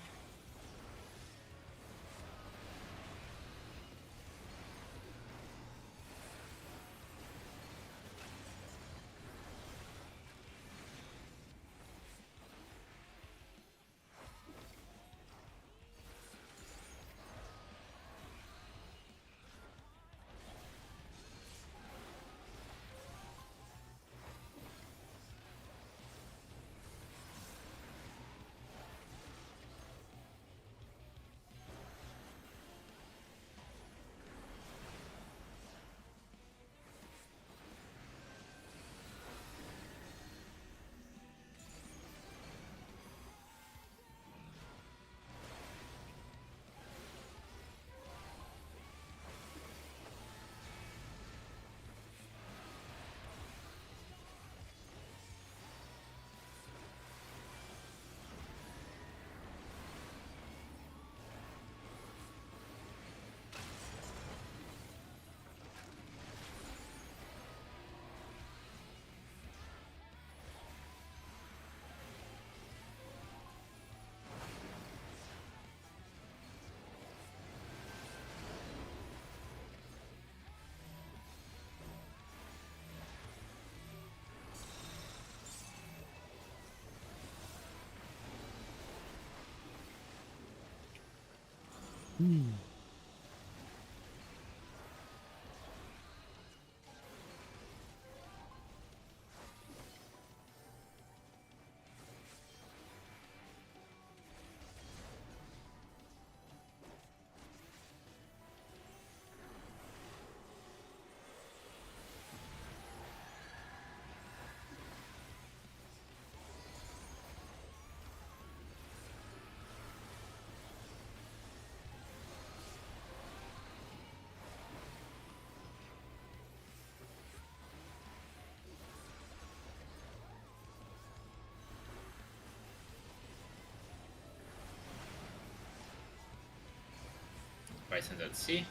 Bison's at C.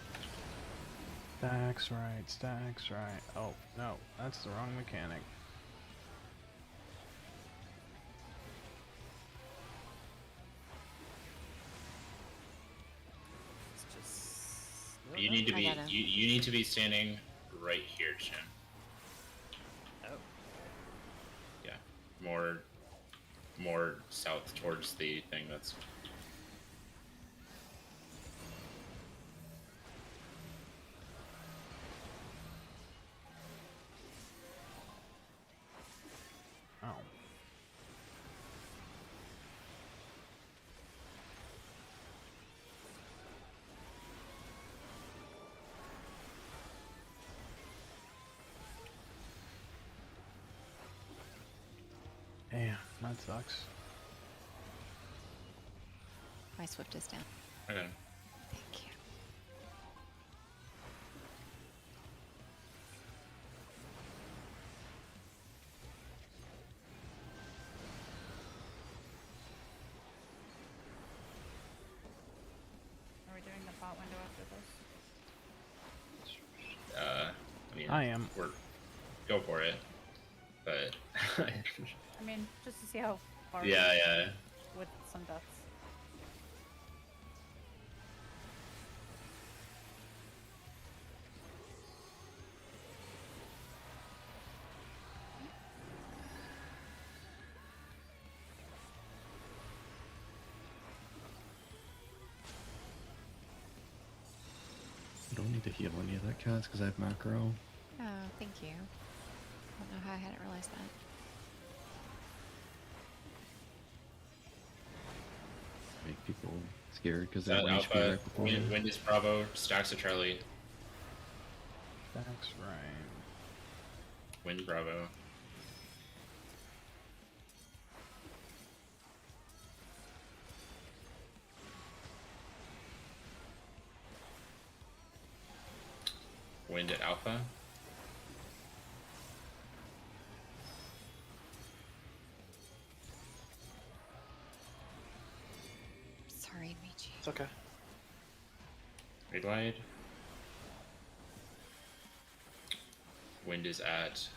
Stacks right, stacks right. Oh, no, that's the wrong mechanic. It's just. You need to I be got him. you need to be standing right here, Chin. Oh. Yeah, more south towards the thing that's. Oh. Damn, that sucks. My Swift is down. Okay. Thank you. Are we doing the pot window after this? I mean, I am. Go for it, but I mean, just to see how far yeah. with some deaths. I don't need to heal any of that cats because I have macro. Oh, thank you. I don't know how I hadn't realized that. Make people scared because they're That HP Alpha, right before me. Wind is Bravo, stacks of Charlie, Stacks right. Wind Bravo. Wind at Alpha. Sorry, Michi. It's okay. Raid wide. Wind is at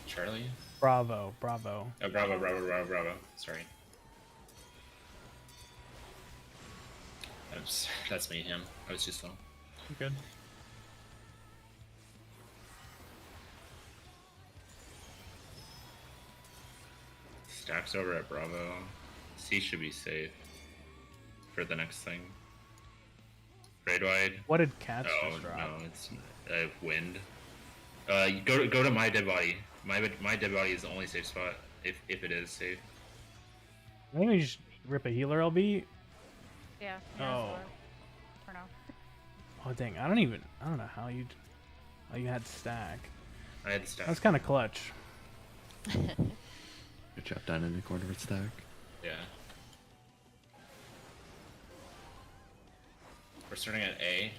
Charlie. Bravo, bravo. Oh, Bravo. Sorry. That's me, him. I was too slow. Good. Stacks over at Bravo. C should be safe for the next thing. Raid wide. What did cats Oh just drop? no, it's wind. You go to my dead body. My dead body is the only safe spot if it is safe. Maybe just rip a healer LB. Yeah. Oh. For now. Oh dang, I don't know how you had stack. I had stack. That's kind of clutch. Good job down in the corner with stack. Yeah. We're starting at A.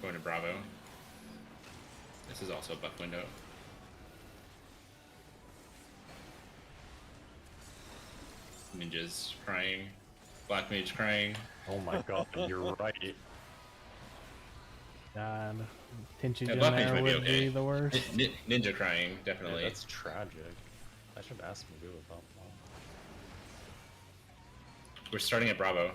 Going to Bravo. This is also a buff window. Ninjas crying. Black mage crying. Oh my god, you're right. God, Tinchage Yeah, in Black Mage there might be would okay. be the worst. Ninja crying, Yeah, definitely. that's tragic. I should ask Magoo about that. We're starting at Bravo.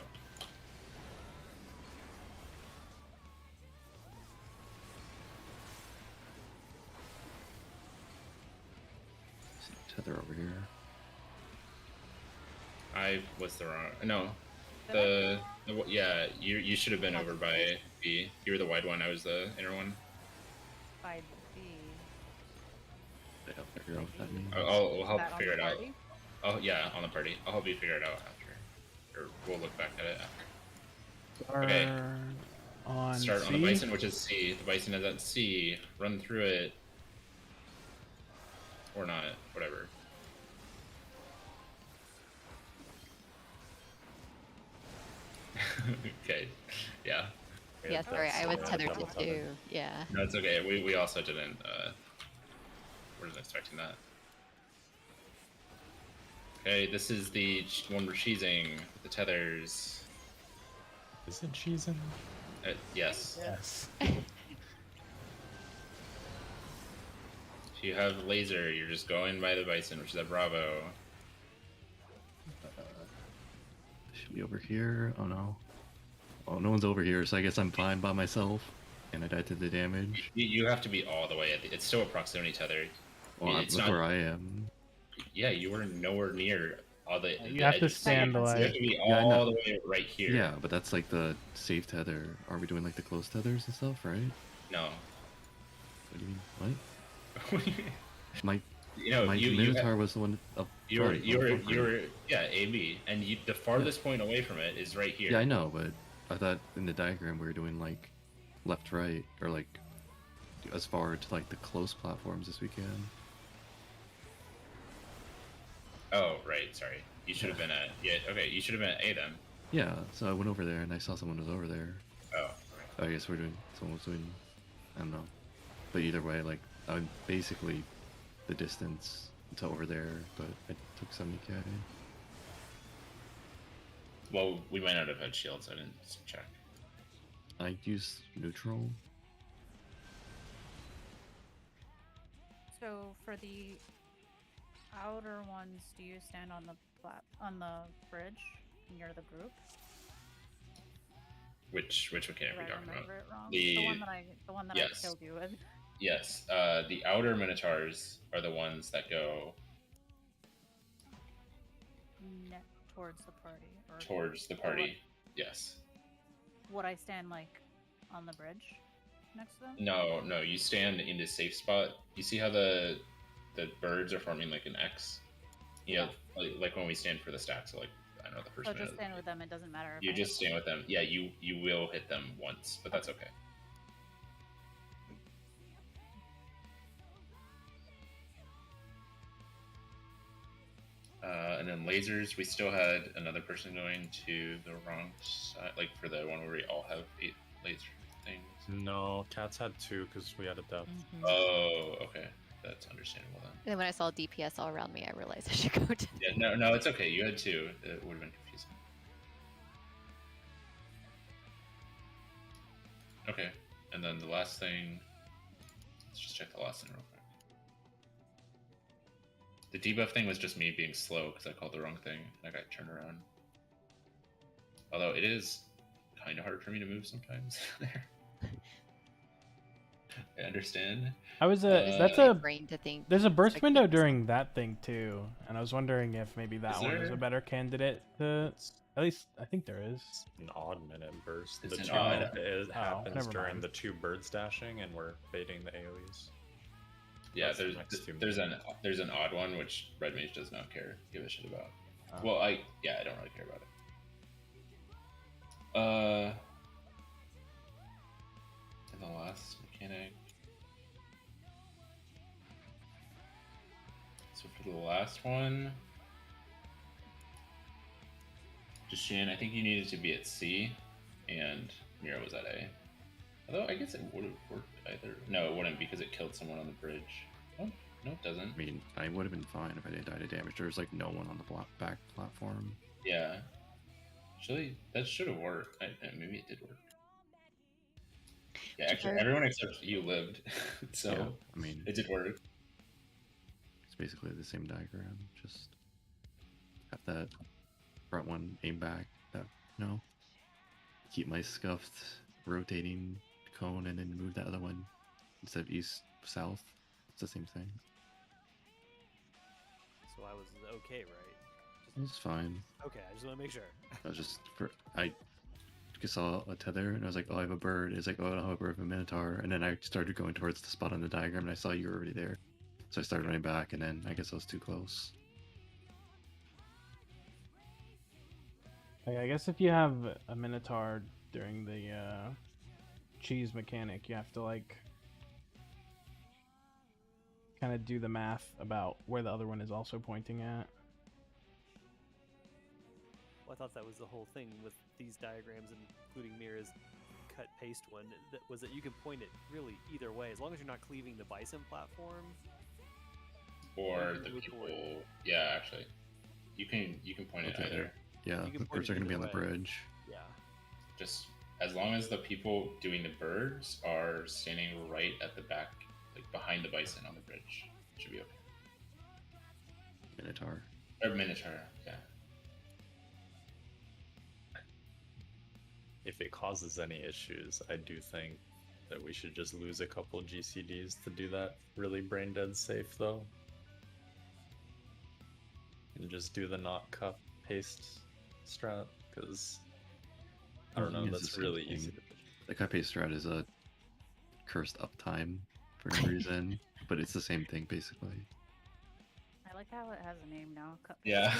Tether over here. I was the wrong. No, Did I? yeah. You should have been Oh, over the by big- B. You were the wide one. I was the inner one. By B. I don't figure out what that means. I'll Is help that on figure the it out. party? Oh yeah, on the party. I'll help you figure it out after, or we'll look back at it after. Okay. Are on Start on C? the bison, which is C. The bison is at C. Run through it, or not. Whatever. Okay. Yeah. Yeah, sorry, I was that's- tethered to double tethered. 2. Yeah. No, it's okay. We also didn't. Wasn't expecting that. Okay, this is the one we're cheesing with the tethers. Is it cheesing? Yes. Yes. If you have laser, you're just going by the bison, which is at Bravo. Should be over here. Oh no. Oh, no one's over here, so I guess I'm fine by myself. And I died to the damage. You have to be all the way at the. It's still a proximity tether. Well, It's look not. where I am. Yeah, you were nowhere near all the. You have to edges. stand You have like. to be Yeah, I all know. the way right here. Yeah, but that's like the safe tether. Are we doing like the close tethers and stuff, right? No. What do you mean? What? My you know, my you Minotaur was the one up you were front, you on were the front. you were yeah AB, and the farthest point away from it is right here. Yeah, I know, but I thought in the diagram we were doing like left, right, or like as far to like the close platforms as we can. Oh right, sorry. You should have been at okay. You should have been at A then. Yeah, so I went over there and I saw someone was over there. Oh. I guess someone was doing, I don't know. But either way, like, I'm basically the distance to over there, but I took 70k. Well, we might not have had shields. I didn't check. I used neutral. So for the outer ones, do you stand on the on the bridge near the group? Which mechanic Did are we I talking about? remember it wrong? The- the one that yes. I killed you with. Yes. The outer minotaurs are the ones that go Towards the party. Or towards the or party. Yes. Would I stand like on the bridge next to them? No, no. You stand in this safe spot. You see how the birds are forming like an X. You know, like when we stand for the stack. So like I don't know the first So minute. just stand with them. It doesn't matter. If You I just hit stand with them. Yeah, you will hit them once, but that's okay. And then lasers, we still had another person going to the wrong side, like for the one where we all have 8 laser things. No, cats had 2 because we had a depth. Oh, okay, that's understandable then. And then when I saw DPS all around me, I realized I should go to. Yeah, no, it's okay. You had 2. It would have been confusing. Okay, and then the last thing. Let's just check the last thing real quick. The debuff thing was just me being slow because I called the wrong thing. I got turned around. Although it is kind of hard for me to move sometimes. There. I understand. I was that's My a brain to think. there's a burst I window can't- during that thing too, and I was wondering if maybe that Is one is a there? better candidate to. At least I think there is. It's an odd minute burst. It's The an 2 odd- minute it happens never during mind. the 2 birds dashing, and we're baiting the AoEs. Yeah, That's the next 2 there's minutes. an odd one which Red Mage does not give a shit about. Oh. Well, I don't really care about it. And the last mechanic. So for the last one, Jashin, I think you needed to be at C, and Mira was at A. Although I guess it would have worked either. No, it wouldn't because it killed someone on the bridge. Oh, no, it doesn't. I mean, I would have been fine if I didn't die to damage. There was like no one on the back platform. Yeah. Actually, that should have worked. Maybe it did work. Yeah, actually, Sure. everyone except you lived, so Yeah, I mean, it did work. it's basically the same diagram. Just have that front one aim back. That keep my scuffed rotating cone, and then move that other one instead of east south. It's the same thing. So I was okay, right? Just It's fine. Okay, I just want to make sure. I was just I saw a tether and I was like, oh, I have a bird. It's like, oh, I don't have a bird, I have a minotaur. And then I started going towards the spot on the diagram and I saw you were already there. So I started running back and then I guess I was too close. Like, I guess if you have a minotaur during the cheese mechanic, you have to like kind of do the math about where the other one is also pointing at. Well, I thought that was the whole thing with these diagrams, including Mira's cut paste one, that was that you can point it really either way, as long as you're not cleaving the bison platform. Or You the move people. forward. Yeah, actually, you can point it Okay. either. Yeah, You can the point birds it are going to be on either the way. bridge. Yeah. Just as long as the people doing the birds are standing right at the back, like behind the bison on the bridge, it should be okay. Minotaur. Or minotaur, yeah. If it causes any issues, I do think that we should just lose a couple GCDs to do that really brain dead safe though. And just do the not cut paste strat, because I don't know, It's the that's same really thing. easy to The cut paste strat is a cursed uptime for no reason, but it's the same thing basically. I like how it has a name now. Cut Yeah.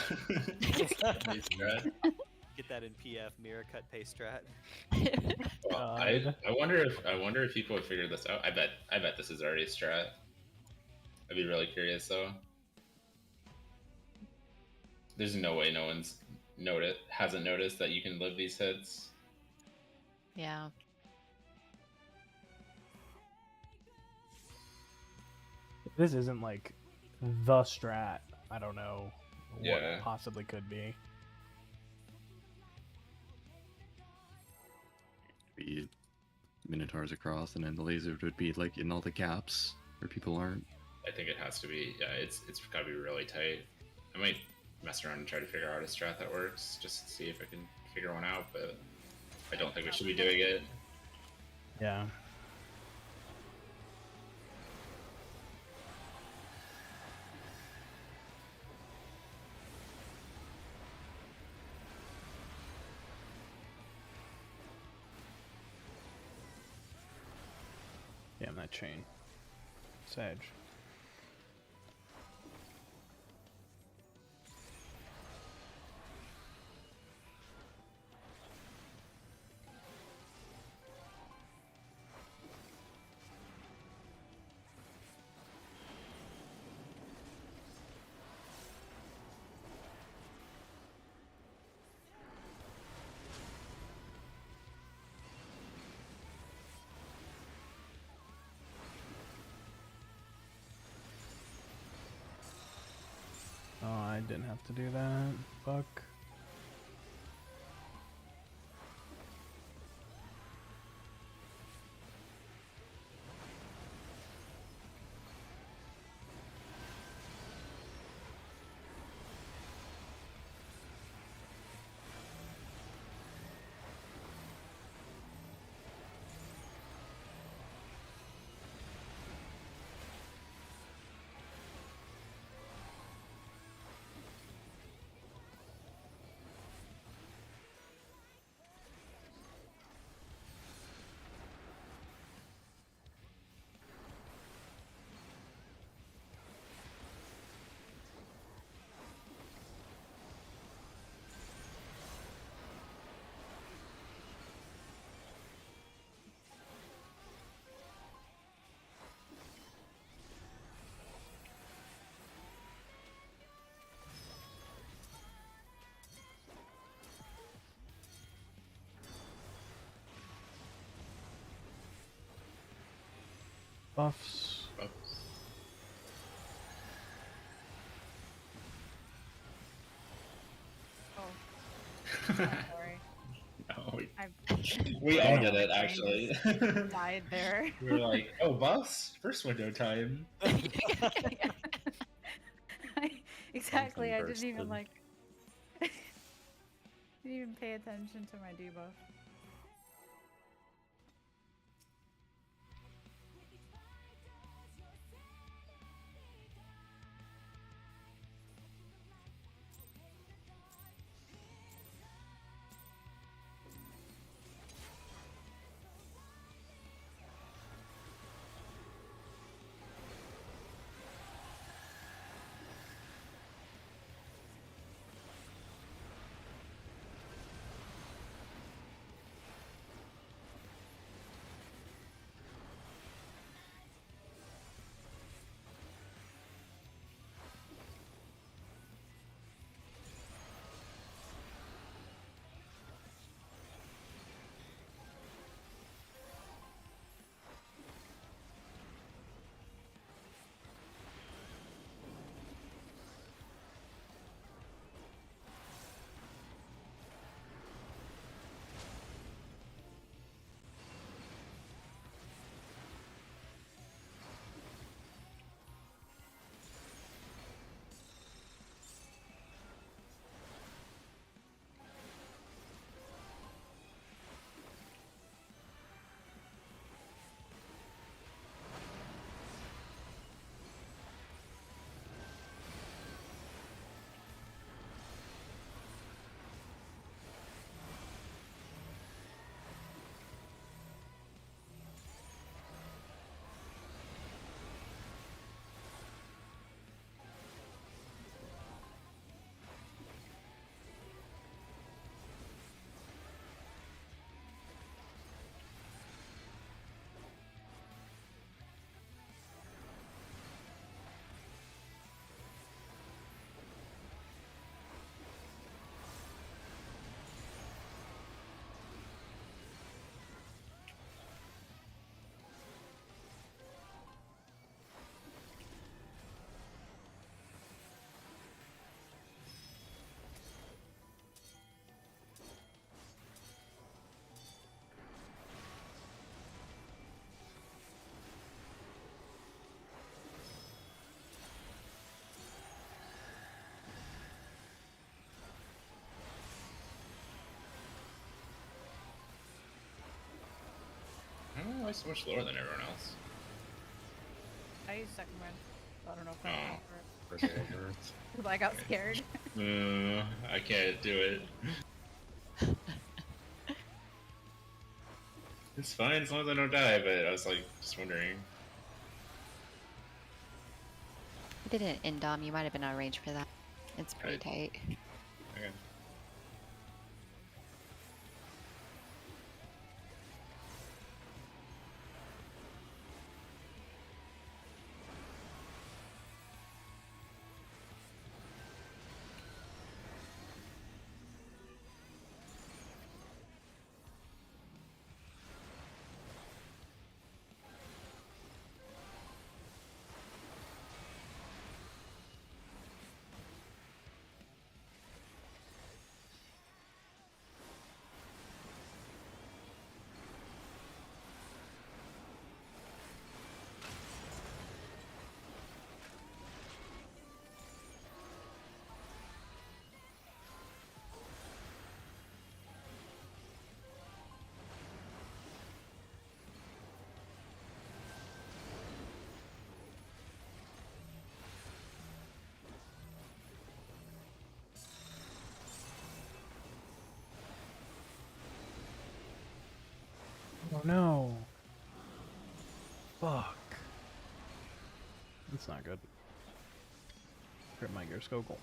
Get that in PF, Mira cut paste strat. Well, I wonder if people have figured this out. I bet this is already a strat. I'd be really curious though. There's no way no one's hasn't noticed that you can live these hits. Yeah. If this isn't like the strat, I don't know what Yeah. it possibly could be. Be minotaurs across, and then the laser would be like in all the gaps where people aren't. I think it has to be. Yeah, it's got to be really tight. I might mess around and try to figure out a strat that works, just to see if I can figure one out. But I don't think we should be doing it. Yeah. Damn that chain. Sage. Oh, I didn't have to do that. Fuck. Buffs. Oh, sorry. No, I've we all Damn. did it actually. died there. We were like, oh, buffs, first window time. Exactly. I bursted. didn't even like. Didn't even pay attention to my debuff. I so much lower than everyone else? I used second wind. So I don't know if Oh. that First order. because I got Okay. scared. I can't do it. It's fine as long as I don't die, but I was like just wondering. I did an Indom. You might have been out of range for that. It's pretty tight. Okay. Oh no. Fuck. That's not good. Crit my gear Skogel.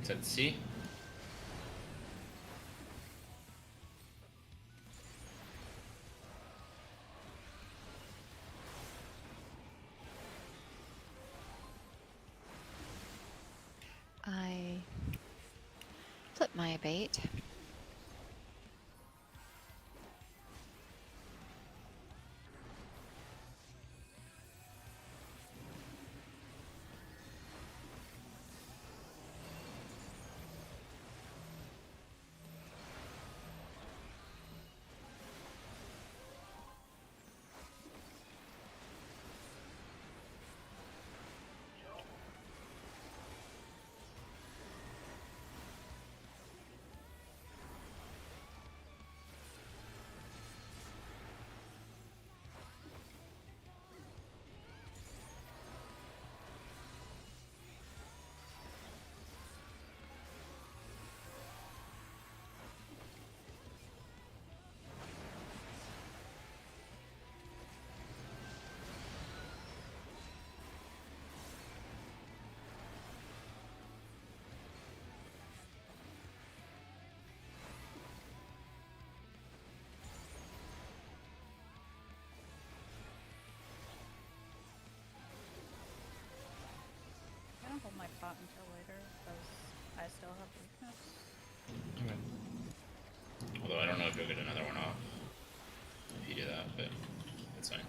Is that C? I flip my bait. I'm gonna hold my pot until later because I still have weakness. Okay. Although I don't know if you'll get another one off if you do that, but that's fine.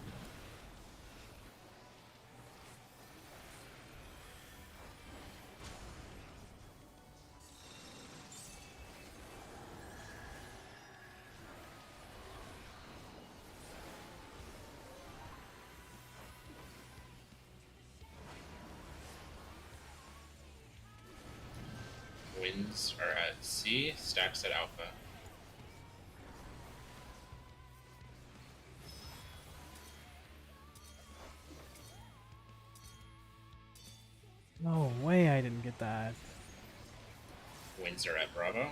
Winds are at C, stacks at Alpha. No way I didn't get that. Winds are at Bravo.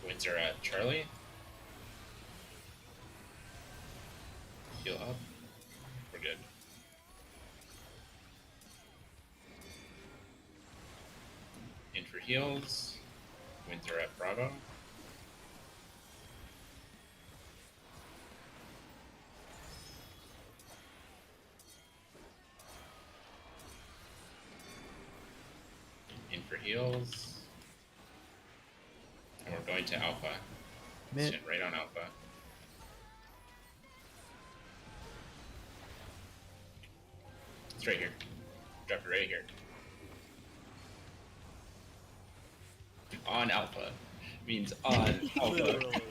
Winds are at Charlie. Heal up. We're good. heels. Winds are at Bravo. In for heels. And we're going to Alpha. Mid. Sit right on Alpha. It's right here. Drop it right here. On Alpha means on Alpha. Literally.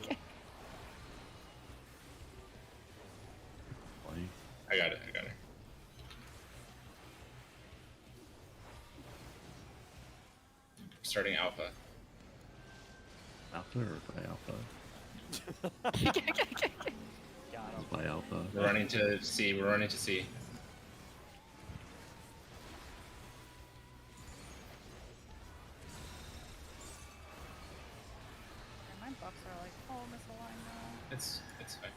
Funny. I got it. Starting Alpha. Alpha or by Alpha? Got him. By Alpha. We're running to C. We're running to C. And my bucks are like all misaligned now. It's fine.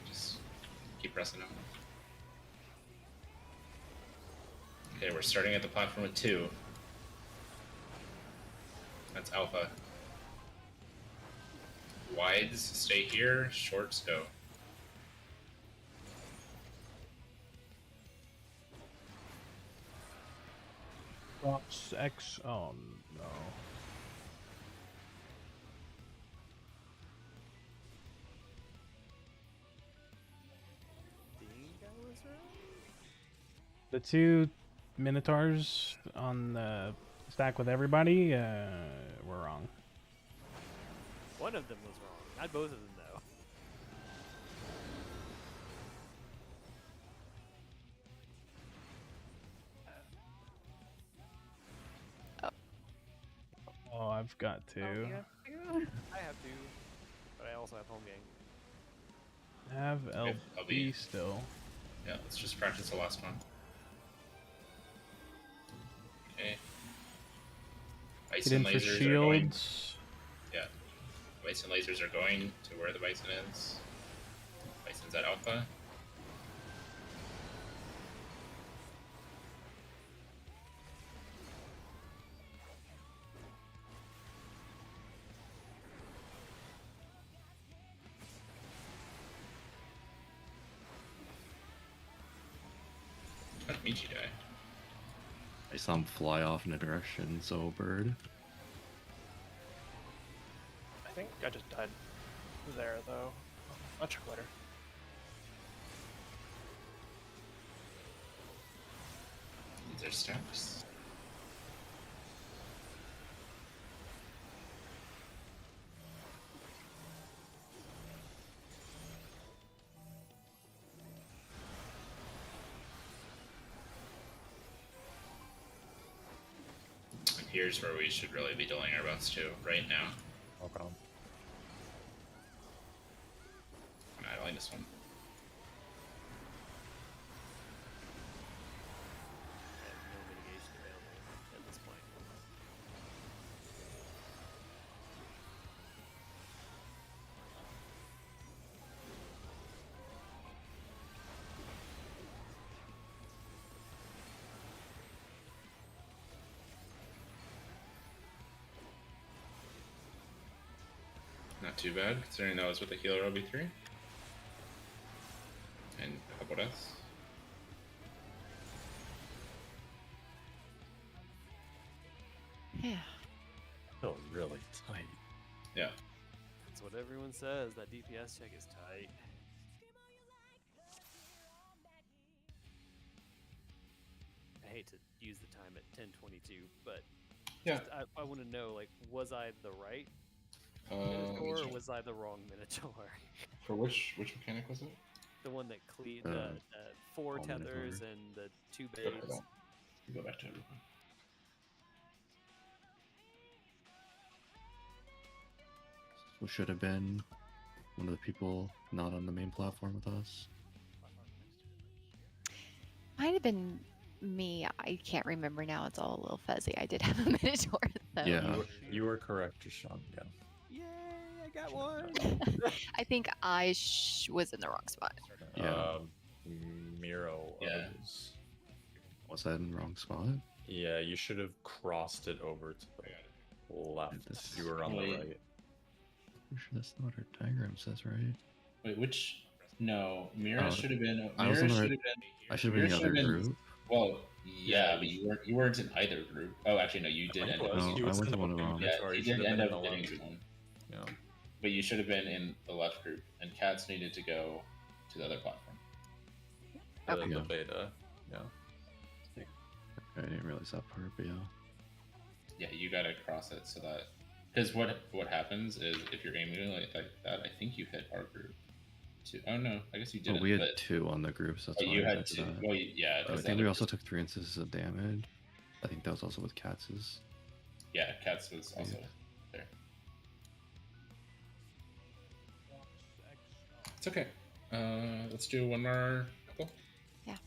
Just keep pressing them. Okay, we're starting at the platform with 2. That's Alpha. Wides stay here, shorts go. Drops X. Oh no. Think I was right? The 2 Minotaurs on the stack with everybody were wrong. One of them was wrong. Not both of them, though. Oh, I've got Oh, to. you have to? I have to, but I also have home game. Have Okay, LB LB. still. Yeah, let's just practice the last one. Okay. Get Bison in for lasers are going. shields. Yeah. Bison lasers are going to where the bison is. Bison's at Alpha. How did Michi die? I saw him fly off in a direction, so bird. I think I just died there though. I'll check later. These are steps. And here's where we should really be doling our bets to right now. Okay. I don't like this one. I have no mitigation available at this point. Not too bad, considering that was with the healer OB3. And a couple deaths. Yeah. Still really tight. Yeah. That's what everyone says. That DPS check is tight. I hate to use the time at 10:22, but Yeah. I want to know, like, was I the right Let me Minotaur or check. was I the wrong Minotaur? For which mechanic was it? The one that the 4 all tethers Minotaur. and the 2 Go, baits. hold on. Go back to everything. Who should have been one of the people not on the main platform with us? Might have been me. I can't remember now. It's all a little fuzzy. I did have a Minotaur though. Yeah. You were correct, Sean. Yeah. Yay! I got one. I think I was in the wrong spot. Yeah. Miro Yeah. was. Was that in the wrong spot? Yeah, you should have crossed it over to the left. this- You were on the Wait. right. I'm sure that's not what our diagram says, right? Wait, which? No, Mira Oh, should have been. I was Mira on the should right- have been. I should have been in the Mira other should've been- group. Well, yeah, Yeah, but you weren't in either group. Oh, actually, no, you did Mike end up. was. No, He I was went in to one of the them. Yeah, Minotaur. he You should did have end been in up the getting left. his one. Yeah. But you should have been in the left group, and Cats needed to go to the other platform. Okay. The Yeah. beta. Yeah. I didn't realize that part, but yeah. Yeah, you gotta cross it so that because what happens is if you're aiming like that, I think you hit our group too. Oh no, I guess you Well, didn't. we had but, 2 on the group, so that's but why you I had did two. that. Well, yeah, I 'cause the think we other also person- took 3 instances of damage. I think that was also with Katz's. Yeah, Cats was also there. It's okay. Let's do one more couple. Yeah.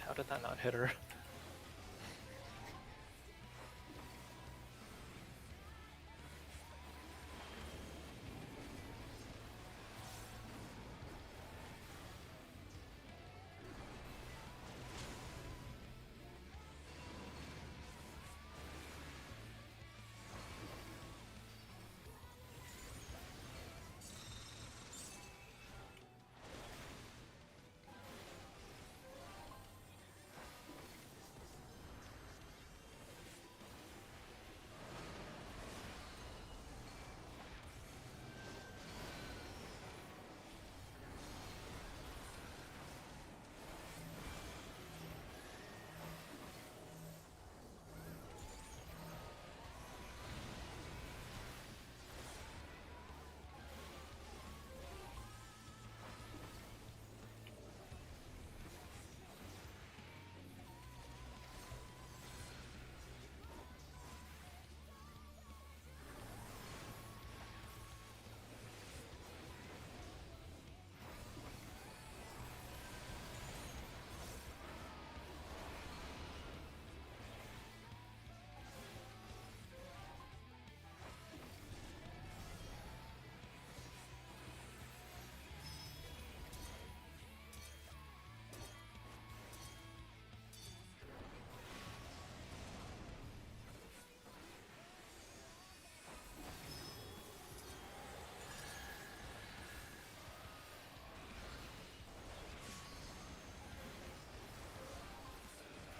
How did that not hit her?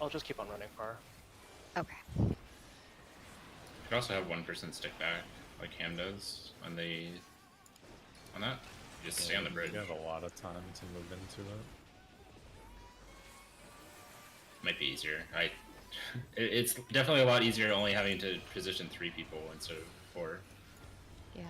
I'll just keep on running far. Okay. You could also have one person stick back, like Ham does on that. You just stay on the bridge. You have a lot of time to move into it. Might be easier. It's definitely a lot easier only having to position 3 people instead of 4. Yeah.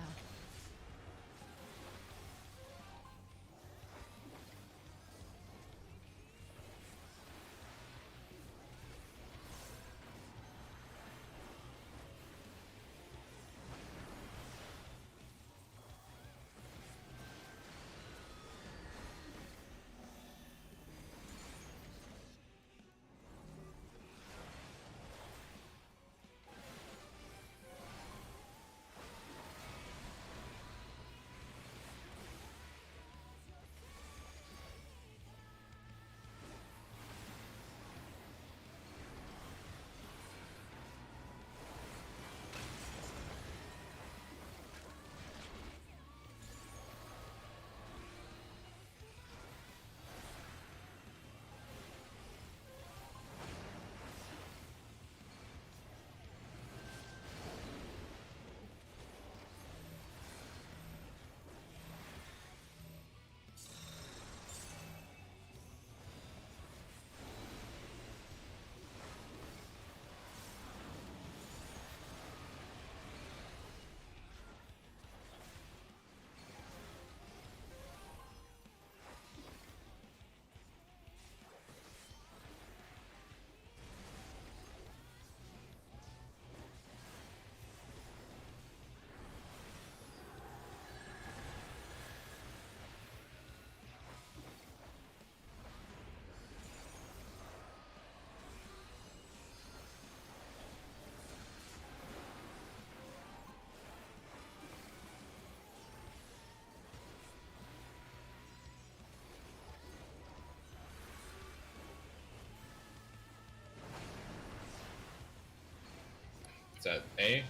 It's at A.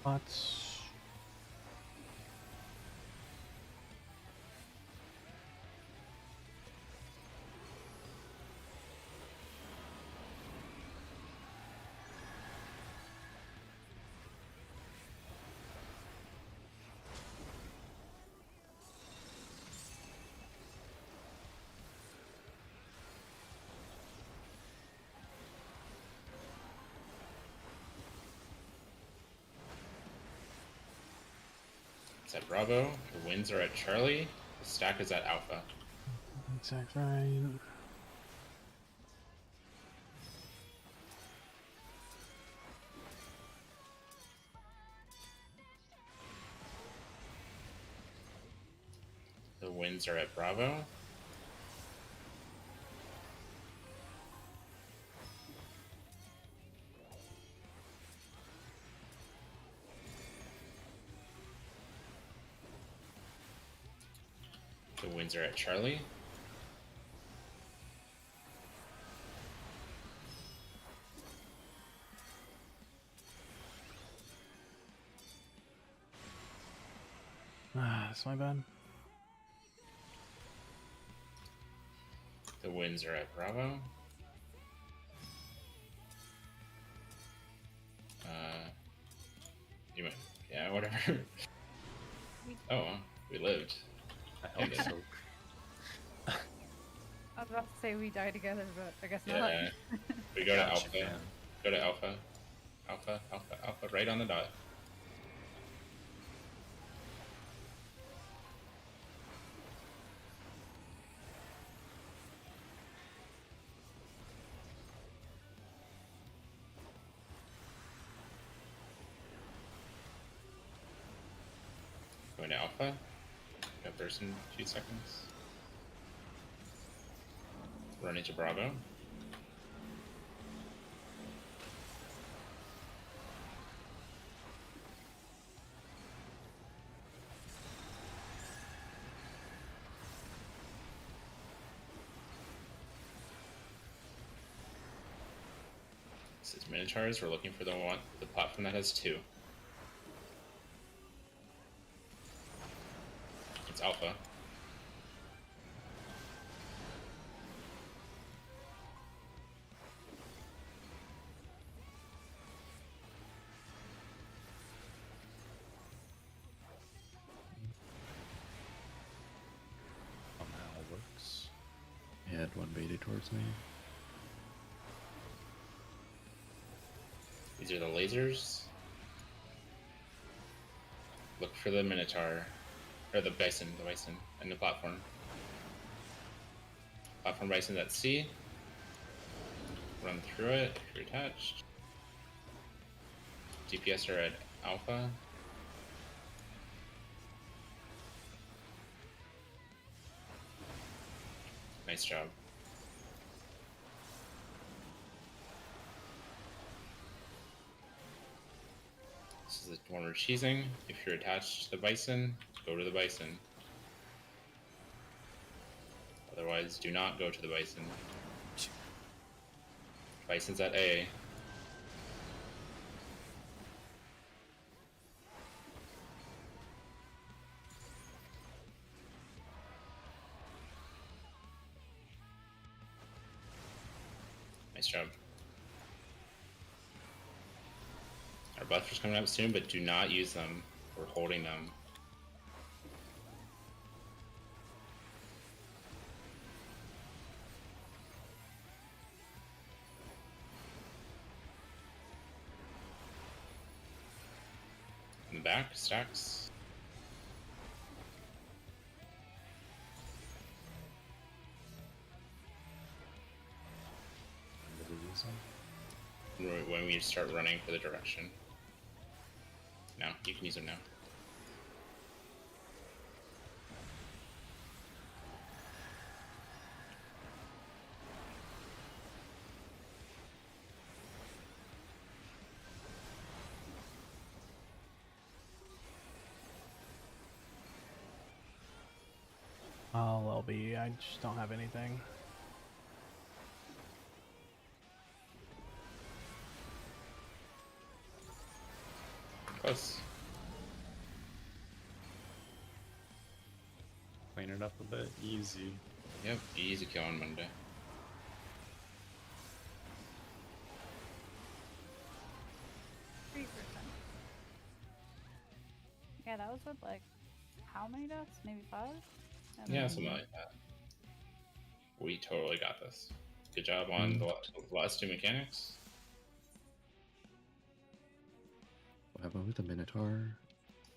Thoughts? It's at Bravo. The winds are at Charlie. The stack is at Alpha. Exact right. The winds are at Bravo. The winds are at Charlie. Ah, that's my bad. The winds are at Bravo. You went, yeah, whatever. Oh, we lived. I hope Yeah. so. I was about to say we die together, but I guess not. Yeah. We go to Gotcha, Alpha. man. Go to Alpha. Alpha, Alpha, Alpha, right on the dot. Going to Alpha. Got burst in 2 seconds. Run into Bravo. This is Minotaurs. We're looking for the platform that has 2. It's Alpha. Somehow works. He had one baited towards me. These are the lasers. Look for the Minotaur. Or the Bison, and the platform. Platform Bison's at C. Run through it if you're attached. DPS are at Alpha. Nice job. This is the one we're cheesing. If you're attached to the Bison, go to the Bison. Otherwise, do not go to the Bison. Bison's at A. Nice job. Our buffers coming up soon, but do not use them. We're holding them. In the back, stacks. When we start running for the direction. Now, you can use them now. I'll LB. I just don't have anything. Close. Clean it up a bit. Easy. Yep, easy kill on Monday. Yeah, that was with like how many deaths? Maybe 5? Yeah, something like that. We totally got this. Good job on the last two mechanics. What happened with the Minotaur?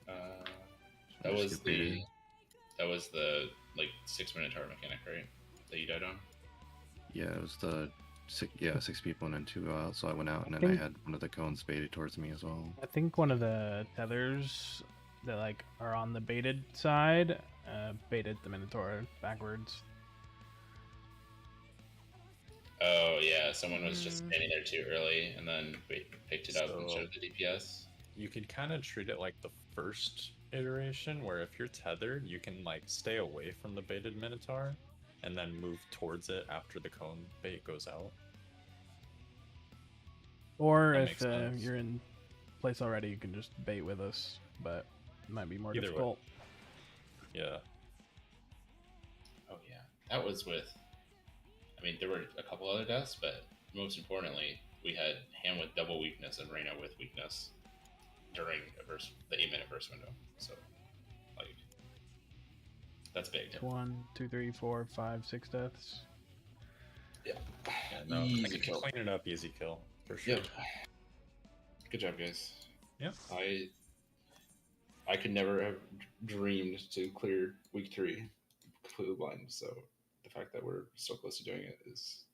That Just was get baited. the like 6 Minotaur mechanic, right? That you died on. Yeah, it was the 6 people and then 2 out. So I went out and then think- I had one of the cones baited towards me as well. I think one of the tethers that like are on the baited side baited the Minotaur backwards. Oh yeah, someone was just standing there too early and then picked it up and So- showed the DPS. You could kind of treat it like the first iteration, where if you're tethered, you can like stay away from the baited Minotaur, and then move towards it after the cone bait goes out. Or That if makes sense. you're in place already, you can just bait with us, but it might be more Either way. difficult. Yeah. Oh yeah, that was with. I mean, there were a couple other deaths, but most importantly, we had Ham with double weakness and Reyna with weakness during the 8-minute burst window. So, like, that's big. 1, 2, 3, 4, 5, 6 deaths. Yeah, no, Easy kill. clean it up, easy kill for sure. Yep. Good job, guys. Yep. I could never have dreamed to clear week 3 completely blind. So the fact that we're so close to doing it is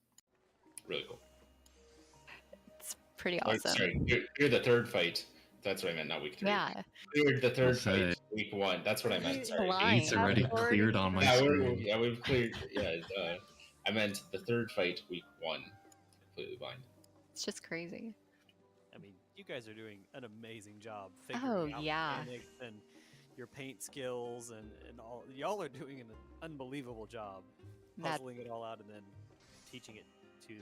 really cool. It's pretty Oh, awesome. sorry, clear the third fight. That's what I meant, not week 3. Yeah. Cleared the third say. fight week 1. That's what I meant. Sorry. Blind. It's already I've already cleared on my Yeah, screen. we've cleared. Yeah, I meant the third fight week 1, completely blind. It's just crazy. I mean, you guys are doing an amazing job Oh, figuring out yeah. mechanics and your paint skills and all. Y'all are doing an unbelievable job That- puzzling it all out and then teaching it to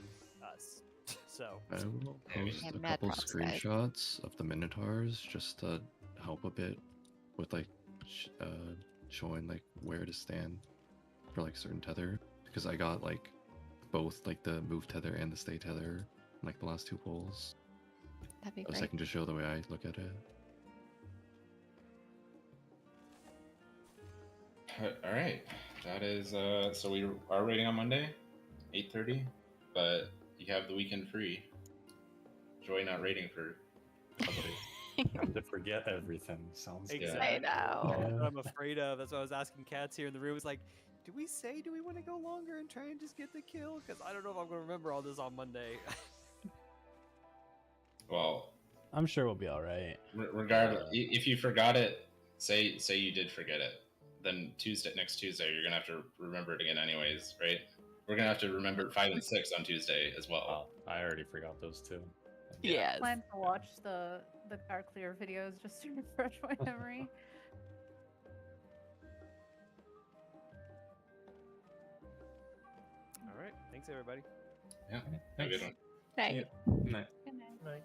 us. So I will post Yeah, a mad couple props, guys. screenshots of the Minotaurs just to help a bit with like showing like where to stand for like certain tether, because I got like both like the move tether and the stay tether in, like the last 2 polls. That'd be So I great. can just show the way I look at it. All right, that is so we are rating on Monday, 8:30, but you have the weekend free. Enjoy not rating for a couple days. Time to forget everything. Sounds good. exactly. I know. That's what I'm afraid of. That's what I was asking Cats here in the room. It's like, do we want to go longer and try and just get the kill? Because I don't know if I'm going to remember all this on Monday. Well, I'm sure we'll be all right. regardless, if you forgot it, say you did forget it, then next Tuesday, you're gonna have to remember it again, anyways, right? We're gonna have to remember 5 and 6 on Tuesday as well. Oh, I already forgot those two. Yes. Plan to watch the our clear videos just to refresh my memory. All right. Thanks, everybody. Yeah. Have a good one. Right. Yeah. Night. Good night. Right.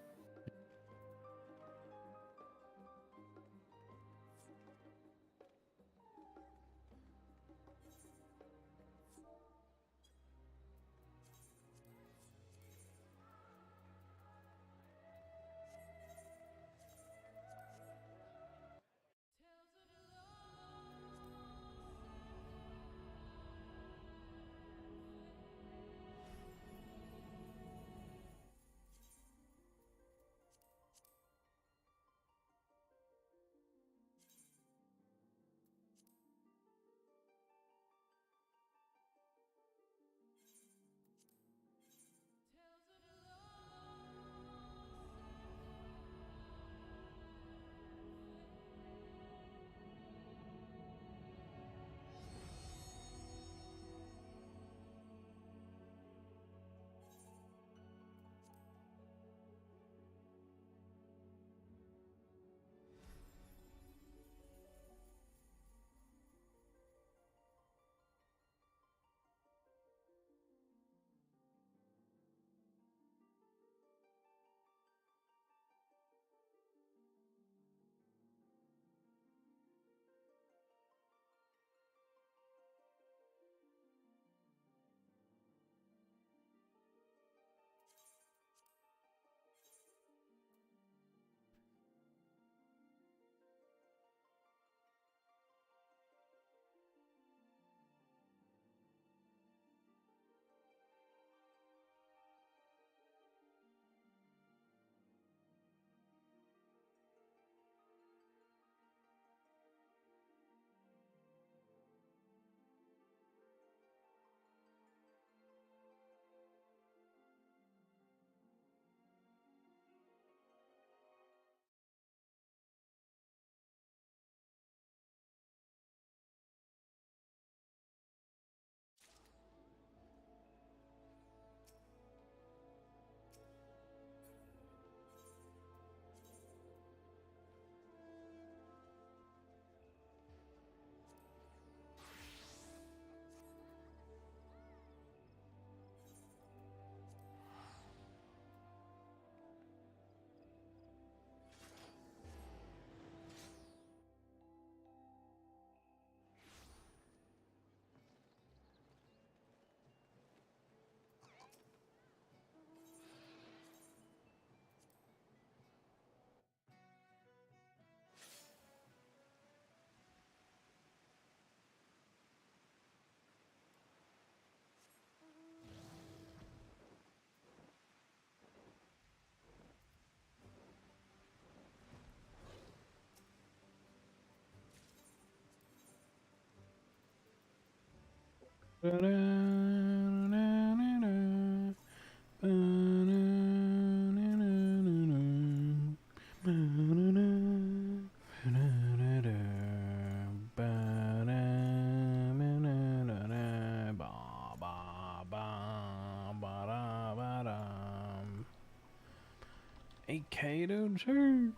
AK to church.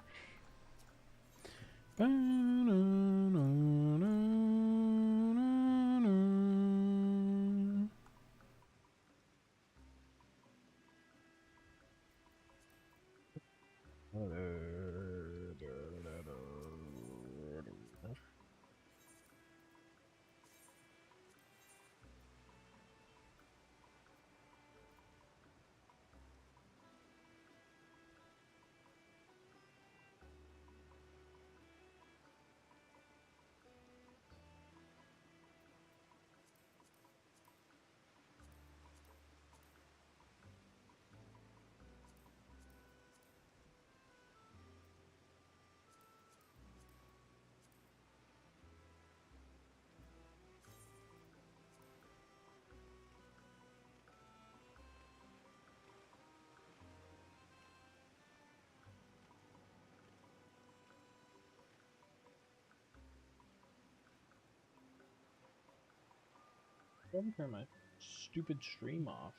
Don't turn my stupid stream off.